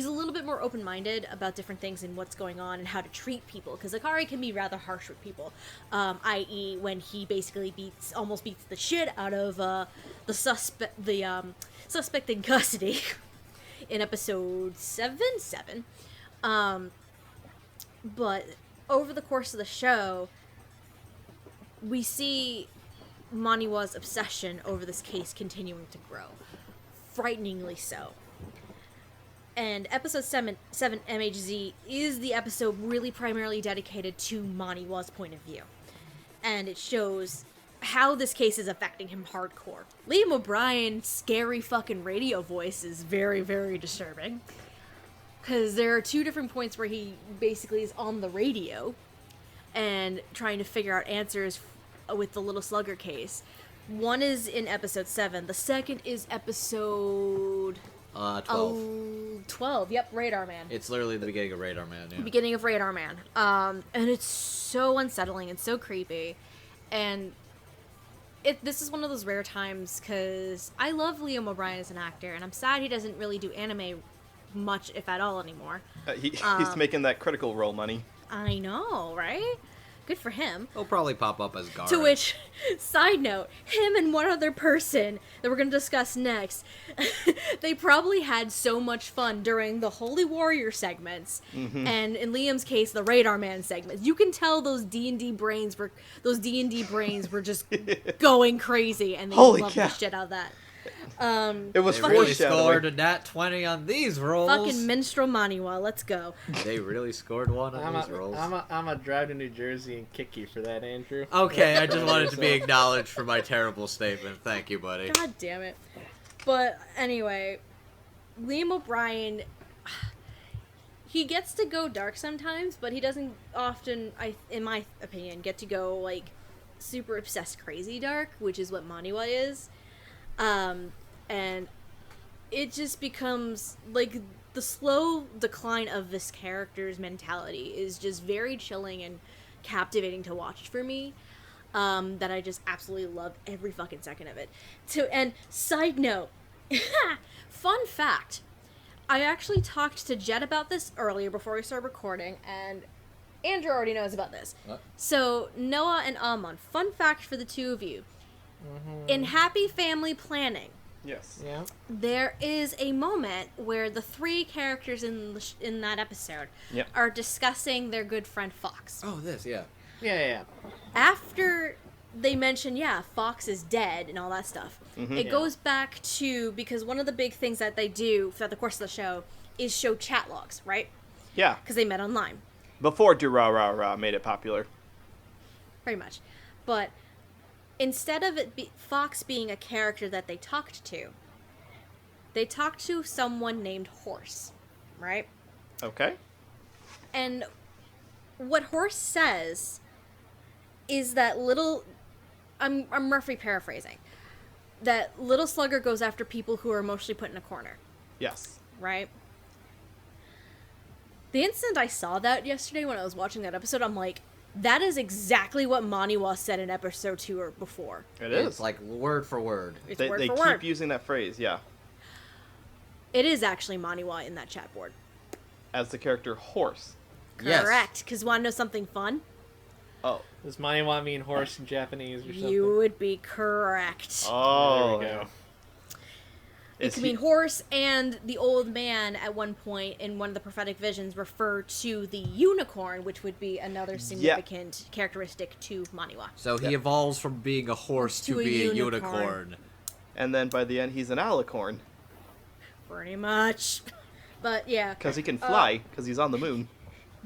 a little bit more open-minded about different things and what's going on and how to treat people, because Ikari can be rather harsh with people, i.e. when he basically almost beats the shit out of the suspect in custody in episode 7. But over the course of the show, we see Maniwa's obsession over this case continuing to grow, frighteningly so. And episode 7 MHZ is the episode really primarily dedicated to Maniwa's point of view. And it shows how this case is affecting him hardcore. Liam O'Brien's scary fucking radio voice is very, very disturbing. Because there are two different points where he basically is on the radio and trying to figure out answers with the Little Slugger case. One is in episode 7. The second is episode 12. Yep, Radar Man. It's literally the beginning of Radar Man, yeah. Beginning of Radar Man. And it's so unsettling and so creepy. And this is one of those rare times, because I love Liam O'Brien as an actor, and I'm sad he doesn't really do anime much, if at all, anymore. He's making that Critical Role money. I know, right? Good for him. He'll probably pop up as Gara. To which, side note, him and one other person that we're going to discuss next, they probably had so much fun during the Holy Warrior segments, and in Liam's case, the Radar Man segments. You can tell those D&D brains were just going crazy, and they Holy loved cow. the shit out of that. It was They really foreshadowing. scored a nat 20 on these rolls. Fucking minstrel Maniwa, let's go. They really scored one on these rolls. I'm a drive to New Jersey and kick you for that, Andrew. Okay, I just wanted to be acknowledged for my terrible statement. Thank you, buddy. God damn it. But anyway, Liam O'Brien, he gets to go dark sometimes, but he doesn't often, in my opinion, get to go like super obsessed crazy dark, which is what Maniwa is. And it just becomes like the slow decline of this character's mentality is just very chilling and captivating to watch for me. That I just absolutely loved every fucking second of it. And side note, fun fact, I actually talked to Jet about this earlier before we started recording, and Andrew already knows about this. What? So, Noah and Amon, fun fact for the two of you. In Happy Family Planning, Yes. Yeah. there is a moment where the three characters in that episode Yep. are discussing their good friend Fox. Oh, this, yeah. Yeah. After they mention, Fox is dead and all that stuff, it Yeah. goes back to, because one of the big things that they do throughout the course of the show is show chat logs, right? Yeah. Because they met online, Before Durarara made it popular. pretty much. But instead of Fox being a character that they talked to someone named Horse, right? Okay. And what Horse says is that I'm roughly paraphrasing, that Little Slugger goes after people who are emotionally put in a corner, Yes. right? The instant I saw that yesterday when I was watching that episode, I'm like, that is exactly what Maniwa said in episode 2 or before. It It's is. like word for word. It's They word keep for word. using that phrase, yeah. It is actually Maniwa in that chat board. As the character Horse. Yes. Correct. Because want to know something fun? Oh. Does Maniwa mean horse in Japanese or something? You would be correct. Oh. There we go. It Is could he- mean horse, and the old man at one point in one of the prophetic visions referred to the unicorn, which would be another significant characteristic to Maniwa. So he evolves from being a horse to be a unicorn. unicorn. And then by the end, he's an alicorn. Pretty much. But yeah. Because he can fly, because he's on the moon.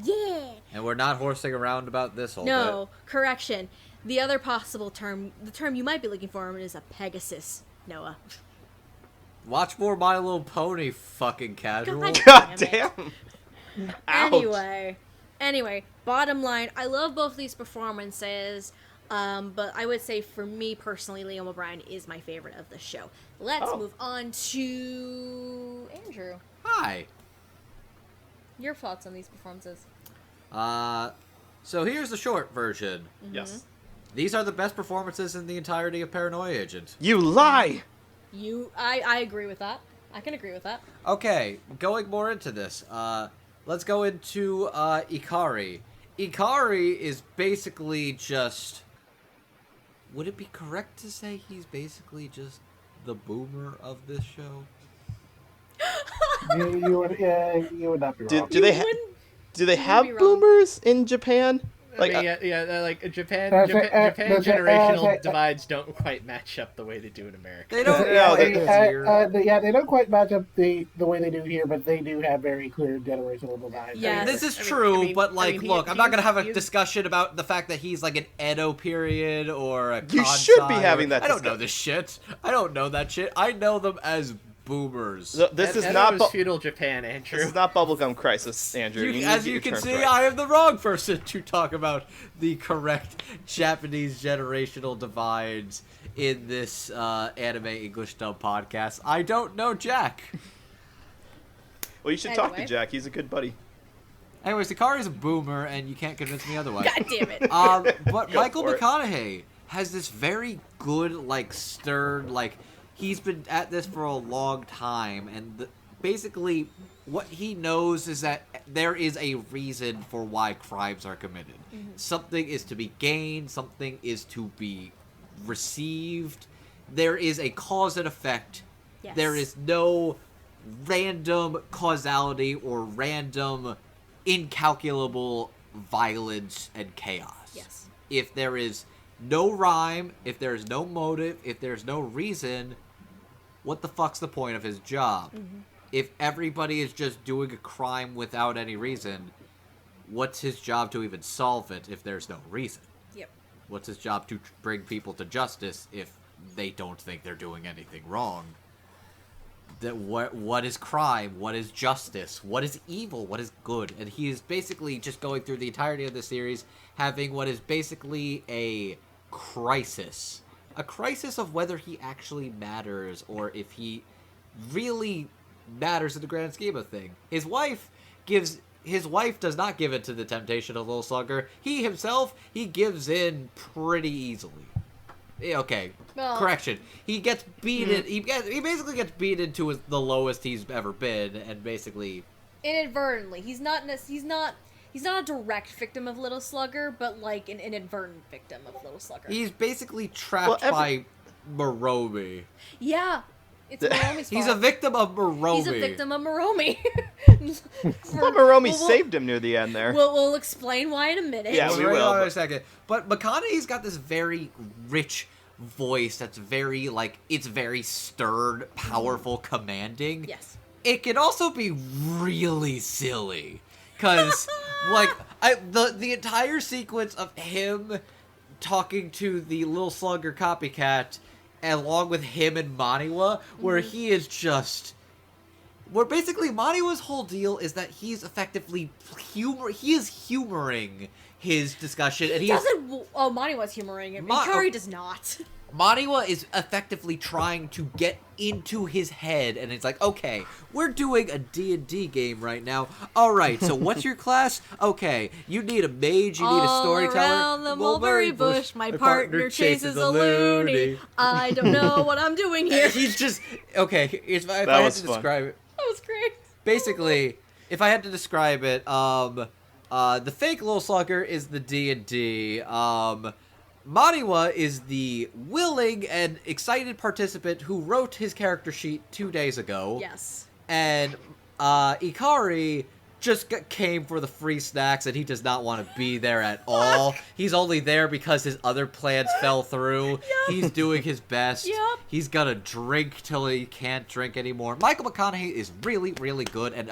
Yeah! And we're not horsing around about this whole No, correction. The other possible term, the term you might be looking for is a Pegasus, Noah. bit. Watch more My Little Pony, fucking casual. God God Damn damn! Ouch. Anyway, bottom line, I love both these performances, but I would say for me personally, Liam O'Brien is my favorite of the show. Let's Oh. move on to Andrew. Hi. Your thoughts on these performances? So here's the short version. Yes. These are the best performances in the entirety of Paranoia Agent. You lie! I agree with that. I can agree with that. Okay, going more into this. Let's go into Ikari. Ikari is basically just... Would it be correct to say he's basically just the boomer of this show? you would not be wrong. Do they wouldn't have be wrong. boomers in Japan? Like, Like, like Japan That's right, Japan that's right, generational divides don't quite match up the way they do in America. They don't Yeah, know they- They don't quite match up the way they do here, but they do have very clear generational divides. Yes. This is I mean- true, I mean- but I like, mean, look, I'm not gonna have a he is- discussion about the fact that he's like an Edo period or a You should be Kansai having or- that I don't know discussion. this shit. I don't know that shit. I know them as boomers. this is Edo not was feudal Japan, Andrew. this is not bubblegum crisis, Andrew. You need As to you get your can terms see, right. I am the wrong person to talk about the correct Japanese generational divides in this anime English dub podcast. I don't know Jack. Well, you should talk to Anyway. Jack. He's a good buddy. Anyways, Hikari's a boomer, and you can't convince me otherwise. God damn it. But Go Michael for it. McConaughey has this very good, like, stern, like, he's been at this for a long time, and basically what he knows is that there is a reason for why crimes are committed. Something is to be gained, something is to be received. There is a cause and effect. Yes. There is no random causality or random incalculable violence and chaos. Yes. If there is no rhyme, if there is no motive, if there's no reason, what the fuck's the point of his job? If everybody is just doing a crime without any reason, what's his job to even solve it if there's no reason? Yep. What's his job to bring people to justice if they don't think they're doing anything wrong? What is crime? What is justice? What is evil? What is good? And he is basically just going through the entirety of the series, having what is basically a crisis. A crisis of whether he actually matters or if he really matters in the grand scheme of things. His wife does not give in to the temptation of Little Slugger. He himself, he gives in pretty easily. Okay, Well, correction. He gets beaten. He basically gets beaten to the lowest he's ever been, and basically inadvertently. He's not a direct victim of Little Slugger, but like an inadvertent victim of Little Slugger. he's basically trapped by Maromi. Yeah. It's Maromi's fault. He's a victim of Maromi. He's a victim of Maromi. I thought Maromi saved him near the end there. We'll explain why in a minute. Yeah, we will, In but- a second. But McConaughey's got this very rich voice that's very, it's very stern, powerful, commanding. Yes. It can also be really silly. Because, the entire sequence of him talking to the Little Slugger copycat, along with him and Maniwa, where he is just... Where basically Maniwa's whole deal is that he's effectively he is humoring his discussion, and Maniwa's humoring it. Ikari does not. Maniwa is effectively trying to get into his head, and it's like, okay, we're doing a D&D game right now. All right, so what's your class? Okay, you need a mage, you need a storyteller. All around the mulberry bush, my partner chases a loony. I don't know what I'm doing here. He's just okay. If I had to describe it, That was great. basically, if I had to describe it, the fake Little Slugger is the D&D. Maniwa is the willing and excited participant who wrote his character sheet 2 days ago. Yes. And Ikari just came for the free snacks, and he does not want to be there at all. He's only there because his other plans fell through. Yep. He's doing his best. Yep. He's gonna drink till he can't drink anymore. Michael McConaughey is really, really good, and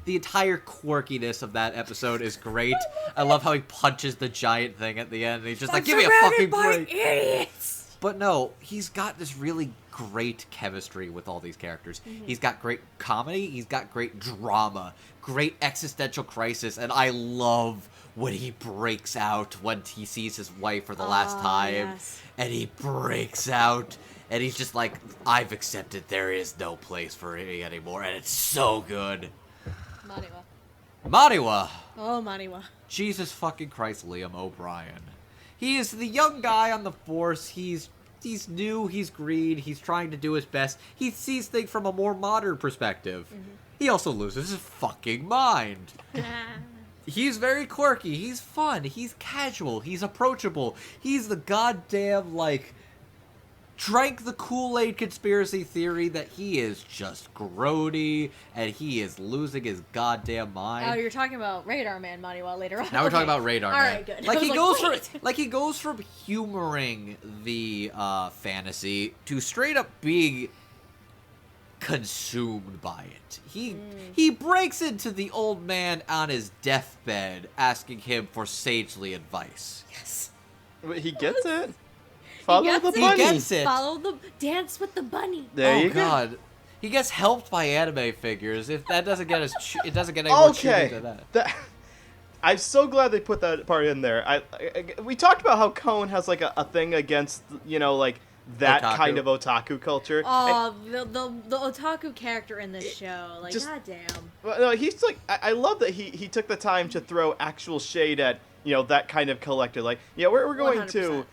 the entire quirkiness of that episode is great. I love how he punches the giant thing at the end, and he's just like, give me a fucking break. Idiots. But no, he's got this really great chemistry with all these characters. He's got great comedy, he's got great drama, great existential crisis, and I love when he breaks out when he sees his wife for the last time, yes. and he breaks out, and he's just like, I've accepted there is no place for me anymore, and it's so good. Maniwa. Oh, Maniwa. Jesus fucking Christ, Liam O'Brien. He is the young guy on the force. He's new, he's green, he's trying to do his best. He sees things from a more modern perspective. He also loses his fucking mind. He's very quirky, he's fun, he's casual, he's approachable. He's the goddamn, drank the Kool-Aid conspiracy theory that he is just grody and he is losing his goddamn mind. Oh, you're talking about Radar Man Maniwa later on. Now we're talking about Radar Man. All right, good. He goes from humoring the fantasy to straight up being consumed by it. He breaks into the old man on his deathbed, asking him for sagely advice. Yes. Wait, he gets it. Follow the bunny. He gets it. Follow the dance with the bunny. There you go. God. He gets helped by anime figures. If that doesn't get it doesn't get any more tuning than that. I'm so glad they put that part in there. We talked about how Cone has a thing against that otaku. kind of otaku culture. Oh, the otaku character in this show, goddamn. Well, no, he's I love that he took the time to throw actual shade at that kind of collector. We're going 100%. to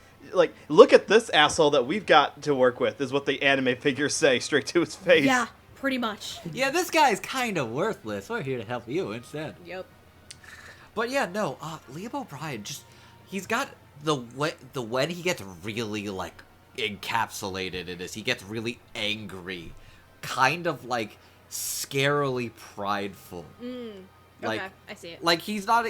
look at this asshole that we've got to work with, is what the anime figures say straight to his face. Yeah, pretty much. Yeah, this guy's kind of worthless. We're here to help you instead. Yep. But yeah, no, Liam O'Brien, he's got when he gets really, like, encapsulated in this, he gets really angry, kind of, like, scarily prideful. Okay, I see it. Like, he's not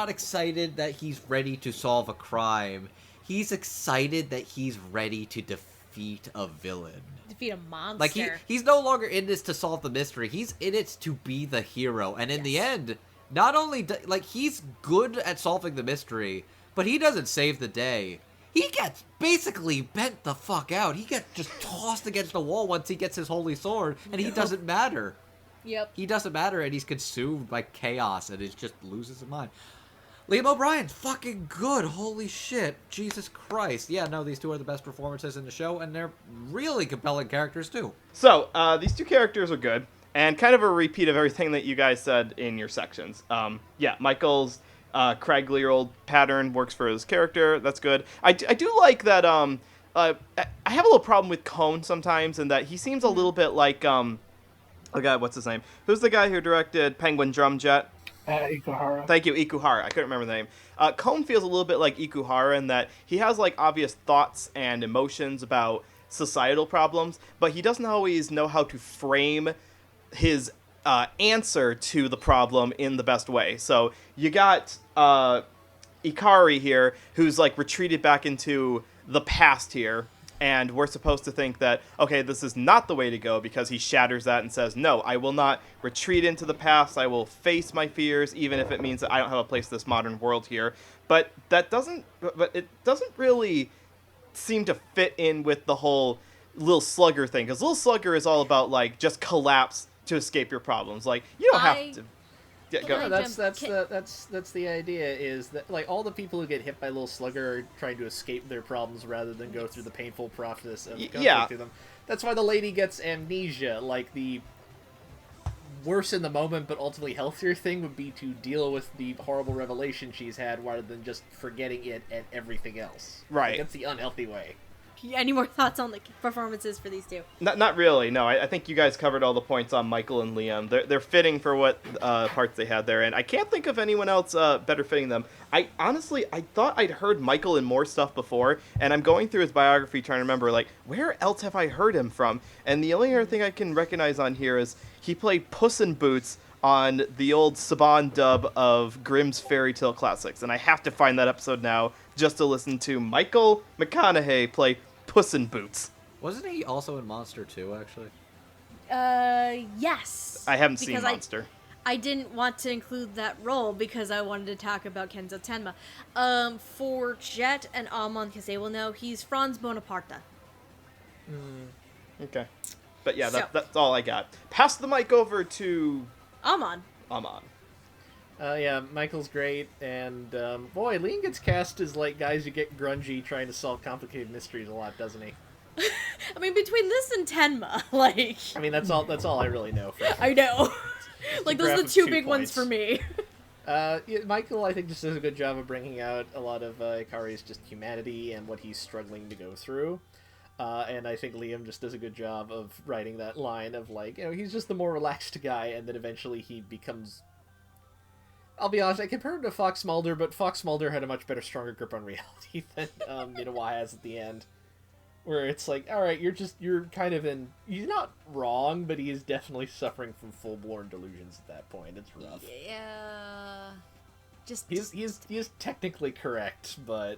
excited that he's ready to solve a crime. He's excited that he's ready to defeat a villain. Defeat a monster. Like, he's no longer in this to solve the mystery. He's in it to be the hero. And in the end, not only, he's good at solving the mystery, but he doesn't save the day. He gets basically bent the fuck out. He gets just tossed against the wall once he gets his holy sword, and he doesn't matter. Yep. He doesn't matter, and he's consumed by chaos, and he just loses his mind. Liam O'Brien's fucking good. Holy shit. Jesus Christ. Yeah, no, these two are the best performances in the show, and they're really compelling characters, too. So, these two characters are good, and kind of a repeat of everything that you guys said in your sections. Yeah, Michael's craggly old pattern works for his character. That's good. I do like that, I have a little problem with Cone sometimes, in that he seems a little bit like, oh god, what's his name? Who's the guy who directed Penguin Drum Jet? Ikuhara. Thank you, Ikuhara. I couldn't remember the name. Cone feels a little bit like Ikuhara in that he has, like, obvious thoughts and emotions about societal problems, but he doesn't always know how to frame his answer to the problem in the best way. So you got Ikari here, who's, like, retreated back into the past here, and we're supposed to think that, okay, this is not the way to go, because he shatters that and says, no, I will not retreat into the past. I will face my fears, even if it means that I don't have a place in this modern world here. But it doesn't really seem to fit in with the whole Lil Slugger thing, because Lil Slugger is all about, like, just collapse to escape your problems. Like, you don't have to. Yeah, go No, ahead. that's the idea, is that, like, all the people who get hit by Little Slugger are trying to escape their problems rather than go through the painful process of going through them. That's why the lady gets amnesia. Like, the worse in the moment but ultimately healthier thing would be to deal with the horrible revelation she's had rather than just forgetting it and everything else. Right. Like, that's the unhealthy way. Any more thoughts on the performances for these two? Not really. No, I think you guys covered all the points on Michael and Liam. They're fitting for what parts they had there, and I can't think of anyone else better fitting them. I thought I'd heard Michael in more stuff before, and I'm going through his biography trying to remember, like, where else have I heard him from? And the only other thing I can recognize on here is he played Puss in Boots on the old Saban dub of Grimm's Fairy Tale Classics, and I have to find that episode now just to listen to Michael McConaughey play Puss in Boots. Wasn't he also in Monster 2, actually? Yes. I haven't seen Monster. I didn't want to include that role because I wanted to talk about Kenzo Tenma. For Jet and Amon, because they will know, he's Franz Bonaparte. Okay. But yeah, that's all I got. Pass the mic over to Amon. Yeah, Michael's great, and boy, Liam gets cast as, like, guys who get grungy trying to solve complicated mysteries a lot, doesn't he? I mean, between this and Tenma, like... I mean, that's all I really know. For I know. Like, those are the graph of two 2 big ones points. for me. Yeah, Michael, I think, just does a good job of bringing out a lot of Ikari's just humanity and what he's struggling to go through. And I think Liam just does a good job of writing that line of, like, you know, he's just the more relaxed guy, and then eventually he becomes... I'll be honest, I compare him to Fox Mulder, but Fox Mulder had a much better, stronger grip on reality than Minowa has at the end. Where it's like, alright, you're kind of in... He's not wrong, but he is definitely suffering from full-blown delusions at that point. It's rough. Yeah... He's technically correct, but...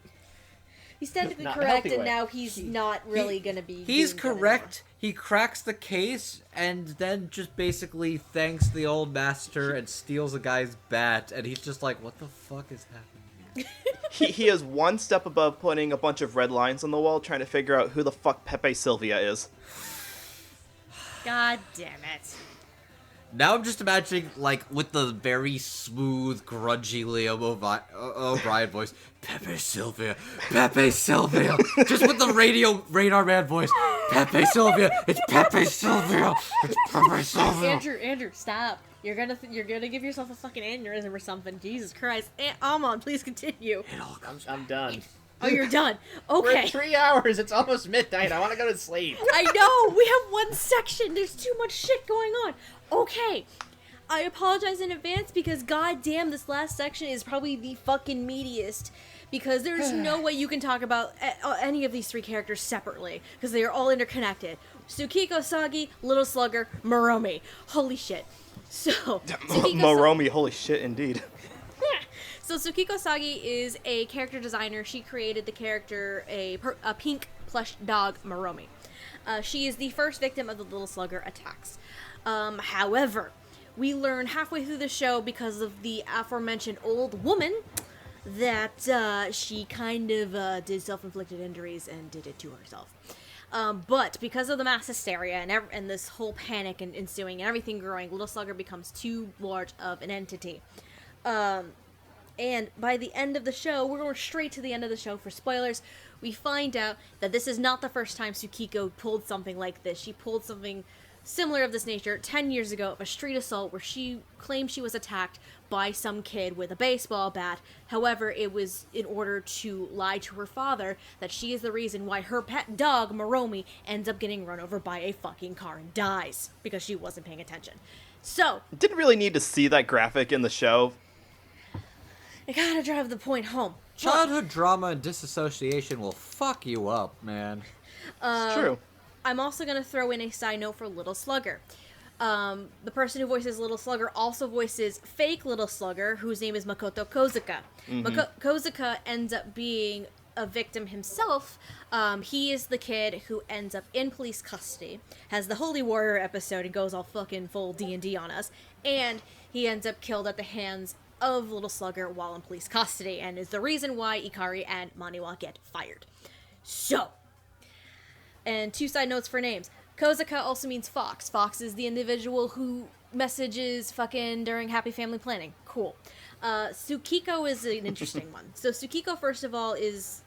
He's technically Not in a correct, healthy and way. now he's not really gonna be... He's doing good correct. He cracks the case and then just basically thanks the old master and steals a guy's bat, and he's just like, what the fuck is happening here? he is one step above putting a bunch of red lines on the wall trying to figure out who the fuck Pepe Sylvia is. God damn it. Now I'm just imagining, like, with the very smooth, grungy Liam O'Brien voice, Pepe Sylvia, just with the radar man voice, Pepe Sylvia, it's Pepe Sylvia, it's Pepe Sylvia. Andrew, stop. You're gonna give yourself a fucking aneurysm or something. Jesus Christ. Amon, please continue. It all comes I'm done. Oh, you're done. We're Okay. at 3 hours. It's almost midnight. I want to go to sleep. I know. We have one section. There's too much shit going on. Okay. I apologize in advance because goddamn, this last section is probably the fucking meatiest. Because there's no way you can talk about any of these three characters separately. Because they are all interconnected. Tsukiko Sagi, Little Slugger, Maromi. Holy shit. So, Maromi, holy shit, indeed. So Tsukiko Sagi is a character designer. She created the character, a pink plush dog, Maromi. She is the first victim of the Little Slugger attacks. However, we learn halfway through the show, because of the aforementioned old woman, that she kind of did self-inflicted injuries and did it to herself. But because of the mass hysteria and this whole panic and ensuing and everything growing, Little Slugger becomes too large of an entity. And by the end of the show, we're going straight to the end of the show for spoilers, we find out that this is not the first time Tsukiko pulled something like this. She pulled something similar of this nature 10 years ago of a street assault where she claimed she was attacked by some kid with a baseball bat. However, it was in order to lie to her father that she is the reason why her pet dog, Maromi, ends up getting run over by a fucking car and dies because she wasn't paying attention. So, Didn't really need to see that graphic in the show. I gotta drive the point home. Childhood drama and disassociation will fuck you up, man. It's true. I'm also going to throw in a side note for Little Slugger. The person who voices Little Slugger also voices fake Little Slugger, whose name is Makoto Kozuka. Kozuka ends up being a victim himself. He is the kid who ends up in police custody, has the Holy Warrior episode and goes all fucking full D&D on us, and he ends up killed at the hands of Little Slugger while in police custody, and is the reason why Ikari and Maniwa get fired. So, and two side notes for names. Kozuka also means fox. Fox is the individual who messages fucking during Happy Family Planning. Cool. Tsukiko is an interesting one. So Tsukiko, first of all, is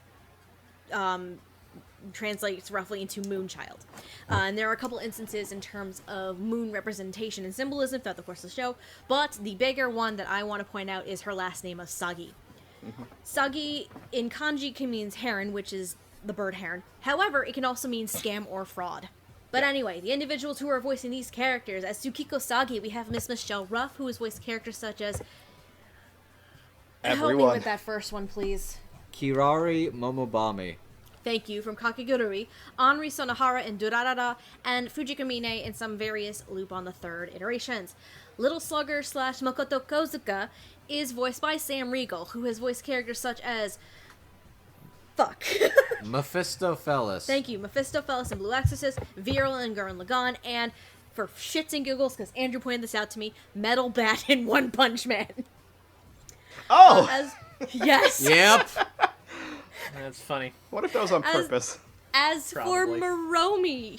translates roughly into Moonchild. And there are a couple instances in terms of moon representation and symbolism throughout the course of the show, but the bigger one that I want to point out is her last name of Sagi. Sagi in kanji can mean heron, which is the bird heron. However, it can also mean scam or fraud. But anyway, the individuals who are voicing these characters, as Tsukiko Sagi, we have Miss Michelle Ruff, who has voiced characters such as... Help me Everyone. with that first one, please. Kirari Momobami. Thank you, from Kakegurui, Henri Sonohara in Durarara, and Fujikamine in some various Loop on the Third iterations. Little Slugger / Makoto Kozuka is voiced by Sam Riegel, who has voiced characters such as... Fuck. Mephistopheles. Thank you, Mephistopheles in Blue Exorcist, Viral in Gurren Lagann, and for shits and giggles, because Andrew pointed this out to me, Metal Bat in One Punch Man. Oh! Yes! Yep. That's funny. What if that was on purpose? As Probably. for Maromi,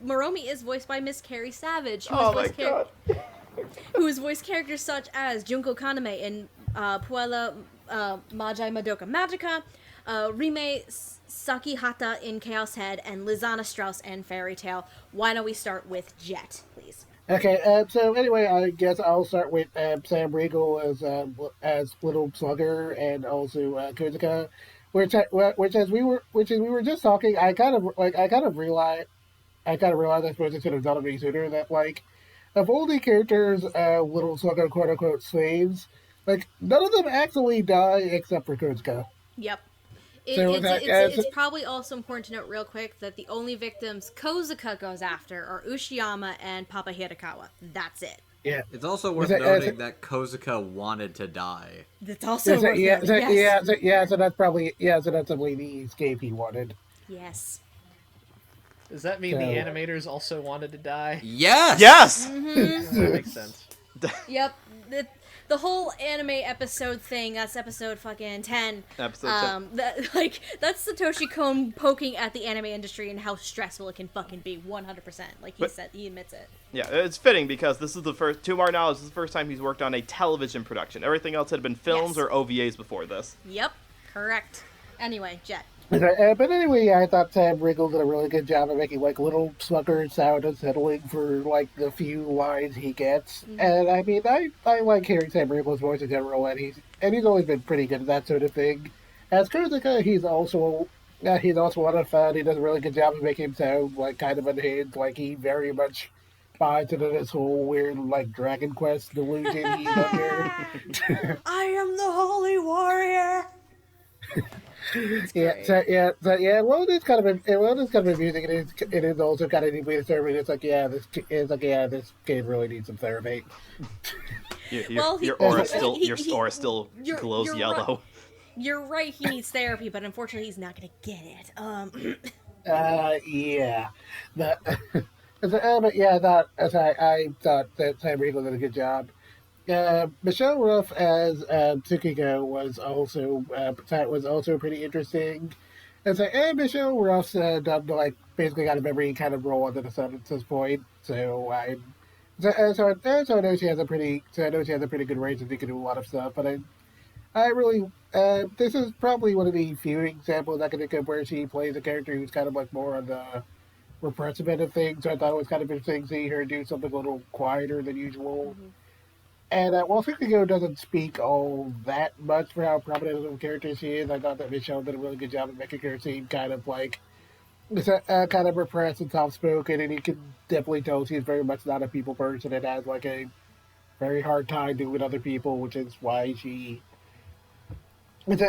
Maromi is voiced by Miss Carrie Savage, who Oh has my voiced god. who has voiced characters such as Junko Kaname in Puella Majai Madoka Magica, Rime Sakihata in Chaos Head, and Lizana Strauss in Fairy Tale. Why don't we start with Jet, please? Okay, so anyway, I guess I'll start with Sam Riegel as Little Slugger and also Kozuka, which as we were just talking, I kind of realized I suppose I should have done it any sooner that of all the characters, Little Slugger quote unquote slaves, none of them actually die except for Kozuka. Yep. So It's probably also important to note real quick that the only victims Kozuka goes after are Ushiyama and Papa Hirakawa. That's it. Yeah. It's also worth noting that Kozuka wanted to die. That's also worth noting. Yes. So that's probably the escape he wanted. Yes. Does that mean the animators also wanted to die? Yes! Yes! That makes sense. Yep. The whole anime episode thing, that's episode fucking 10. Episode 10. That's Satoshi Kon poking at the anime industry and how stressful it can fucking be, 100%. He admits it. Yeah, it's fitting because this is the first, to our knowledge, this is the first time he's worked on a television production. Everything else had been films or OVAs before this. Yep, correct. Anyway, Jet. But anyway, I thought Sam Riegel did a really good job of making Little Slugger sound unsettling for the few lines he gets. Mm-hmm. And I mean, I like hearing Sam Riegel's voice in general, and he's always been pretty good at that sort of thing. as Kurzuka, he's also a lot of fun. He does a really good job of making him sound like kind of unhinged. Like he very much buys into this whole weird like Dragon Quest delusion he's under. I am the holy warrior. Yeah, Great. so well, it's kind of amusing. It is also kind of deeply disturbing. It's like, this kid really needs some therapy. Your aura still glows you're yellow. Right. You're right. He needs therapy, but unfortunately, he's not going to get it. Yeah, but, but yeah, I thought that Sam Riegel did a good job. Michelle Ruff as Tsukiko was also pretty interesting. And Michelle Ruff's done like basically got every kind of role under the sun at this point. So I know she has a pretty good range and she can do a lot of stuff. But I really this is probably one of the few examples I can think of where she plays a character who's kind of like more on the repressive end of things. So I thought it was kind of interesting to see her do something a little quieter than usual. Mm-hmm. And while Fukiko doesn't speak all that much for how prominent of a character she is, I thought that Michelle did a really good job of making her seem kind of like kind of repressed and soft-spoken, and you can definitely tell she's very much not a people person and has like a very hard time doing with other people, which is why she kind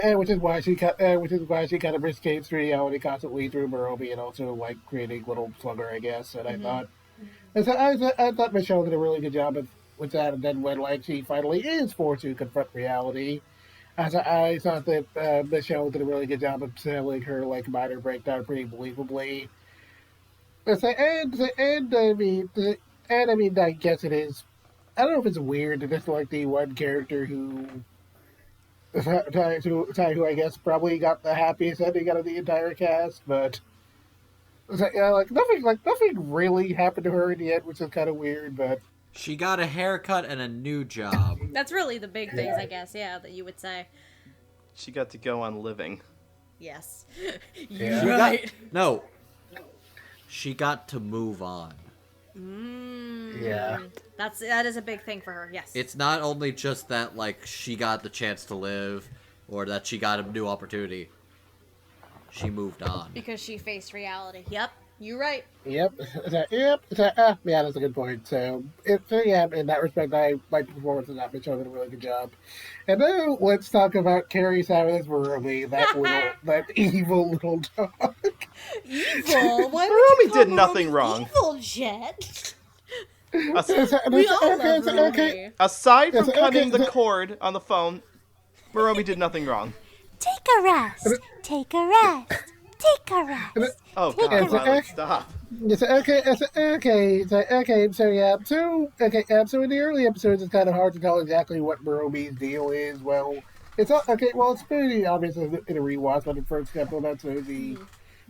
of escapes reality constantly through Maromi and also like creating little slugger, I guess. And I thought Michelle did a really good job with that. And then when like she finally is forced to confront reality, I thought that Michelle did a really good job of selling her like minor breakdown pretty believably. And I mean, I guess it is. I don't know if it's weird that it's like the one character who I guess probably got the happiest ending out of the entire cast, but nothing really happened to her in the end, which is kind of weird. But She got a haircut and a new job. That's really the big things, I guess. Yeah, that you would say. She got to go on living. Yes. Yeah. You're right. No. She got to move on. Yeah. That is a big thing for her. Yes. It's not only just that, like, she got the chance to live, or that she got a new opportunity. She moved on. Because she faced reality. Yep. You're right. Yep. Yeah, that's a good point. So yeah, in that respect, I liked the performance of that. Mitchell did a really good job. And now let's talk about Carrie Savage Maromi, that evil little dog. Evil? Why Maromi would you call did nothing Maromi wrong. Evil, Jet? We all love Maromi. Aside from Yes, cutting okay, the cord on the phone, Maromi did nothing wrong. Take a rest. Take a rest. Take a rest. Oh Take God, a Violet, stop. So in the early episodes, it's kind of hard to tell exactly what Maromi's deal is. Well, it's not okay. Well, it's pretty obvious in a rewatch, but the first couple of episodes, the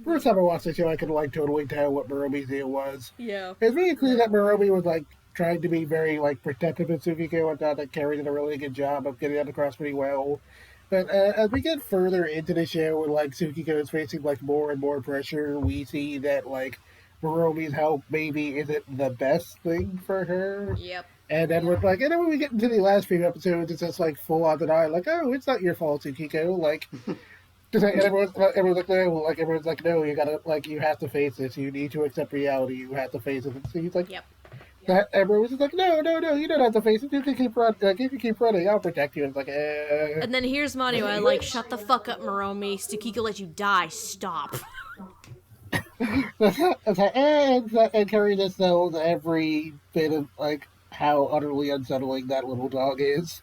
first time I watched the show, I could like totally tell what Maromi's deal was. Yeah. It's really clear that Maromi was like trying to be very like protective of Tsukiko, and thought that Carrie did a really good job of getting that across pretty well. But as we get further into the show, and like Tsukiko is facing like more and more pressure, we see that like Maromi's help maybe isn't the best thing for her. Yep. And then and then when we get into the last few episodes, it's just like full on denial, like, oh, it's not your fault, Tsukiko. Like, and everyone's like, no, you gotta, like, you have to face this. You need to accept reality. You have to face it. And so he's like, Yep. that everyone's just like, no, you don't have to face it. You can keep running. You can keep running. I'll protect you. And it's like, And then here's Manuel, like, shut the fuck up, Maromi. Tsukiko let you die. Stop. and Carrie just knows every bit of like how utterly unsettling that little dog is.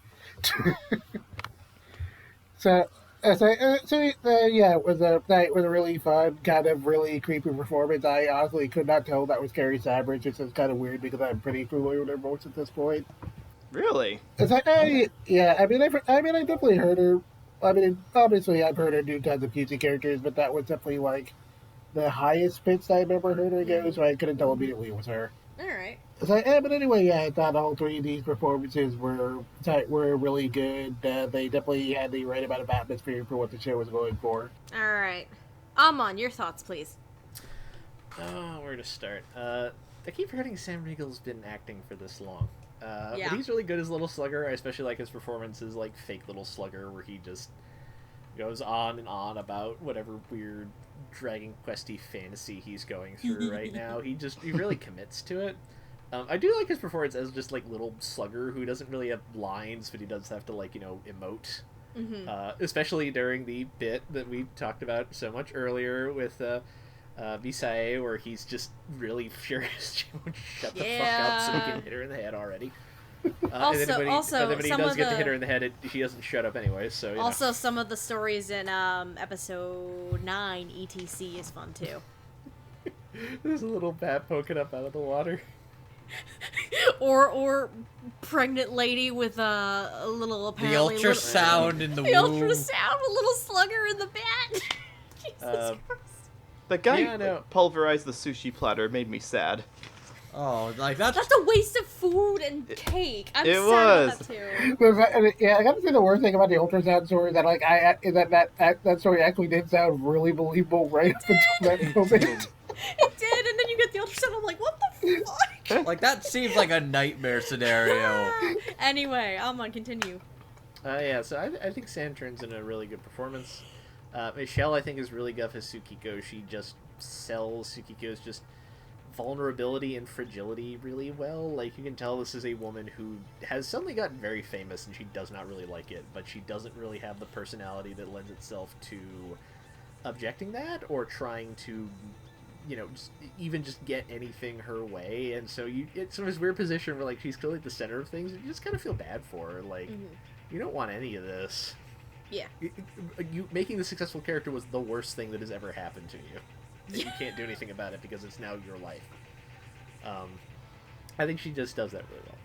Yeah, it was a really fun, kind of really creepy performance. I honestly could not tell that was Carrie Sabridge, which is kind of weird because I'm pretty familiar with her voice at this point. Really? It's like, I definitely heard her. I mean, obviously, I've heard her do tons of cutesy characters, but that was definitely like the highest pitch I've ever heard her go, so I couldn't tell immediately it was her. Alright. So, but anyway, yeah, I thought all three of these performances were really good. They definitely had the right amount of atmosphere for what the show was going for. Alright. Amon, your thoughts, please. Oh, where to start? I keep forgetting Sam Riegel's been acting for this long. Yeah. But he's really good as Little Slugger. I especially like his performance as like fake Little Slugger, where he just goes on and on about whatever weird Dragon Questy fantasy he's going through right now. He really commits to it. I do like his performance as just like little slugger who doesn't really have lines, but he does have to like emote. Especially during the bit that we talked about so much earlier with Visae, where he's just really furious she won't shut the fuck up so he can hit her in the head already. And then when he does get to hit her in the head, she doesn't shut up anyway. So also some of the stories in episode 9 etc is fun too. There's a little bat poking up out of the water. or pregnant lady with a little apparently The ultrasound in the womb. Ultrasound, a little slugger in the bat. Jesus Christ. The guy who pulverized the sushi platter made me sad. Oh, like that's a waste of food and cake. I'm it sad was. about that too. Yeah, I gotta say the worst thing about the ultrasound story that like that story actually did sound really believable right up until that moment. It did, and then you get the ultrasound. I'm like, what the fuck? like that seems like a nightmare scenario. Anyway, Amon, continue. Yeah, so I think Sam turns in a really good performance. Michelle, I think, is really good as Tsukiko. She just sells Tsukiko's just vulnerability and fragility really well. Like, you can tell this is a woman who has suddenly gotten very famous and she does not really like it, but she doesn't really have the personality that lends itself to objecting that or trying to, just get anything her way. And so it's sort of this weird position where, like, she's clearly at the center of things and you just kind of feel bad for her. Like, you don't want any of this. Yeah. You making the successful character was the worst thing that has ever happened to you. And you can't do anything about it because it's now your life. I think she just does that really well.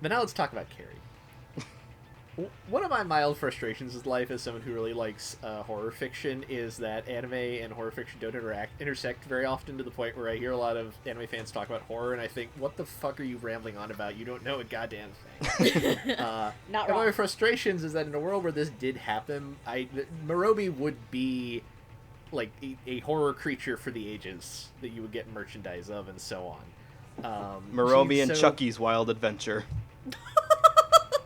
But now let's talk about Carrie. One of my mild frustrations with life as someone who really likes horror fiction is that anime and horror fiction don't intersect very often, to the point where I hear a lot of anime fans talk about horror and I think, what the fuck are you rambling on about? You don't know a goddamn thing. Not wrong. One of my frustrations is that in a world where this did happen, Maromi would be like a horror creature for the ages that you would get merchandise of and so on. Maromi and Chucky's Wild Adventure.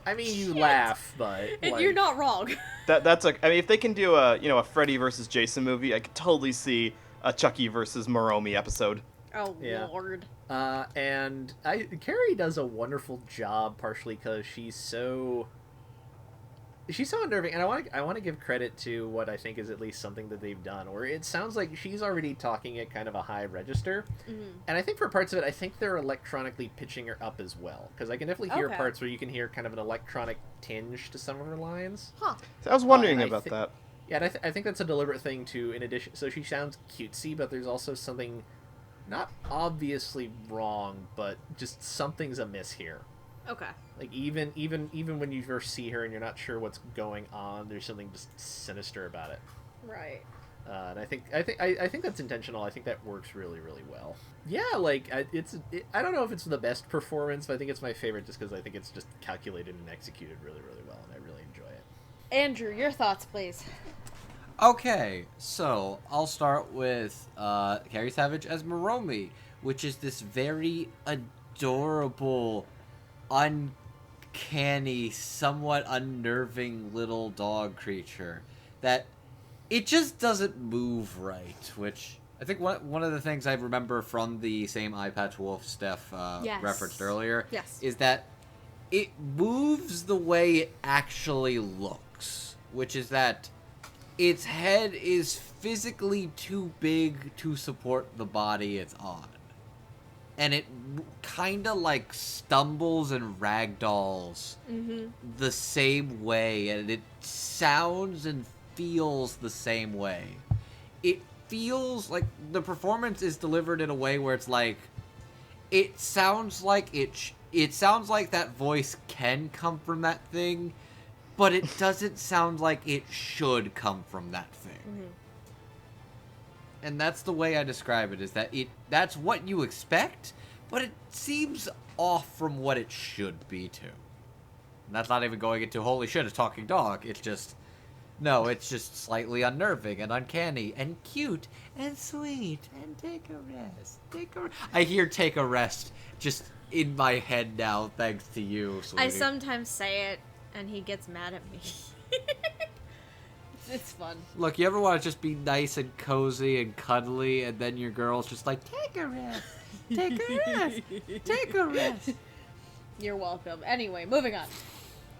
I mean, you laugh, but and you're not wrong. That's I mean, if they can do a Freddy versus Jason movie, I could totally see a Chucky versus Maromi episode. Oh Lord. And Carrie does a wonderful job, partially because she's so unnerving, and I want to give credit to what I think is at least something that they've done, where it sounds like she's already talking at kind of a high register, and I think for parts of it, I think they're electronically pitching her up as well, because I can definitely hear parts where you can hear kind of an electronic tinge to some of her lines. Huh. So I was wondering about that. Yeah, and I think that's a deliberate thing too. In addition, so she sounds cutesy, but there's also something not obviously wrong, but just something's amiss here. Okay. Like even when you first see her and you're not sure what's going on, there's something just sinister about it. Right. And I think that's intentional. I think that works really, really well. Yeah, like I don't know if it's the best performance, but I think it's my favorite just because I think it's just calculated and executed really, really well, and I really enjoy it. Andrew, your thoughts, please. Okay, so I'll start with Carrie Savage as Maromi, which is this very adorable, uncanny, somewhat unnerving little dog creature that it just doesn't move right, which I think one of the things I remember from the same Eye Patch Wolf Steph referenced earlier is that it moves the way it actually looks, which is that its head is physically too big to support the body it's on. And it kind of like stumbles and ragdolls the same way, and it sounds and feels the same way. It feels like the performance is delivered in a way where it's like, it sounds like it sounds like that voice can come from that thing, but it doesn't sound like it should come from that thing. And that's the way I describe it, is that that's what you expect, but it seems off from what it should be too. And that's not even going into, holy shit, a talking dog. It's just slightly unnerving and uncanny and cute and sweet and take a rest. I hear take a rest just in my head now, thanks to you, sweetie. I sometimes say it, and he gets mad at me. It's fun. Look, you ever want to just be nice and cozy and cuddly, and then your girl's just like, take a rest, take a rest, take a rest. You're welcome. Anyway, moving on.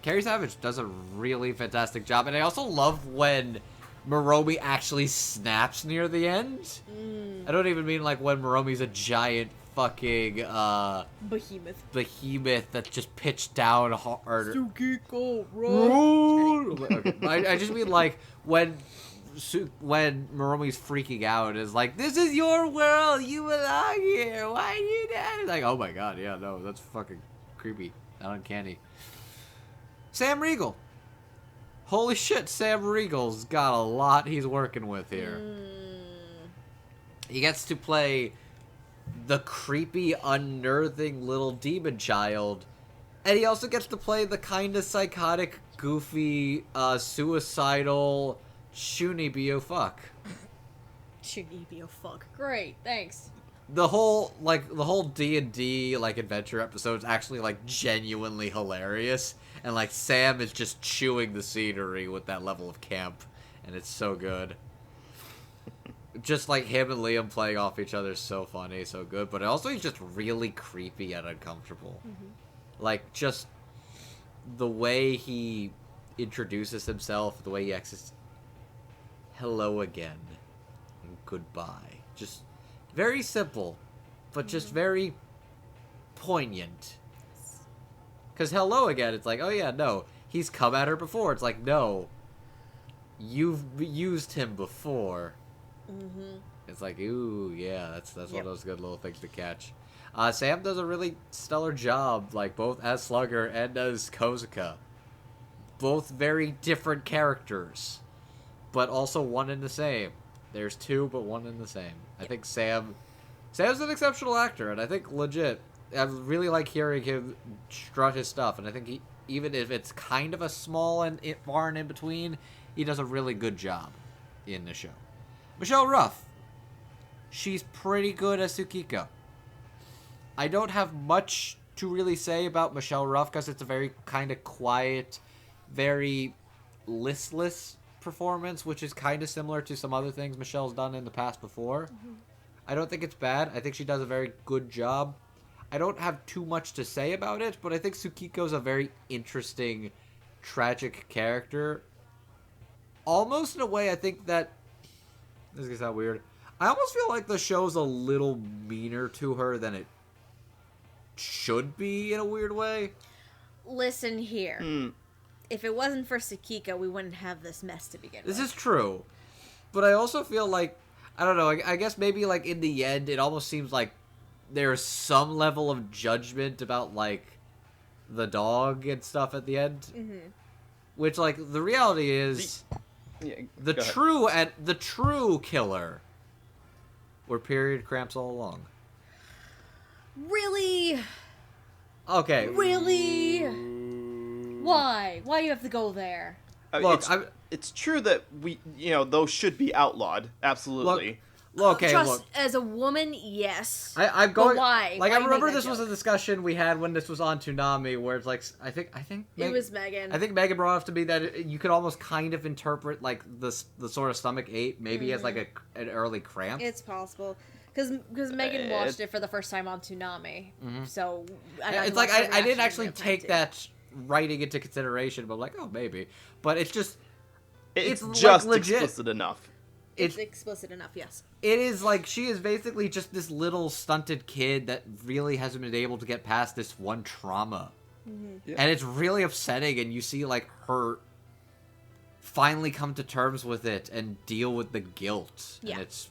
Carrie Savage does a really fantastic job, and I also love when Maromi actually snaps near the end. I don't even mean like when Maromi's a giant fucking behemoth that's just pitched down hard. Tsukiko, roll. Okay. I just mean like when Maromi's freaking out is like, this is your world, you belong here, why you dead? Like, oh my god, yeah, no, that's fucking creepy and uncanny. Sam Riegel. Holy shit, Sam Riegel's got a lot he's working with here. He gets to play the creepy, unnerving little demon child, and he also gets to play the kind of psychotic, goofy, suicidal Shunibyo fuck. Shunibyo fuck. Great, thanks. The whole D&D, like, adventure episode's actually, like, genuinely hilarious. And, like, Sam is just chewing the scenery with that level of camp. And it's so good. Just, like, him and Liam playing off each other is so funny, so good. But also he's just really creepy and uncomfortable. Like, just the way he introduces himself, the way he exits. Hello again. And goodbye. Just very simple, but just very poignant. Because hello again, it's like, oh yeah, no, he's come at her before. It's like, no, you've used him before. It's like, ooh, yeah, that's one of those good little things to catch. Sam does a really stellar job, like, both as Slugger and as Kozuka. Both very different characters, but also one and the same. There's two, but one and the same. I think Sam's an exceptional actor, and I think legit, I really like hearing him strut his stuff, and I think even if it's kind of a small and far and in between, he does a really good job in the show. Michelle Ruff. She's pretty good as Tsukiko. I don't have much to really say about Michelle Ruff, because it's a very kind of quiet, very listless performance, which is kind of similar to some other things Michelle's done in the past before. I don't think it's bad. I think she does a very good job. I don't have too much to say about it, but I think Tsukiko's a very interesting, tragic character. Almost in a way, I think that... This is going to sound weird. I almost feel like the show's a little meaner to her than it should be, in a weird way. Listen here. If it wasn't for Tsukiko, we wouldn't have this mess to begin with. This is true. But I also feel like, I don't know, I guess maybe like in the end, it almost seems like there's some level of judgment about like the dog and stuff at the end. Which, like, the reality is the true killer were period cramps all along. Really? Okay. Really? Why? Why do you have to go there? Look, it's true that those should be outlawed. Absolutely. Look, as a woman, yes. I'm going. But why? Like, Why I remember make that this was a joke? discussion we had when this was on Toonami, where it's like, I think It was Megan. I think Megan brought up to me that you could almost kind of interpret like the sort of stomach ache maybe as like an early cramp. It's possible. Because Megan watched it for the first time on Toonami. So, it's like, I didn't actually take that writing into consideration, but like, oh, maybe. But it's just... It's like, just legit. explicit enough. It's explicit enough, yes. It is like, she is basically just this little stunted kid that really hasn't been able to get past this one trauma. Yeah. And it's really upsetting, and you see, like, her finally come to terms with it and deal with the guilt. Yeah. And it's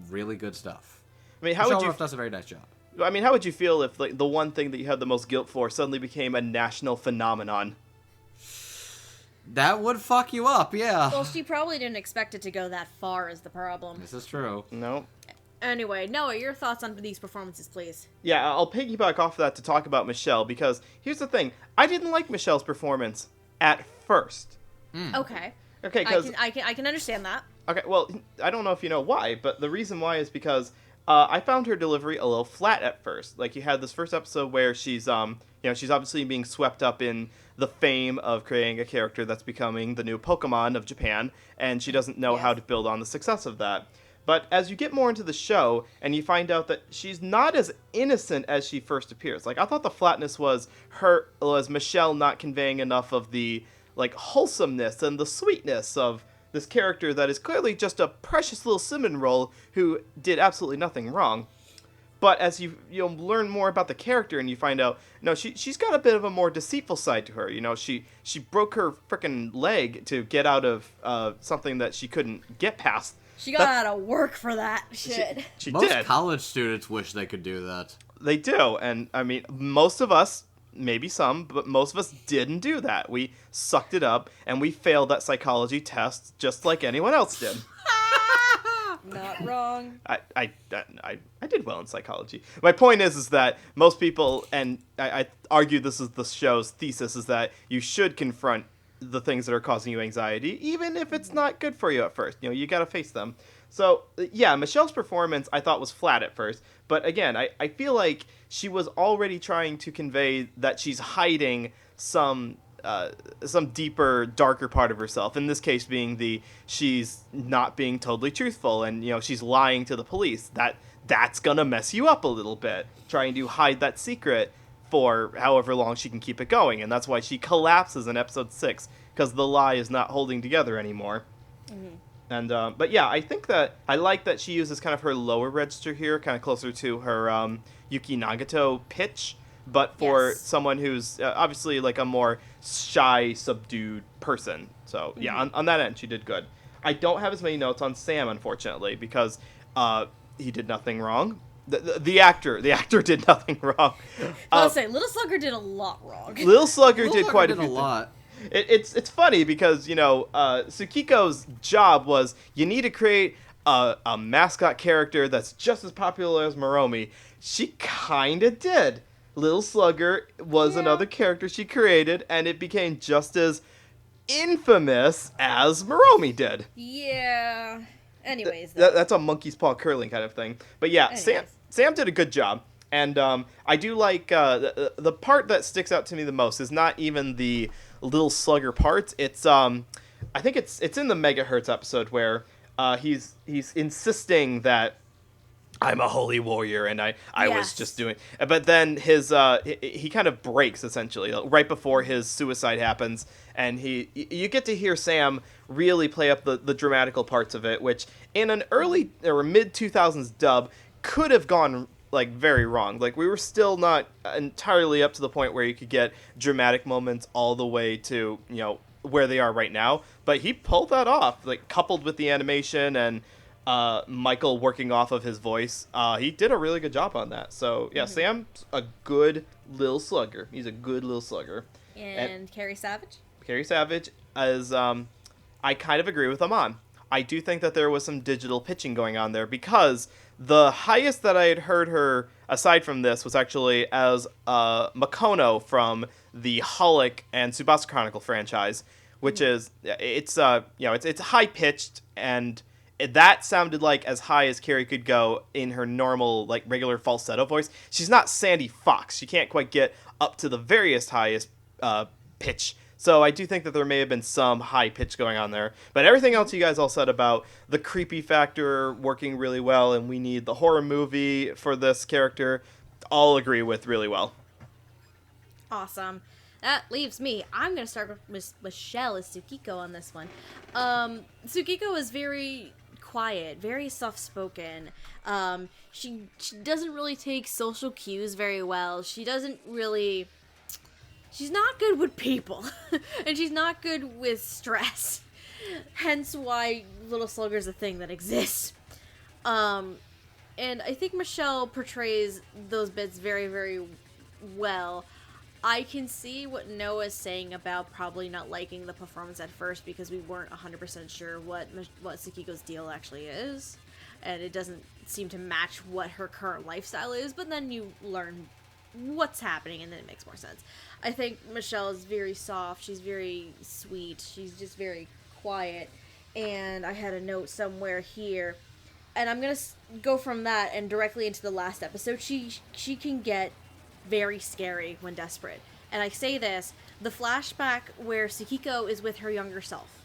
really good stuff. I mean, how Michelle would you... Ruff does a very nice job. I mean, how would you feel if like the one thing that you had the most guilt for suddenly became a national phenomenon? That would fuck you up, yeah. Well, she probably didn't expect it to go that far, is the problem. This is true. No. Anyway, Noah, your thoughts on these performances, please. Yeah, I'll piggyback off of that to talk about Michelle, because here's the thing. I didn't like Michelle's performance at first. Okay. Okay, because... I can understand that. Okay, well, I don't know if you know why, but the reason why is because I found her delivery a little flat at first. Like, you had this first episode where she's she's obviously being swept up in the fame of creating a character that's becoming the new Pokemon of Japan, and she doesn't know how to build on the success of that. But as you get more into the show, and you find out that she's not as innocent as she first appears. Like, I thought the flatness was Michelle not conveying enough of the, like, wholesomeness and the sweetness of this character that is clearly just a precious little cinnamon roll who did absolutely nothing wrong. But as you learn more about the character and you find out, she's got a bit of a more deceitful side to her. She broke her frickin' leg to get out of something that she couldn't get past. She got out of work for that shit. She Most did. college students wish they could do that. They do, and I mean, most of us, maybe some, but most of us didn't do that. We sucked it up, and we failed that psychology test just like anyone else did. Not wrong. I did well in psychology. My point is that most people, and I argue this is the show's thesis, is that you should confront the things that are causing you anxiety, even if it's not good for you at first. You gotta face them. So, yeah, Michelle's performance I thought was flat at first, but again, I feel like she was already trying to convey that she's hiding some deeper, darker part of herself. In this case being she's not being totally truthful, and, she's lying to the police. That's gonna mess you up a little bit, trying to hide that secret for however long she can keep it going, and that's why she collapses in episode 6, because the lie is not holding together anymore. Mm-hmm. And but yeah, I think that I like that she uses kind of her lower register here, kind of closer to her Yuki Nagato pitch, but for someone who's obviously like a more shy, subdued person. So yeah, on that end, she did good. I don't have as many notes on Sam, unfortunately, because he did nothing wrong. The actor did nothing wrong. I'll say Little Slugger did a lot wrong. Little Slugger did quite a few lot. It's funny because Tsukiko's job was you need to create a mascot character that's just as popular as Maromi. She kinda did. Little Slugger was another character she created, and it became just as infamous as Maromi did. Yeah. Anyways, that's a monkey's paw curling kind of thing. But yeah, Sam did a good job. And I do like the part that sticks out to me the most is not even the Little Slugger part. It's I think it's in the Megahertz episode where he's insisting that I'm a holy warrior and I was just doing. But then he kind of breaks essentially right before his suicide happens, and you get to hear Sam really play up the dramatical parts of it, which in an early or mid 2000s dub could have gone like very wrong. Like, we were still not entirely up to the point where you could get dramatic moments all the way to where they are right now, but he pulled that off, like coupled with the animation and Michael working off of his voice. He did a really good job on that. So yeah, Sam's a good Little Slugger. He's a good Little Slugger. And Carrie Savage? Carrie Savage is I kind of agree with Amon. I do think that there was some digital pitching going on there, because the highest that I had heard her, aside from this, was actually as Makono from the Holic and Tsubasa Chronicle franchise, which is it's high pitched, and that sounded like as high as Carrie could go in her normal, like, regular falsetto voice. She's not Sandy Fox. She can't quite get up to the various highest pitch. So I do think that there may have been some high pitch going on there. But everything else you guys all said about the creepy factor working really well, and we need the horror movie for this character, all agree with really well. Awesome. That leaves me. I'm going to start with Michelle as Tsukiko on this one. Tsukiko is very quiet, very soft-spoken. She doesn't really take social cues very well. She's not good with people, and she's not good with stress. Hence why Little Slugger's a thing that exists. And I think Michelle portrays those bits very, very well. I can see what Noah's saying about probably not liking the performance at first, because we weren't 100% sure what Tsukiko's deal actually is, and it doesn't seem to match what her current lifestyle is, but then you learn what's happening, and then it makes more sense. I think Michelle is very soft, she's very sweet, she's just very quiet, and I had a note somewhere here. and I'm gonna go from that and directly into the last episode. She can get very scary when desperate. And I say this, the flashback where Tsukiko is with her younger self,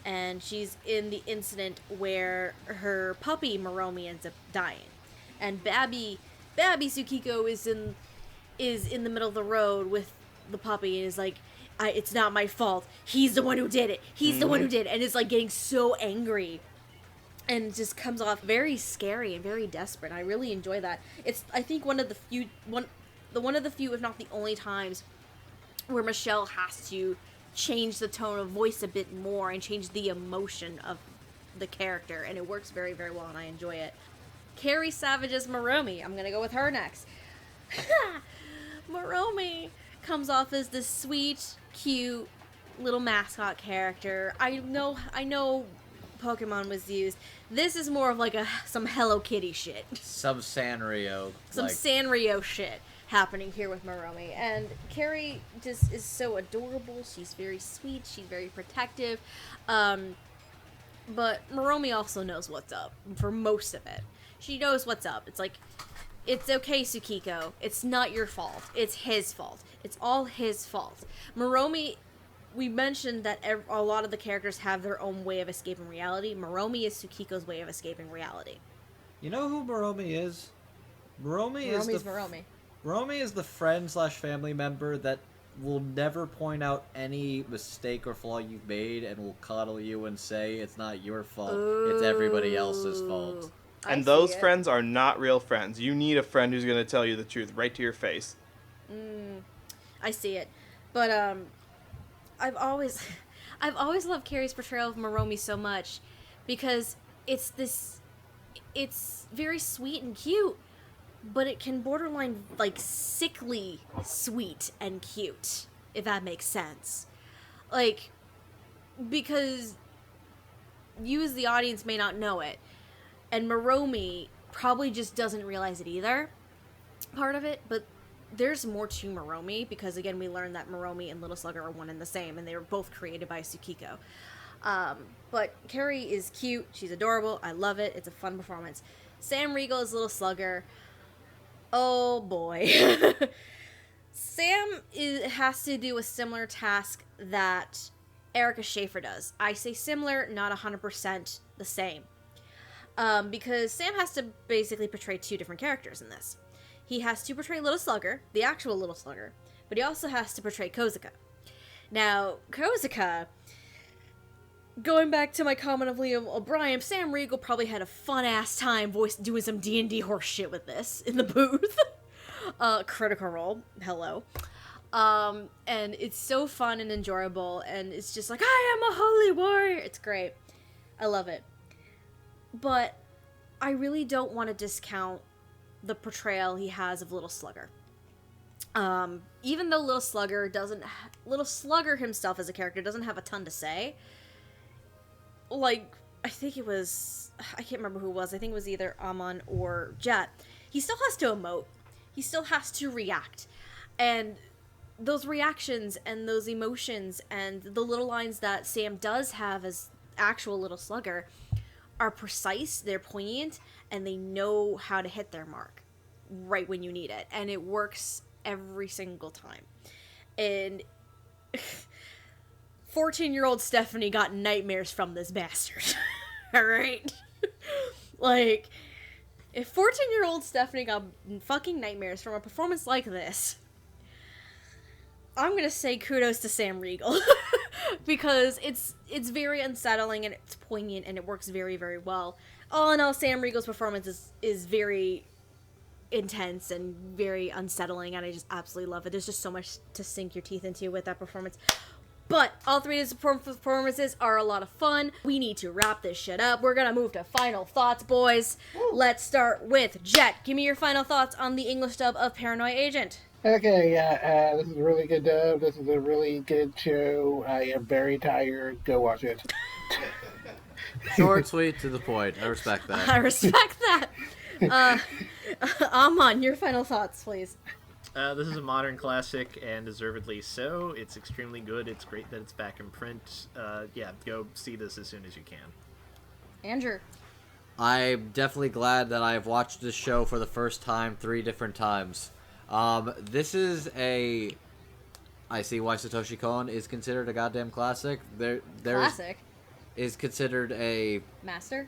and she's in the incident where her puppy Maromi ends up dying, and Babby Tsukiko is in the middle of the road with the puppy and is like, it's not my fault. He's the one who did it. He's the one who did it. And is like getting so angry. And just comes off very scary and very desperate. I really enjoy that. It's, I think, one of the few, if not the only times where Michelle has to change the tone of voice a bit more and change the emotion of the character. And it works very, very well, and I enjoy it. Carrie Savage's Maromi. I'm gonna go with her next. Maromi comes off as this sweet, cute little mascot character. I know Pokemon was used. This is more of like some Hello Kitty shit. Some Sanrio. Some Sanrio shit happening here with Maromi. And Carrie just is so adorable. She's very sweet. She's very protective. But Maromi also knows what's up for most of it. She knows what's up. It's like, it's okay, Tsukiko. It's not your fault. It's his fault. It's all his fault. Maromi, we mentioned that a lot of the characters have their own way of escaping reality. Maromi is Tsukiko's way of escaping reality. You know who Maromi is? Maromi is the friend/family member that will never point out any mistake or flaw you've made and will coddle you and say it's not your fault. Ooh. It's everybody else's fault. And those friends are not real friends. You need a friend who's going to tell you the truth right to your face. I see it. But I've always loved Carrie's portrayal of Maromi so much because it's very sweet and cute, but it can borderline like sickly sweet and cute, if that makes sense. Like, because you as the audience may not know it, and Maromi probably just doesn't realize it either, part of it, but there's more to Maromi, because again, we learned that Maromi and Little Slugger are one and the same, and they were both created by Tsukiko. But Carrie is cute, she's adorable, I love it, it's a fun performance. Sam Riegel is Little Slugger. Oh boy. Sam has to do a similar task that Erica Schaefer does. I say similar, not 100% the same. Because Sam has to basically portray two different characters in this. He has to portray Little Slugger, the actual Little Slugger, but he also has to portray Kozuka. Now, Kozuka, going back to my comment of Liam O'Brien, Sam Riegel probably had a fun-ass time doing some D&D horse shit with this in the booth. Critical Role, hello. And it's so fun and enjoyable, and it's just like, I am a holy warrior! It's great. I love it. But I really don't want to discount the portrayal he has of Little Slugger. Even though Little Slugger himself as a character doesn't have a ton to say. Like, I think it was, I can't remember who it was. I think it was either Amon or Jet. He still has to emote. He still has to react. And those reactions and those emotions and the little lines that Sam does have as actual Little Slugger are precise, they're poignant, and they know how to hit their mark right when you need it. And it works every single time. And 14-year-old Stephanie got nightmares from this bastard. Alright? Like, if 14-year-old Stephanie got fucking nightmares from a performance like this, I'm gonna say kudos to Sam Riegel. Because it's very unsettling and it's poignant and it works very, very well. All in all, Sam Riegel's performance is very intense and very unsettling, and I just absolutely love it. There's just so much to sink your teeth into with that performance. But all three of his performances are a lot of fun. We need to wrap this shit up. We're gonna move to final thoughts, boys. Woo. Let's start with Jet. Give me your final thoughts on the English dub of Paranoia Agent. Okay, yeah, this is a really good dub. This is a really good show. I am very tired. Go watch it. Short, sweet, to the point. I respect that. I respect that. Amon, your final thoughts, please. This is a modern classic, and deservedly so. It's extremely good. It's great that it's back in print. Yeah, go see this as soon as you can. Andrew. I'm definitely glad that I've watched this show for the first time 3 different times. This is a... I see why Satoshi Kon is considered a goddamn classic. Classic. Is considered a Master?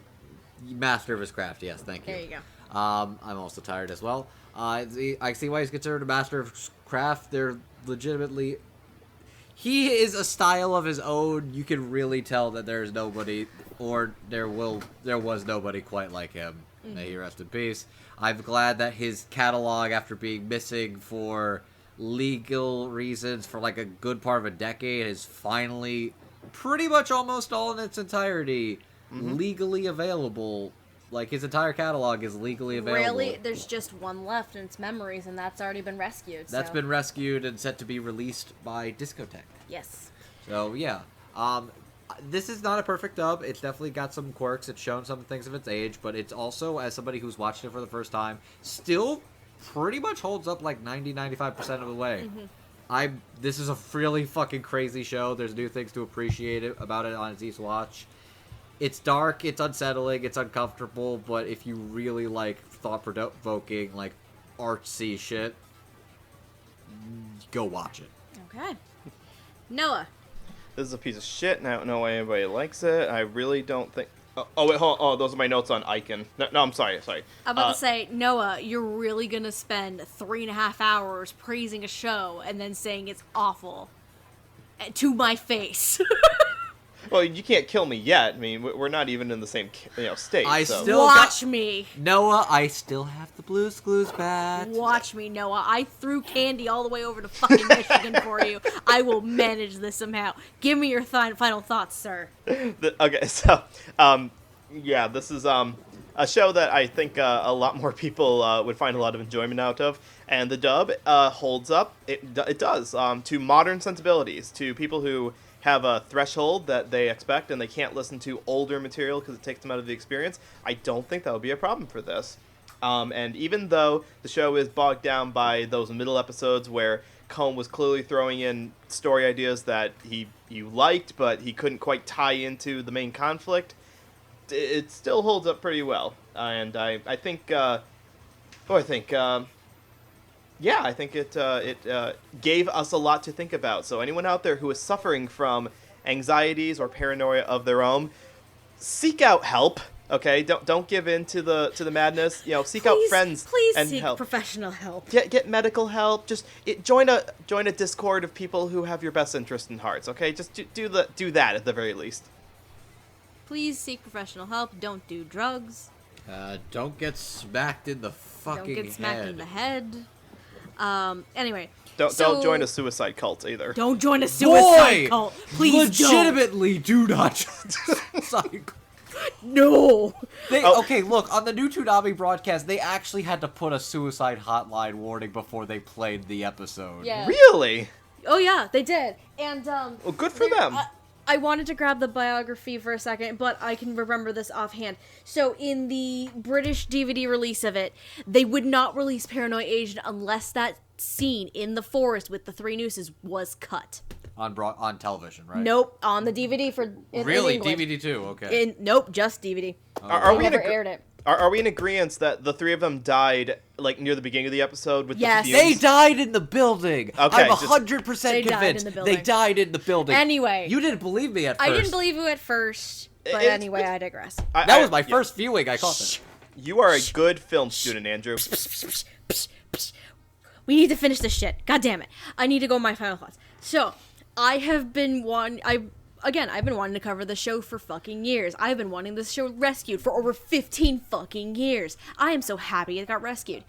master of his craft, yes, thank you. There you go. I'm also tired as well. I see why he's considered a master of his craft. They're legitimately... He is a style of his own. You can really tell that there's nobody, or there was nobody quite like him. May he rest in peace. I'm glad that his catalog, after being missing for legal reasons for like a good part of a decade, is finally pretty much almost all in its entirety legally available. Like, his entire catalog is legally available. Really? There's just one left, and it's Memories, and that's already been rescued. That's been rescued and set to be released by Discotech. Yes. So, yeah. This is not a perfect dub. It's definitely got some quirks. It's shown some things of its age, but it's also, as somebody who's watched it for the first time, still pretty much holds up like 90-95% of the way. This is a really fucking crazy show. There's new things to appreciate about it on each watch. It's dark, it's unsettling, it's uncomfortable, but if you really like thought-provoking, like, artsy shit, go watch it. Okay. Noah. This is a piece of shit, and I don't know why anybody likes it. I really don't think... Oh, wait, hold on. Oh, those are my notes on Icon. No, I'm sorry. I'm about to say, Noah, you're really gonna spend 3.5 hours praising a show and then saying it's awful. To my face. Well, you can't kill me yet. I mean, we're not even in the same state. Watch me. Noah, I still have the Blue's Clues badge. Watch me, Noah. I threw candy all the way over to fucking Michigan for you. I will manage this somehow. Give me your final thoughts, sir. Okay, so, yeah, this is a show that I think a lot more people would find a lot of enjoyment out of, and the dub holds up. It does to modern sensibilities, to people who have a threshold that they expect and they can't listen to older material because it takes them out of the experience. I don't think that would be a problem for this. And even though the show is bogged down by those middle episodes where Kon was clearly throwing in story ideas that you liked, but he couldn't quite tie into the main conflict, it still holds up pretty well. And I think it gave us a lot to think about. So anyone out there who is suffering from anxieties or paranoia of their own, seek out help. Okay, don't give in to the madness. Seek out friends and seek help. Professional help. Get medical help. Just join a Discord of people who have your best interest in hearts. Okay, just do that at the very least. Please seek professional help. Don't do drugs. Don't get smacked in the fucking head. Don't get smacked in the head. Anyway. Don't join a suicide cult either. Don't join a suicide cult. Please legitimately do not join a suicide cult. No. Okay, look, on the new Toonami broadcast, they actually had to put a suicide hotline warning before they played the episode. Yeah. Really? Oh yeah, they did. And well, good for them. I wanted to grab the biography for a second, but I can remember this offhand. So in the British DVD release of it, they would not release Paranoia Agent unless that scene in the forest with the 3 nooses was cut. On television, right? Nope, on the DVD really? in England. DVD too, okay. Nope, just DVD. Are we never aired it. Are we in agreement that the 3 of them died like near the beginning of the episode with Yes. the fumes? They died in the building. Okay, I'm 100% convinced they died in the building. Anyway. You didn't believe me at first. I didn't believe you at first, but anyway, I digress. That was my first viewing. I caught that. You are a good film student, Andrew. We need to finish this shit. God damn it. I need to go with my final thoughts. So, I've been wanting to cover the show for fucking years. I've been wanting this show rescued for over 15 fucking years. I am so happy it got rescued.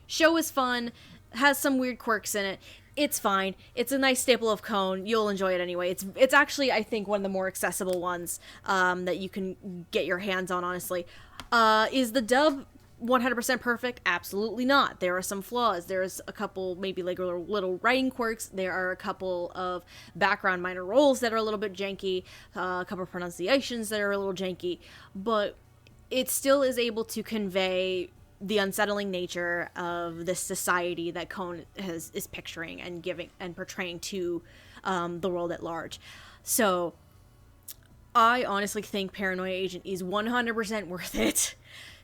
Show is fun, has some weird quirks in it. It's fine. It's a nice staple of Kon. You'll enjoy it anyway. It's actually, I think, one of the more accessible ones that you can get your hands on, honestly. Is the dub 100% perfect? Absolutely not. There are some flaws. There's a couple maybe like little writing quirks. There are a couple of background minor roles that are a little bit janky, a couple of pronunciations that are a little janky, but it still is able to convey the unsettling nature of this society that Kon is picturing and giving and portraying to the world at large. So I honestly think Paranoia Agent is 100% worth it.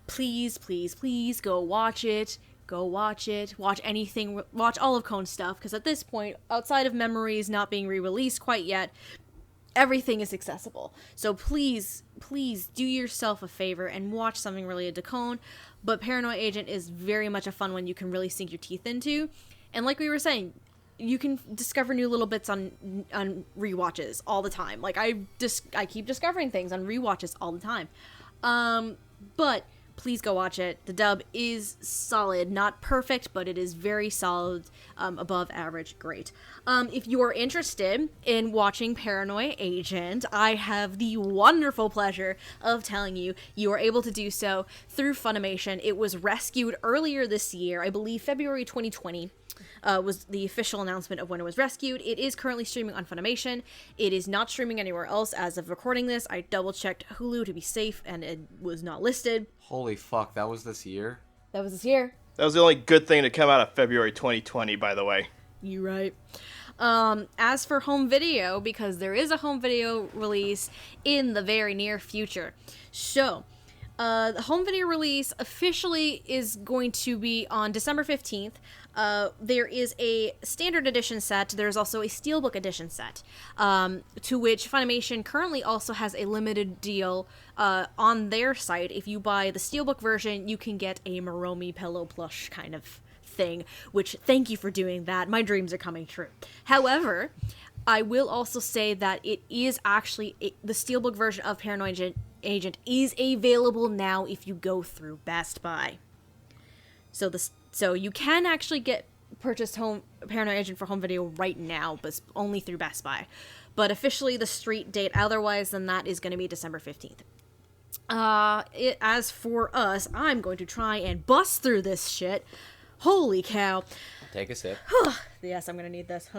Please, please, please go watch it. Go watch it. Watch anything. Watch all of Kone's stuff, because at this point, outside of Memories not being re-released quite yet, everything is accessible. So please, please do yourself a favor and watch something related to Kone. But Paranoia Agent is very much a fun one you can really sink your teeth into. And like we were saying, you can discover new little bits on rewatches all the time. Like I keep discovering things on rewatches all the time. But please go watch it. The dub is solid, not perfect, but it is very solid, above average, great. If you are interested in watching Paranoia Agent, I have the wonderful pleasure of telling you you are able to do so through Funimation. It was rescued earlier this year, I believe February 2020. Was the official announcement of when it was rescued. It is currently streaming on Funimation. It is not streaming anywhere else as of recording this. I double-checked Hulu to be safe, and it was not listed. Holy fuck, that was this year? That was this year. That was the only good thing to come out of February 2020, by the way. You right. As for home video, because there is a home video release in the very near future. So, the home video release officially is going to be on December 15th. There is a standard edition set. There's also a steelbook edition set, to which Funimation currently also has a limited deal on their site. If you buy the steelbook version, you can get a Maromi pillow plush kind of thing, which thank you for doing that. My dreams are coming true. However, I will also say that it is actually the steelbook version of Paranoia Agent is available now if you go through Best Buy. So you can actually purchase Paranoia Agent for home video right now, but only through Best Buy. But officially the street date otherwise than that is going to be December 15th. As for us, I'm going to try and bust through this shit. Holy cow. Take a sip. Yes, I'm going to need this.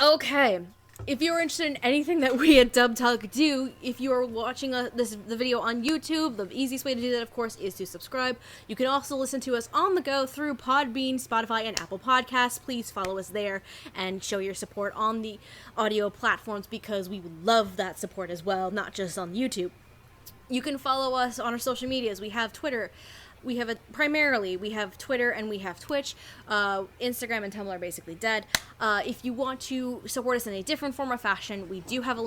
Okay. If you're interested in anything that we at Dub Talk do, if you are watching the video on YouTube, the easiest way to do that, of course, is to subscribe. You can also listen to us on the go through Podbean, Spotify, and Apple Podcasts. Please follow us there and show your support on the audio platforms, because we would love that support as well, not just on YouTube. You can follow us on our social medias. We have Twitter. We have we have Twitter and we have Twitch. Instagram and Tumblr are basically dead. If you want to support us in a different form or fashion, we do have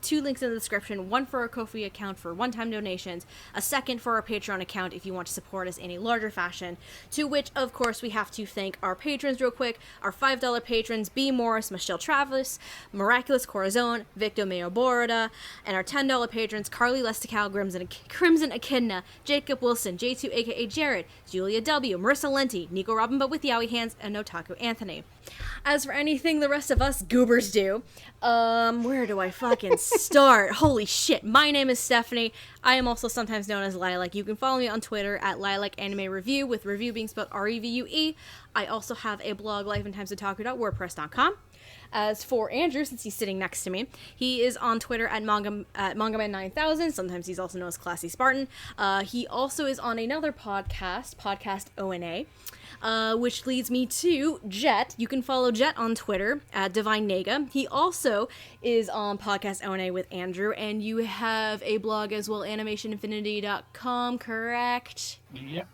two links in the description. One for our Ko-fi account for one-time donations. A second for our Patreon account if you want to support us in a larger fashion. To which, of course, we have to thank our patrons real quick. Our $5 patrons, B. Morris, Michelle Travis, Miraculous Corazon, Victor Mayo Borda, and our $10 patrons, Carly Lestical, Crimson Echidna, Jacob Wilson, J2 aka Jared, Julia W, Marissa Lenti, Nico Robin but with Yowie Hands, and Otaku Anthony. As for anything the rest of us goobers do, where do I fucking start? Holy shit, my name is Stephanie. I am also sometimes known as Lilac. You can follow me on Twitter at Lilac Anime Review, with review being spelled R-E-V-U-E. I also have a blog, lifeandtimesotaku.wordpress.com. As for Andrew, since he's sitting next to me, he is on Twitter at Mangaman9000. Sometimes he's also known as Classy Spartan. He also is on another podcast ONA, which leads me to Jet. You can follow Jet on Twitter at Divine Nega. He also is on podcast ONA with Andrew, and you have a blog as well, animationinfinity.com, correct? Yep.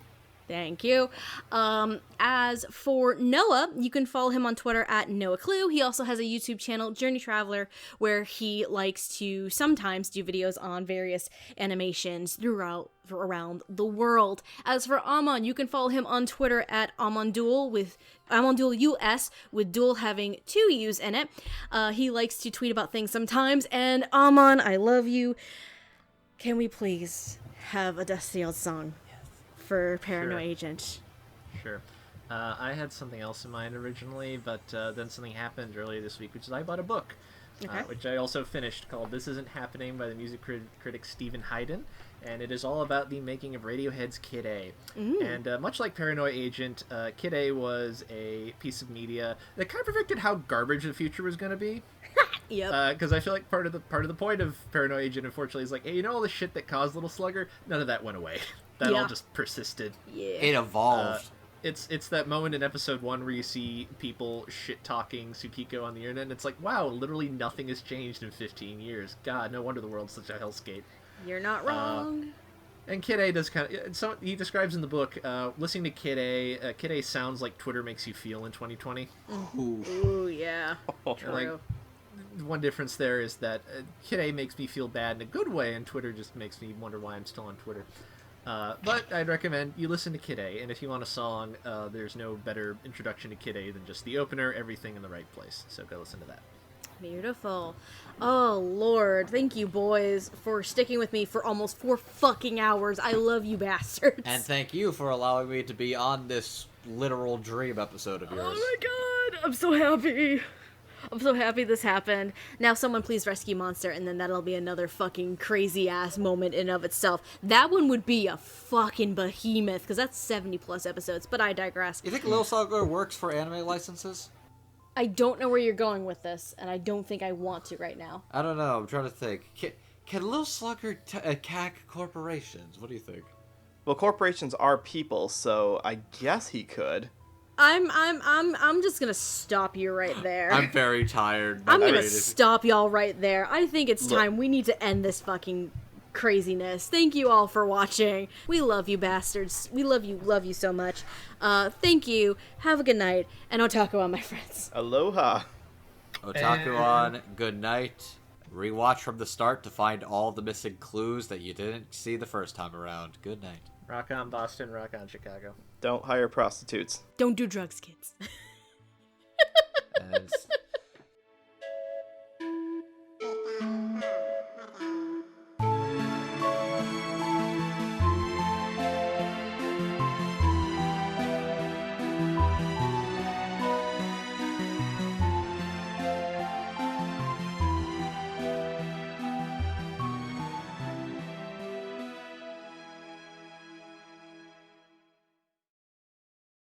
Thank you. As for Noah, you can follow him on Twitter at Noah Clue. He also has a YouTube channel, Journey Traveler, where he likes to sometimes do videos on various animations around the world. As for Amon, you can follow him on Twitter at AmonDuel with AmonDuel US, with Duel having 2 U's in it. He likes to tweet about things sometimes. And Amon, I love you. Can we please have a Dusty Old song for Paranoia Agent? Sure. I had something else in mind originally, but then something happened earlier this week, which is I bought a book, which I also finished, called This Isn't Happening by the music critic Stephen Hayden, and it is all about the making of Radiohead's Kid A. And much like Paranoia Agent, Kid A was a piece of media that kind of predicted how garbage the future was going to be. Yep. Because I feel like part of the point of Paranoia Agent, unfortunately, is like, hey, you know all the shit that caused Little Slugger? None of that went away. That all just persisted. Yeah. It evolved. It's that moment in episode 1 where you see people shit-talking Tsukiko on the internet, and it's like, wow, literally nothing has changed in 15 years. God, no wonder the world's such a hellscape. You're not wrong. And Kid A does kind of... So he describes in the book, listening to Kid A sounds like Twitter makes you feel in 2020. Ooh, yeah. True. Like, one difference there is that Kid A makes me feel bad in a good way, and Twitter just makes me wonder why I'm still on Twitter. But I'd recommend you listen to Kid A, and if you want a song, there's no better introduction to Kid A than just the opener, Everything in the Right Place. So go listen to that. Beautiful. Oh, Lord. Thank you, boys, for sticking with me for almost 4 fucking hours. I love you bastards. And thank you for allowing me to be on this literal dream episode of yours. Oh my god. I'm so happy. I'm so happy this happened. Now someone please rescue Monster, and then that'll be another fucking crazy-ass moment in of itself. That one would be a fucking behemoth, because that's 70-plus episodes, but I digress. You think Lil Saga works for anime licenses? I don't know where you're going with this, and I don't think I want to right now. I don't know. I'm trying to think. Can Lil Slugger attack corporations? What do you think? Well, corporations are people, so I guess he could. I'm just gonna stop you right there. I'm very tired. I'm gonna stop y'all right there. I think it's time we need to end this fucking craziness. Thank you all for watching. We love you bastards. We love you so much. Thank you. Have a good night. And otaku on, my friends. Aloha. Otaku on, good night. Rewatch from the start to find all the missing clues that you didn't see the first time around. Good night. Rock on Boston, rock on Chicago. Don't hire prostitutes. Don't do drugs, kids. And